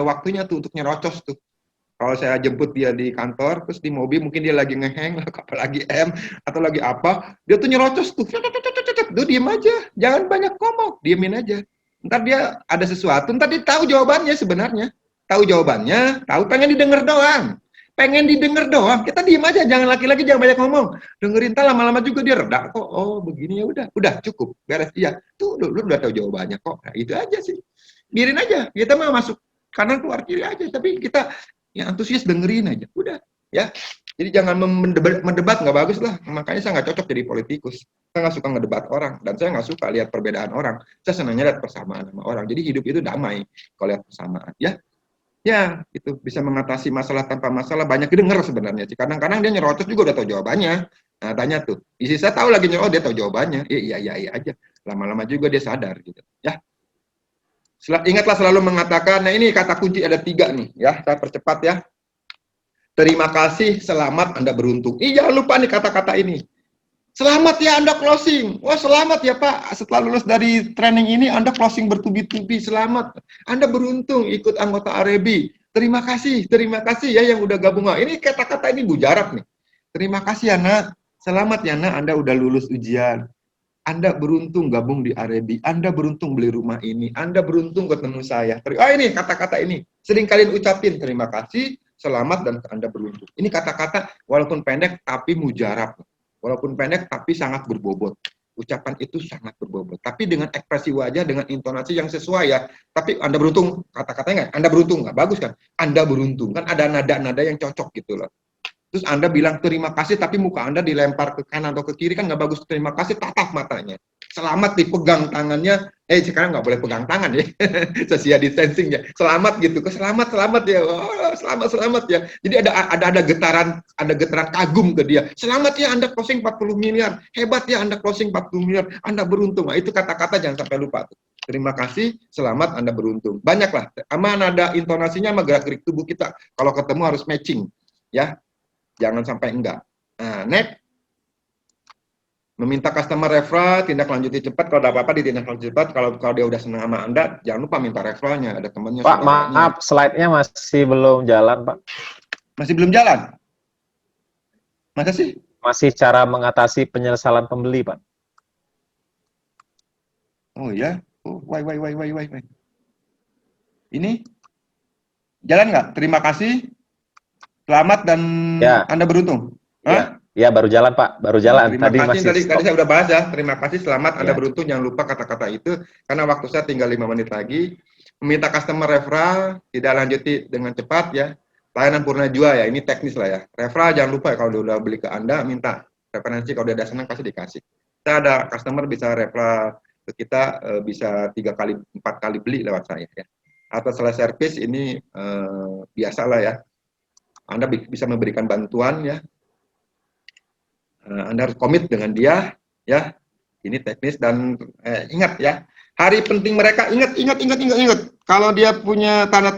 [SPEAKER 1] waktunya tuh untuk nyerocos tuh. Kalau saya jemput dia di kantor, terus di mobil mungkin dia lagi ngeheng, apalagi atau lagi apa, dia tuh nyerocos tuh. Tuh diem aja, jangan banyak ngomong, diemin aja. Ntar dia ada sesuatu, ntar dia tahu jawabannya sebenarnya. Tahu jawabannya, pengen didengar doang. Kita diem aja, jangan laki-laki jangan banyak ngomong. Dengerin, lama-lama juga dia reda kok. Oh, begini ya udah cukup, beres. Iya, tuh lu udah tahu jawabannya kok. Nah, itu aja sih. Biarin aja, kita mah masuk kanan keluar kiri aja, tapi kita yang antusias dengerin aja. Udah, ya. Jadi jangan mendebat nggak bagus lah. Makanya saya nggak cocok jadi politikus. Saya nggak suka ngedebat orang, dan saya nggak suka lihat perbedaan orang. Saya senangnya lihat persamaan sama orang. Jadi hidup itu damai kalau lihat persamaan, ya. Ya, itu bisa mengatasi masalah tanpa masalah. Banyak denger sebenarnya. Kadang-kadang dia nyerocos juga udah tahu jawabannya. Nah, tanya tuh. Isi saya tahu lagi dia tahu jawabannya. Iya aja. Lama-lama juga dia sadar gitu. Ya. Ingatlah selalu mengatakan, nah ini kata kunci ada 3 nih. Ya, saya percepat ya. Terima kasih, selamat, Anda beruntung. Jangan lupa nih kata-kata ini. Selamat ya Anda closing. Wah selamat ya Pak. Setelah lulus dari training ini Anda closing bertubi-tubi. Selamat. Anda beruntung ikut anggota Arebi. Terima kasih ya yang udah gabung. Ini kata-kata ini bujarak nih. Terima kasih ya Nak. Selamat ya Nak, Anda udah lulus ujian. Anda beruntung gabung di Arebi. Anda beruntung beli rumah ini. Anda beruntung ketemu saya. Ini kata-kata ini. Sering kalian ucapin terima kasih, selamat, dan Anda beruntung. Ini kata-kata walaupun pendek tapi mujarab. Walaupun pendek tapi sangat berbobot. Ucapan itu sangat berbobot. Tapi dengan ekspresi wajah, dengan intonasi yang sesuai ya. Tapi Anda beruntung, kata-katanya nggak? Anda beruntung, nggak bagus kan? Anda beruntung. Kan ada nada-nada yang cocok gitu loh. terus Anda bilang terima kasih, tapi muka Anda dilempar ke kanan atau ke kiri, kan nggak bagus. Terima kasih, tatap matanya. Selamat dipegang tangannya, sekarang nggak boleh pegang tangan ya, social distancing ya. Selamat gitu, selamat ya, oh, selamat ya. Jadi ada getaran kagum ke dia. Selamat ya Anda closing 40 miliar, hebat ya Anda closing 40 miliar, Anda beruntung. Nah, itu kata-kata jangan sampai lupa tuh. Terima kasih, selamat, Anda beruntung. Banyaklah, sama nada intonasinya sama gerak-gerik tubuh kita. Kalau ketemu harus matching, ya. Jangan sampai enggak. Nah, next. Meminta customer referral, tindak lanjuti cepat. Kalau ada apa-apa ditindak lanjuti cepat. Kalau dia udah senang sama Anda, jangan lupa minta referralnya. Ada temannya.
[SPEAKER 8] Pak, maaf, slide-nya masih belum jalan, Pak.
[SPEAKER 1] Masih belum jalan? Masa sih?
[SPEAKER 8] Masih cara mengatasi penyesalan pembeli, Pak.
[SPEAKER 1] Oh ya? Oh, why. Ini? Jalan nggak? Terima kasih. Selamat dan
[SPEAKER 8] ya.
[SPEAKER 1] Anda beruntung. Hah?
[SPEAKER 8] Ya, baru jalan Pak, baru jalan.
[SPEAKER 1] Terima
[SPEAKER 8] tadi
[SPEAKER 1] kasih,
[SPEAKER 8] masih
[SPEAKER 1] tadi saya udah bahas ya. Terima kasih, selamat, Anda
[SPEAKER 8] Ya.
[SPEAKER 1] beruntung. Jangan lupa kata-kata itu, karena waktu saya tinggal 5 menit lagi. Meminta customer referral, tidak lanjuti dengan cepat ya. Layanan purna jua ya, ini teknis lah ya. Referral jangan lupa ya, kalau dia udah beli ke Anda, minta referensi. Kalau dia udah senang, pasti dikasih. Kita ada customer bisa referral ke kita, bisa 3 kali, 4 kali beli lewat saya ya. Atau selesai service ini biasalah ya. Anda bisa memberikan bantuan ya. Anda harus komit dengan dia, ya. Ini teknis dan ingat ya, hari penting mereka ingat. Kalau dia punya tanda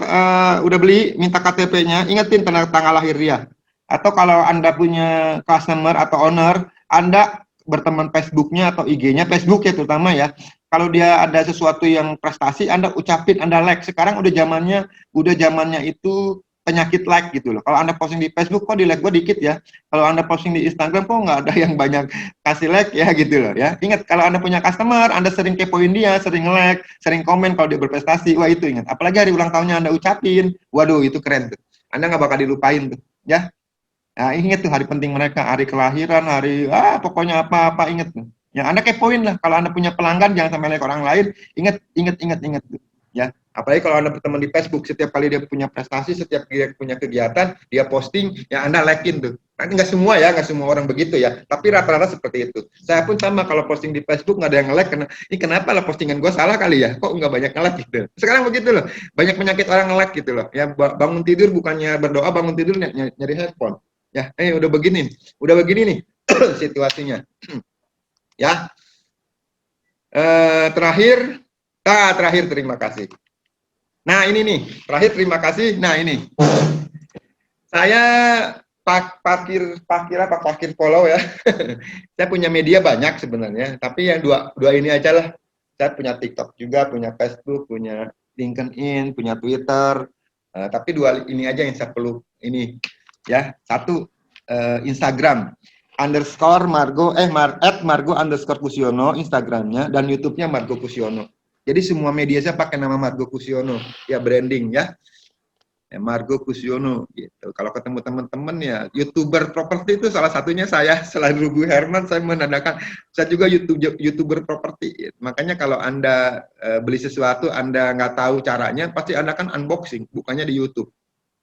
[SPEAKER 1] udah beli, minta KTP-nya, ingetin tanggal lahir dia. Atau kalau Anda punya customer atau owner, Anda berteman Facebook-nya atau IG-nya, Facebook ya terutama ya. Kalau dia ada sesuatu yang prestasi, Anda ucapin, Anda like. Sekarang udah zamannya itu penyakit like gitu loh. Kalau Anda posting di Facebook kok di like gue dikit ya. Kalau Anda posting di Instagram kok nggak ada yang banyak kasih like ya gitu loh ya. Ingat kalau Anda punya customer, Anda sering kepoin dia, sering like, sering komen kalau dia berprestasi. Wah itu ingat. Apalagi hari ulang tahunnya Anda ucapin. Waduh itu keren tuh. Anda nggak bakal dilupain tuh ya. Nah ingat tuh hari penting mereka, hari kelahiran, hari pokoknya apa ingat tuh. Ya Anda kepoin lah. Kalau Anda punya pelanggan jangan sampai like orang lain. Ingat tuh ya. Apalagi kalau Anda berteman di Facebook, setiap kali dia punya prestasi, setiap dia punya kegiatan, dia posting, ya Anda like-in tuh. Nanti nggak semua ya, nggak semua orang begitu ya. Tapi rata-rata seperti itu. Saya pun sama, kalau posting di Facebook nggak ada yang nge-like, ini kenapa lah postingan gue salah kali ya? Kok nggak banyak nge-like gitu? Sekarang begitu loh, banyak penyakit orang nge-like gitu loh. Ya bangun tidur bukannya berdoa, bangun tidur nyari handphone. Ya, udah begini nih situasinya. Ya, terakhir terima kasih. Nah ini nih, terakhir terima kasih. Nah ini, saya parkir follow ya. Saya punya media banyak sebenarnya, tapi yang dua ini aja lah. Saya punya TikTok juga, punya Facebook, punya LinkedIn, punya Twitter. Tapi 2 ini aja yang saya perlu ini ya. 1 Instagram @margo_kusiono Instagramnya, dan YouTube-nya Margo Kusiono. Jadi semua media saya pakai nama Margo Kusiono, ya branding ya. Margo Kusiono gitu. Kalau ketemu teman-teman ya, YouTuber properti itu salah satunya saya. Selain Rubu Herman, saya menandakan saya juga YouTuber properti. Makanya kalau Anda beli sesuatu, Anda nggak tahu caranya, pasti Anda kan unboxing, bukannya di YouTube.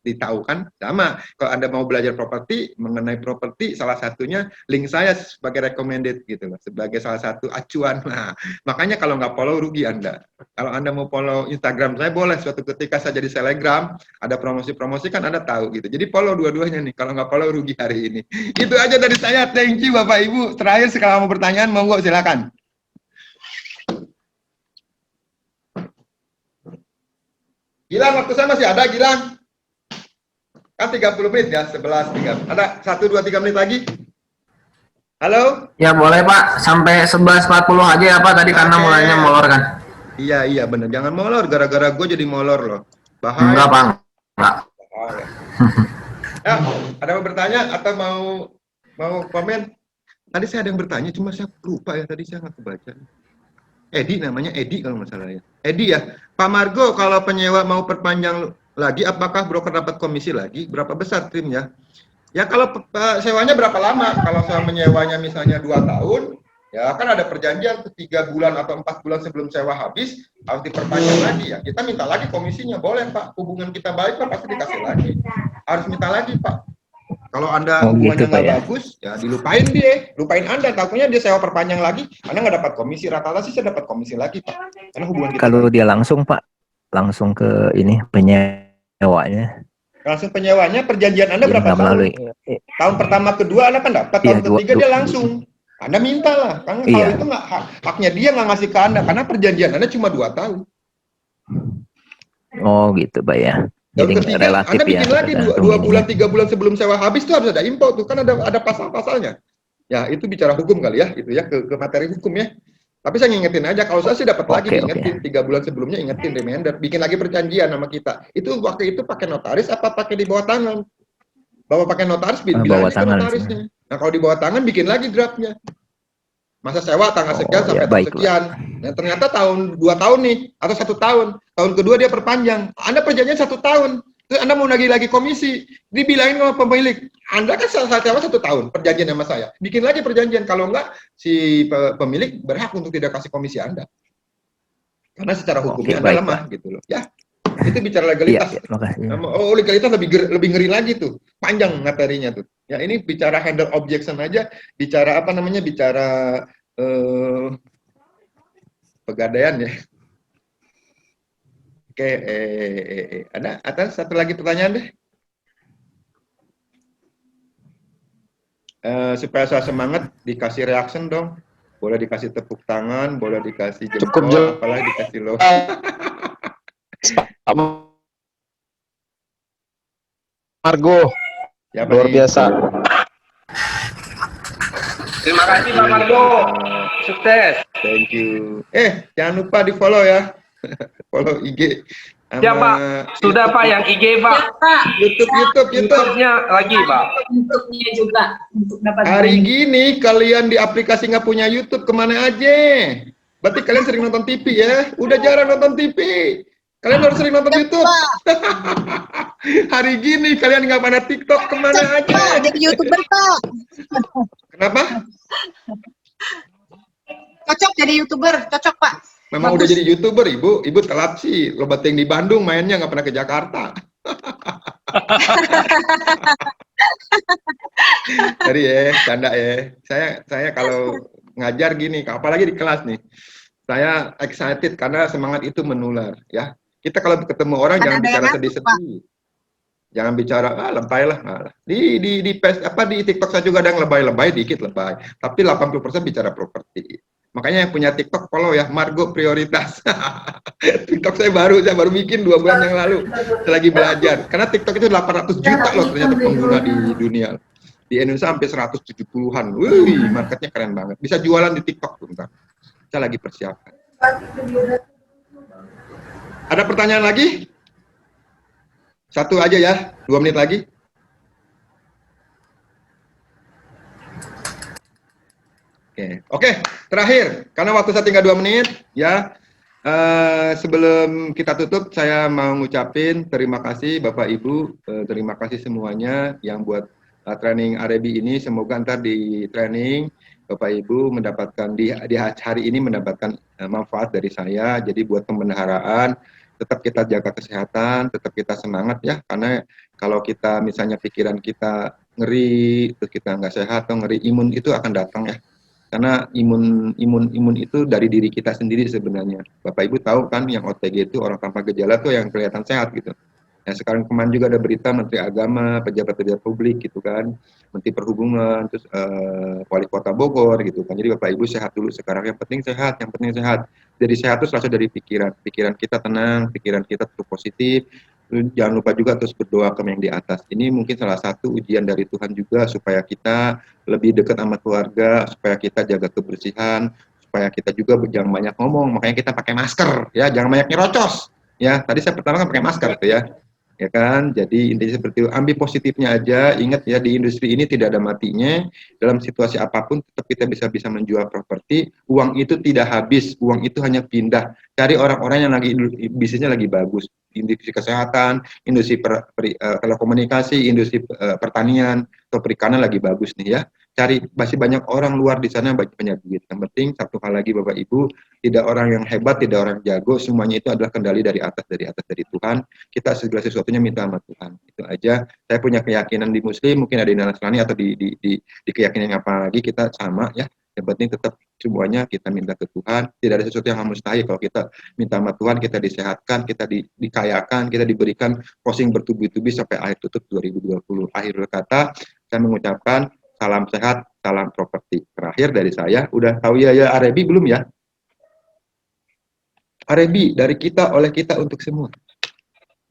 [SPEAKER 1] Ditahu kan? Sama, kalau Anda mau belajar properti, mengenai properti, salah satunya link saya sebagai recommended gitu loh, sebagai salah satu acuan. Nah, makanya kalau nggak follow rugi Anda. Kalau Anda mau follow Instagram saya boleh, suatu ketika saya jadi selebgram, ada promosi-promosi kan Anda tahu gitu. Jadi follow dua-duanya nih, kalau nggak follow rugi hari ini. Itu aja dari saya, thank you Bapak Ibu. Terakhir kalau mau pertanyaan, monggo silakan. Gilang, waktu saya masih ada, Gilang. Kan 30 menit ya, 11.3. Ada 1, 2, 3 menit lagi? Halo?
[SPEAKER 5] Ya boleh Pak, sampai 11.40 aja ya Pak tadi karena mulainya molor kan.
[SPEAKER 1] Iya bener, jangan molor, gara-gara gue jadi molor loh. Bahaya.
[SPEAKER 5] Enggak Pak, enggak.
[SPEAKER 1] Ya, ada yang bertanya atau mau komen? Tadi saya ada yang bertanya, cuma saya lupa ya, tadi saya nggak kebaca. Edi namanya, Edi kalau nggak salah ya. Edi ya, Pak Margo kalau penyewa mau perpanjang lagi, apakah broker dapat komisi lagi? Berapa besar trimnya? Ya kalau sewanya berapa lama? Kalau saya menyewanya misalnya 2 tahun, ya kan ada perjanjian 3 bulan atau 4 bulan sebelum sewa habis, harus diperpanjang lagi ya. Kita minta lagi komisinya, boleh Pak. Hubungan kita baik Pak, pasti dikasih lagi. Harus minta lagi Pak. Kalau Anda
[SPEAKER 12] Oh,
[SPEAKER 1] hubungannya
[SPEAKER 12] gitu, Pak,
[SPEAKER 1] nggak
[SPEAKER 12] ya.
[SPEAKER 1] bagus, ya dilupain dia, lupain Anda. Takutnya dia sewa perpanjang lagi, Anda nggak dapat komisi. Rata-rata sih saya dapat komisi lagi, Pak. Karena hubungan kita
[SPEAKER 12] Kalau
[SPEAKER 1] baik.
[SPEAKER 12] dia langsung, Pak, langsung ke ini penyewanya.
[SPEAKER 1] Langsung penyewanya, perjanjian Anda
[SPEAKER 12] Jadi
[SPEAKER 1] berapa
[SPEAKER 12] nggak
[SPEAKER 1] tahun?
[SPEAKER 12] melalui.
[SPEAKER 1] Tahun pertama, kedua Anda kan dapat,
[SPEAKER 12] Iya,
[SPEAKER 1] tahun ketiga dia langsung. Anda minta lah, karena kalau
[SPEAKER 12] Iya.
[SPEAKER 1] itu nggak haknya dia nggak ngasih ke Anda, karena perjanjian Anda cuma 2 tahun.
[SPEAKER 12] Oh gitu, Pak ya.
[SPEAKER 1] Tahun
[SPEAKER 12] Jadi
[SPEAKER 1] ketiga
[SPEAKER 12] relatif
[SPEAKER 1] Anda
[SPEAKER 12] ya.
[SPEAKER 1] bikin lagi
[SPEAKER 12] tergantung
[SPEAKER 1] 2 bulan,
[SPEAKER 12] ininya.
[SPEAKER 1] 3 bulan sebelum sewa habis tuh harus ada info tuh, kan ada pasal-pasalnya. Ya itu bicara hukum kali ya, itu ya ke materi hukum ya. Tapi saya ngingetin aja, kalau saya sih dapat lagi
[SPEAKER 12] Oke,
[SPEAKER 1] ingetin 3 bulan sebelumnya, ingetin reminder, bikin lagi perjanjian sama kita. Itu waktu itu pakai notaris apa pakai di bawah tangan? Bawa pakai notaris, bilang
[SPEAKER 12] Bawah
[SPEAKER 1] aja ke
[SPEAKER 12] tangan
[SPEAKER 1] notarisnya. Nah kalau di bawah tangan bikin lagi draftnya. Masa sewa tanggal sekian
[SPEAKER 12] Oh,
[SPEAKER 1] sampai
[SPEAKER 12] ya,
[SPEAKER 1] tahun
[SPEAKER 12] baiklah.
[SPEAKER 1] sekian. Nah ternyata tahun 2 tahun nih atau 1 tahun. Tahun kedua dia perpanjang. Anda perjanjian 1 tahun. Terus Anda mau nagih lagi komisi. Dibilangin sama pemilik, Anda kan salah sewa 1 tahun perjanjian sama saya. Bikin lagi perjanjian. Kalau enggak si pemilik berhak untuk tidak kasih komisi Anda. Karena secara hukumnya Anda
[SPEAKER 12] baik,
[SPEAKER 1] lemah gitu loh. Ya. Itu bicara legalitas.
[SPEAKER 12] Iya, makasih.
[SPEAKER 1] Oh, legalitas lebih ngeri lagi tuh. Panjang materinya tuh. Ya ini bicara handle objection aja, bicara apa namanya? Bicara pegadaian ya. Oke, ada atas satu lagi pertanyaan deh. Supaya saya semangat, dikasih reaction dong. Boleh dikasih tepuk tangan, boleh dikasih jempol, apalagi dikasih love.
[SPEAKER 8] Margo,
[SPEAKER 1] Siapa
[SPEAKER 8] luar
[SPEAKER 1] nih?
[SPEAKER 8] biasa.
[SPEAKER 2] Terima kasih Pak Margo. Sukses.
[SPEAKER 1] Thank you. Jangan lupa di follow ya. Follow IG.
[SPEAKER 2] Ya Pak, sudah Pak yang IG Pak.
[SPEAKER 1] YouTube-nya
[SPEAKER 2] lagi Pak.
[SPEAKER 13] YouTube-nya juga untuk dapat
[SPEAKER 1] Hari gini kalian di aplikasi nggak punya YouTube kemana aja? Berarti kalian sering nonton TV ya? Udah jarang nonton TV. Kalian harus sering nonton YouTube. Hari gini kalian nggak pada TikTok kemana aja?
[SPEAKER 6] Jadi YouTuber Pak.
[SPEAKER 1] Kenapa?
[SPEAKER 6] Cocok jadi YouTuber, cocok Pak.
[SPEAKER 1] Memang udah jadi YouTuber, Ibu telat sih. Lo bating di Bandung mainnya nggak pernah ke Jakarta. Jadi canda ya. Saya kalau ngajar gini, apalagi di kelas nih, saya excited karena semangat itu menular ya. Kita kalau ketemu orang jangan bicara sedih-sedih. Jangan bicara lebay lah. Di TikTok saya juga ada yang lebay-lebay, dikit lebay. Tapi 80% bicara properti. Makanya yang punya TikTok follow ya, Margo Prioritas. TikTok saya baru bikin 2 bulan yang lalu. Saya lagi belajar. Karena TikTok itu 800 juta loh ternyata pengguna di dunia. Di Indonesia sampai 170-an. Wih, marketnya keren banget. Bisa jualan di TikTok tuh, bentar. Saya lagi persiapkan. Ada pertanyaan lagi? Satu aja ya, 2 menit lagi. Oke, terakhir, karena waktu saya tinggal 2 menit, ya. Sebelum kita tutup, saya mau ngucapin terima kasih Bapak Ibu, terima kasih semuanya yang buat training Arebi ini. Semoga ntar di training Bapak Ibu mendapatkan di hari ini mendapatkan manfaat dari saya. Jadi buat pemeliharaan, tetap kita jaga kesehatan, tetap kita semangat ya. Karena kalau kita misalnya pikiran kita ngeri, terus kita nggak sehat atau ngeri, imun itu akan datang ya. Karena imun itu dari diri kita sendiri sebenarnya. Bapak Ibu tahu kan yang OTG itu orang tanpa gejala tuh yang kelihatan sehat gitu. Nah sekarang kemarin juga ada berita Menteri Agama, pejabat-pejabat publik gitu kan, Menteri Perhubungan, terus Wali Kota Bogor gitu kan. Jadi Bapak Ibu sehat dulu sekarang. Yang penting sehat, yang penting sehat. Jadi sehat itu selalu dari pikiran kita tenang, pikiran kita terus positif. Jangan lupa juga terus berdoa ke yang di atas. Ini mungkin salah satu ujian dari Tuhan juga supaya kita lebih dekat sama keluarga, supaya kita jaga kebersihan, supaya kita juga jangan banyak ngomong. Makanya kita pakai masker, ya, jangan banyak nyerocos. Ya, tadi saya pertama kan pakai masker tuh ya. Ya kan, jadi intinya seperti itu. Ambil positifnya aja. Ingat ya, di industri ini tidak ada matinya. Dalam situasi apapun tetap kita bisa menjual properti. Uang itu tidak habis, uang itu hanya pindah. Cari orang-orang yang lagi bisnisnya lagi bagus. Industri kesehatan, industri telekomunikasi, industri pertanian atau perikanan lagi bagus nih ya. cari, masih banyak orang luar di sana banyak duit. Yang penting satu hal lagi Bapak Ibu, tidak orang yang hebat, tidak orang jago, semuanya itu adalah kendali dari atas dari Tuhan. Kita segala sesuatunya minta sama Tuhan. Itu aja. Saya punya keyakinan di Muslim, mungkin ada di Nasrani atau di keyakinan yang apa lagi, kita sama ya. Yang penting tetap semuanya kita minta ke Tuhan. Tidak ada sesuatu yang mustahil kalau kita minta sama Tuhan, kita disehatkan, kita dikayakan, kita diberikan posting bertubi-tubi sampai akhir tutup 2020. Akhir kata, saya mengucapkan salam sehat, salam properti. Terakhir dari saya, udah tahu ya Arebi belum ya? Arebi dari kita, oleh kita, untuk semua.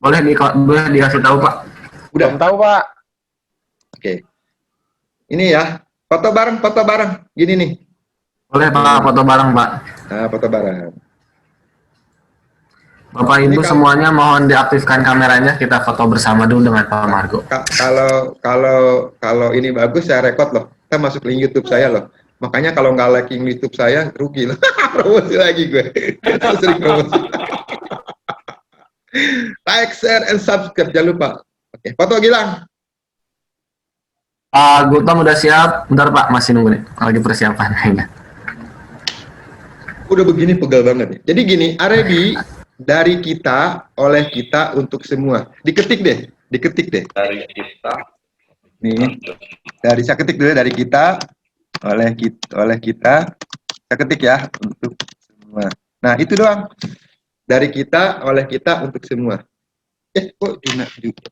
[SPEAKER 5] Boleh dikasih tahu Pak?
[SPEAKER 1] Udah tahu Pak. Oke. Ini ya. Foto bareng, gini nih.
[SPEAKER 5] Boleh Pak, foto bareng Pak.
[SPEAKER 1] Nah, foto bareng.
[SPEAKER 5] Bapak Ibu semuanya mohon diaktifkan kameranya, kita foto bersama dulu dengan Pak Margo.
[SPEAKER 1] Kalau ini bagus saya rekod loh. Kita masuk link YouTube saya loh. Makanya kalau nggak like YouTube saya rugi loh. Promosi lagi gue. Sering promosi. Like, share, and subscribe, jangan lupa. Oke, foto Gilang.
[SPEAKER 5] Gultom udah siap, bentar Pak, masih nunggu nih, lagi persiapan.
[SPEAKER 1] Udah begini pegal banget nih. Jadi gini, Arebi dari kita, oleh kita, untuk semua. Diketik deh. Dari kita. Nih, saya ketik dulu, dari kita, oleh kita. Saya ketik ya, untuk semua. Nah, itu doang. Dari kita, oleh kita, untuk semua. Kok Juna juga?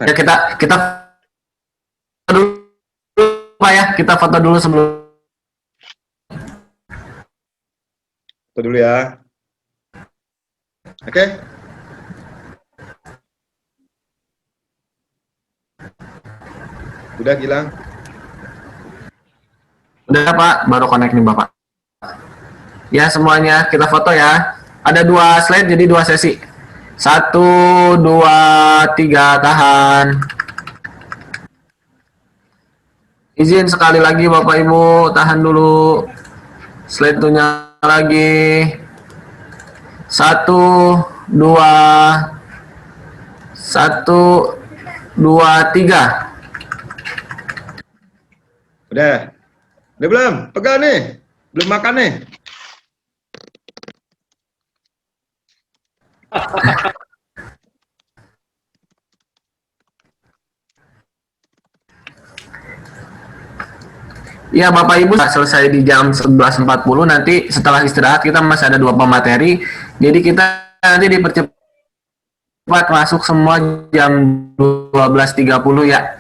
[SPEAKER 5] Ya kita dulu Pak ya, kita foto dulu sebelum.
[SPEAKER 1] Foto dulu ya. Oke. Udah Gilang?
[SPEAKER 5] Udah Pak, baru connect nih Bapak. Ya semuanya kita foto ya. Ada 2 slide jadi 2 sesi. 1, 2, 3, tahan. Izin sekali lagi Bapak Ibu, tahan dulu. Slide-nya lagi. 1, 2, 3.
[SPEAKER 1] Udah belum? Pegang nih. Belum makan nih.
[SPEAKER 5] Ya Bapak Ibu, selesai di jam 11.40, nanti setelah istirahat kita masih ada 2 pemateri, jadi kita nanti dipercepat masuk semua jam 12.30 ya.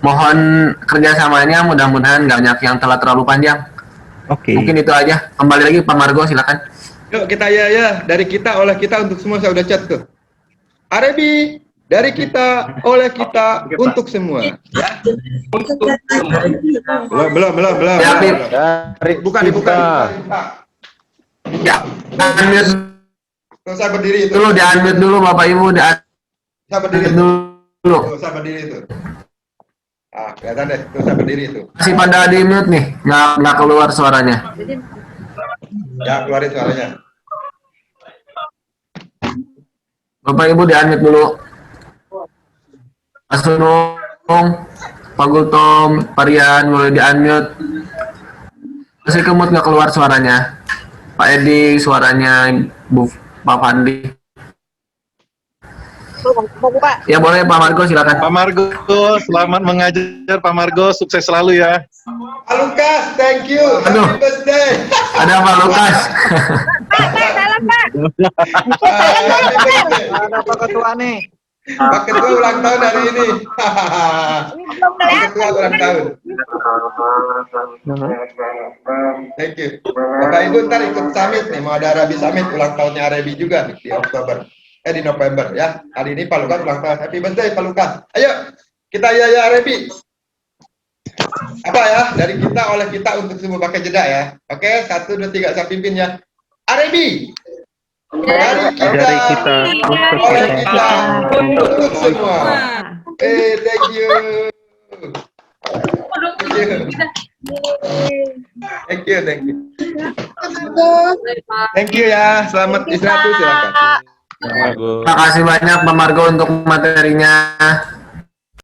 [SPEAKER 5] Mohon kerjasamanya, mudah-mudahan nggak banyak yang telat terlalu panjang.
[SPEAKER 12] Oke.
[SPEAKER 5] Mungkin itu aja. Kembali lagi Pak Margo, silakan.
[SPEAKER 1] Yuk kita ya, dari kita, oleh kita, untuk semua. Saya udah chat tuh. Arebi, dari kita, oleh kita, untuk semua. Ya. Belum. Bukan dibuka.
[SPEAKER 5] Ya, unmute
[SPEAKER 1] Saya berdiri itu.
[SPEAKER 5] dulu, di-unmute dulu Bapak Ibu,
[SPEAKER 1] Saya berdiri
[SPEAKER 5] dulu.
[SPEAKER 1] Saya berdiri itu. Ah, kelihatan deh, tuh saya berdiri itu.
[SPEAKER 5] Masih pada di-mute nih, nggak keluar suaranya.
[SPEAKER 1] Ya, keluarin suaranya.
[SPEAKER 5] Bapak Ibu di-unmute dulu. Mas Nunung, Pak Gultom, Pak Rian, boleh di-unmute. Masih kemut nggak keluar suaranya. Pak Edi, suaranya Pak Fandi. Ya boleh Pak Margo, silakan.
[SPEAKER 14] Pak Margo, selamat mengajar Pak Margo, sukses selalu ya.
[SPEAKER 1] Pak Lukas, thank you.
[SPEAKER 5] Aduh.
[SPEAKER 1] Happy birthday.
[SPEAKER 5] Ada Pak Lukas.
[SPEAKER 3] Ada Pak Ketua nih.
[SPEAKER 1] Pak Ketua ulang tahun hari ini. Pak Ketua ulang tahun. Thank you. Bapak Ibu ntar ikut summit nih, mau ada Arabi Summit, ulang tahunnya Arabi juga nih, di Oktober. Di November ya. Hari ini Pak Lukas ulang tahun. Happy birthday Pak Lukas. Ayo, kita ya Arabi. Apa ya? Dari kita, oleh kita, untuk semua, pakai jeda ya. Oke, 1, 2, 3, saya pimpin ya. Arabi. Dari kita, oleh kita, untuk semua. Thank you. Thank you. Thank you ya. Selamat istirahat, silakan.
[SPEAKER 5] Terima kasih banyak Pak Margo untuk materinya.